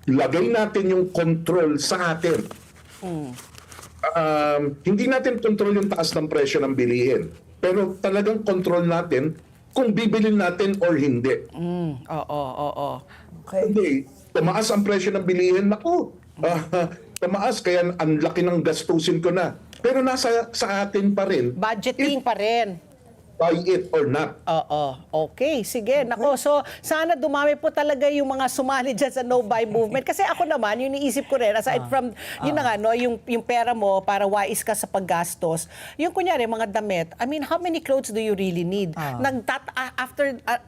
[SPEAKER 17] Lagay natin yung control sa atin. Hindi natin control yung taas ng presyo ng bilihin. Pero talagang control natin kung bibilin natin or hindi.
[SPEAKER 2] Oo.
[SPEAKER 17] Hindi. Tumaas ang presyo ng bilihin. Naku, tumaas kaya ang laki ng gastusin ko na. Pero nasa sa atin pa rin.
[SPEAKER 2] Budgeting pa rin.
[SPEAKER 17] Buy it or not.
[SPEAKER 2] Oo. Okay, sige. Nako, so sana dumami po talaga yung mga sumali dyan sa no-buy movement. Kasi ako naman, yung iniisip ko rin, aside from, yun na nga, no, yung pera mo para wais ka sa paggastos, yung kunyari, mga damit, I mean, how many clothes do you really need?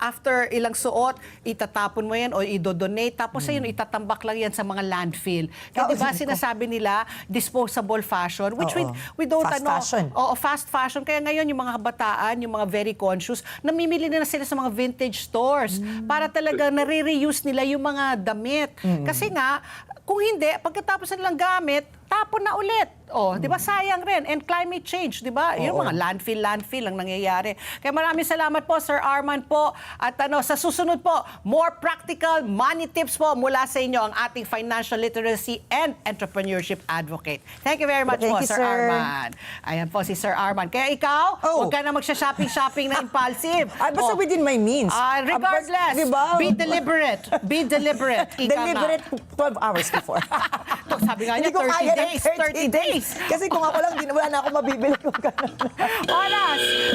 [SPEAKER 2] After ilang suot, itatapon mo yan o idodonate, tapos ayun, itatambak lang yan sa mga landfill. Kaya diba sinasabi nila, disposable fashion, which we don't
[SPEAKER 3] Fast fashion.
[SPEAKER 2] Oo, fast fashion. Kaya ngayon, yung mga kabataan, yung mga very conscious, namimili na sila sa mga vintage stores para talaga nare-reuse nila yung mga damit. Kasi nga, kung hindi, pagkatapos nilang gamit, tapon na ulit. Di ba sayang rin? And climate change, di ba? Yung mga landfill ang nangyayari. Kaya maraming salamat po, Sir Arman po. At sa susunod po, more practical money tips po mula sa inyo ang ating financial literacy and entrepreneurship advocate. Thank you very much po, Sir Arman. Ayan po si Sir Arman. Kaya ikaw, huwag ka na magsha-shopping na impulsive.
[SPEAKER 3] Basta within my means.
[SPEAKER 2] Regardless,
[SPEAKER 3] diba?
[SPEAKER 2] be deliberate. Be deliberate.
[SPEAKER 3] Deliberate 12 hours before.
[SPEAKER 2] Sabi nga niya, 30 days.
[SPEAKER 3] Kasi kung ako lang, wala na ako mabibili kung gano'n.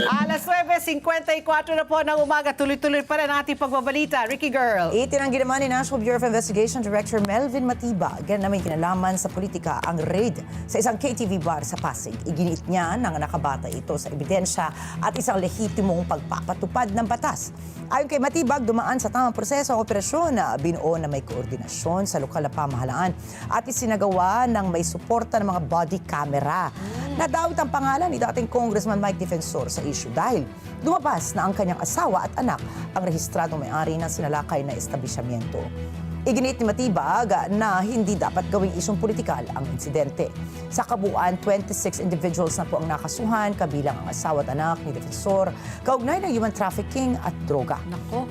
[SPEAKER 2] Alas 9:54 na po ng umaga. Tuloy-tuloy pa rin ang ating pagbabalita. Ricky Girl.
[SPEAKER 3] Itinanggi naman ni National Bureau of Investigation Director Melvin Matibag na may kinalaman sa politika ang raid sa isang KTV bar sa Pasig. Iginiit niya na nakabata ito sa ebidensya at isang lehitimong pagpapatupad ng batas. Ayon kay Matibag, dumaan sa tamang proseso ang operasyon na binuo na may koordinasyon sa lokal na pamahalaan at isinagawa ng may suporta ng mga body camera. Nadawit ang pangalan ni dating Congressman Mike Defensor sa issue dahil lumabas na ang kanyang asawa at anak ang rehistradong may-ari ng sinalakay na establishmento. Iginit ni Matibag na hindi dapat gawing isyong politikal ang insidente. Sa kabuuan, 26 individuals na po ang nakasuhan, kabilang ang asawa at anak ni Defensor, kaugnay ng human trafficking at droga.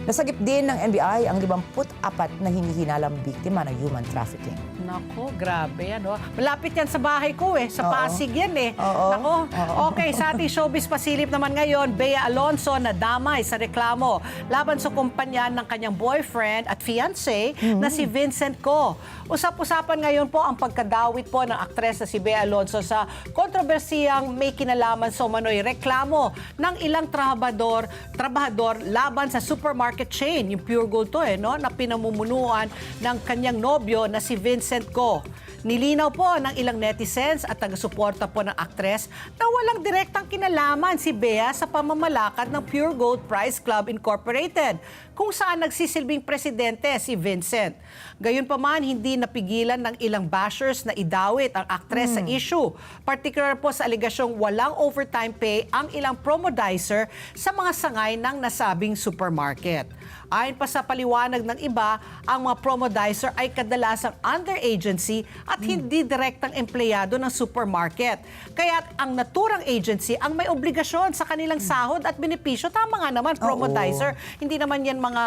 [SPEAKER 3] Nasagip din ng NBI ang 54 na hinihinalang biktima ng human trafficking.
[SPEAKER 2] Nako, grabe yan. Malapit yan sa bahay ko sa Pasig yan Nako, okay, sa ating showbiz pasilip naman ngayon, Bea Alonzo na damay sa reklamo laban sa kumpanya ng kanyang boyfriend at fiancé na si Vincent Co. Usap-usapan ngayon po ang pagkadawit po ng aktres na si Bea Alonzo sa kontrobersiyang may kinalaman sa umano'y reklamo ng ilang trabahador laban sa supermarket chain, yung Pure Gold to na pinamumunuan ng kanyang nobyo na si Vincent Co. Nilinaw po ng ilang netizens at taga-suporta po ng aktres na walang direktang kinalaman si Bea sa pamamalakad ng Pure Gold Prize Club Incorporated, kung saan nagsisilbing presidente si Vincent. Gayunpaman, hindi napigilan ng ilang bashers na idawit ang aktres sa issue, particular po sa aligasyong walang overtime pay ang ilang promodizer sa mga sangay ng nasabing supermarket. Ayon pa sa paliwanag ng iba, ang mga promodizer ay kadalasang under agency at hindi direktang empleyado ng supermarket. Kaya ang naturang agency ang may obligasyon sa kanilang sahod at benepisyo. Tama nga naman, promodizer. Hindi naman yan mga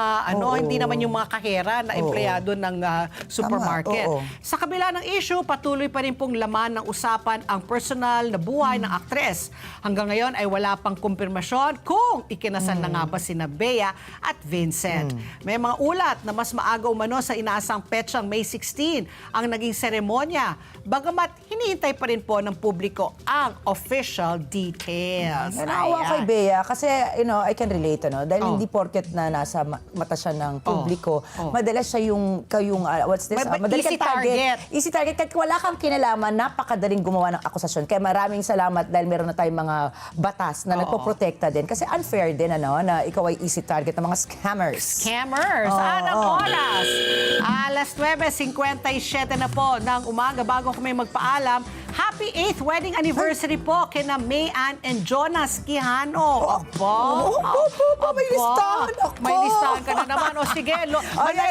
[SPEAKER 2] hindi naman yung mga kahera na empleyado ng supermarket. Sa kabila ng issue, patuloy pa rin pong laman ng usapan ang personal na buhay ng aktres. Hanggang ngayon ay wala pang kumpirmasyon kung ikinasal na nga ba sina Bea at Vincent. May mga ulat na mas maaga umano sa inaasang petsang May 16 ang naging seremonya, bagamat hinihintay pa rin po ng publiko ang official details.
[SPEAKER 3] Nanawa kay Bea kasi, I can relate, dahil hindi porket na nasa mata siya ng publiko, madalas siya yung what's this? Madalas
[SPEAKER 2] easy target.
[SPEAKER 3] Easy target. Kahit wala kang kinalaman, napakadaling gumawa ng akusasyon. Kaya maraming salamat dahil meron na tayong mga batas na nagpoprotekta din. Kasi unfair din, na ikaw ay easy target ng mga scammers.
[SPEAKER 2] Anong oras? Alas 9:57 na po ng umaga. Bago kami magpaalam, happy 8th wedding anniversary po kina May Ann and Jonas Quijano.
[SPEAKER 3] May listahan ako.
[SPEAKER 2] May listahan ka na naman. O sige,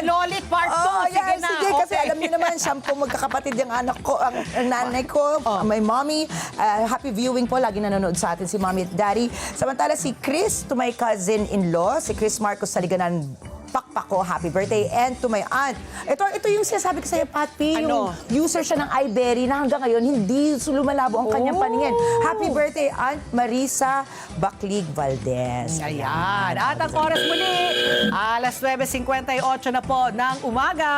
[SPEAKER 2] Lolit Part 2. Sige na.
[SPEAKER 3] Sige, kasi alam niyo naman, siyempre magkakapatid yung anak ko, ang nanay ko, my mommy. Happy viewing po. Lagi nanonood sa atin si mommy at daddy. Samantala si Chris, to my cousin-in-law, si Chris Marcos Saliganan pakpak ko, happy birthday. And to my aunt, ito yung sinasabi ko sa'yo, Patty,
[SPEAKER 2] Ano?
[SPEAKER 3] yung user siya ng iBerry na hanggang ngayon hindi lumalabo ang kanyang paningin. Happy birthday, Aunt Marisa Baclig Valdez.
[SPEAKER 2] Ayan. At ang oras muli, alas 9:58 na po ng umaga.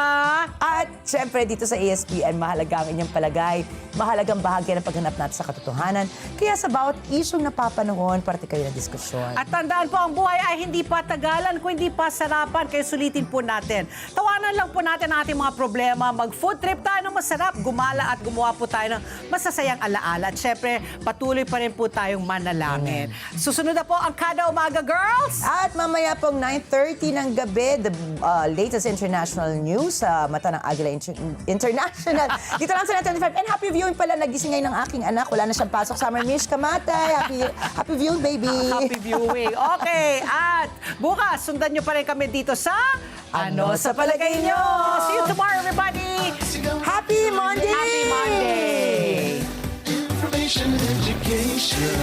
[SPEAKER 3] At syempre dito sa ESPN, mahalaga ang inyong palagay. Mahalagang bahagi ng paghanap natin sa katotohanan. Kaya sa bawat isyong napapanahon, parte kayo ng diskusyon.
[SPEAKER 2] At tandaan po, ang buhay ay hindi pa tagalan, kundi pa sarapan. Kaya sulitin po natin. Tawanan lang po natin ang ating mga problema. Mag-food trip tayo ng masarap. Gumala at gumawa po tayo ng masasayang alaala. At syempre, patuloy pa rin po tayong manalangin. Susunod na po ang Kada Umaga, girls!
[SPEAKER 3] At mamaya pong 9:30 ng gabi, the latest international news sa Mata ng Agila International. Dito lang sa 9:25. And happy viewing pala, nagising ngayon ng aking anak. Wala na siyang pasok. Summer Mish Kamatay. Happy viewing, baby.
[SPEAKER 2] Happy viewing. Okay, at bukas, sundan nyo pa rin kami dito sa Ano sa Palagay Nyo? See you tomorrow, everybody!
[SPEAKER 3] Happy Monday!
[SPEAKER 2] Happy Monday!
[SPEAKER 1] Information education.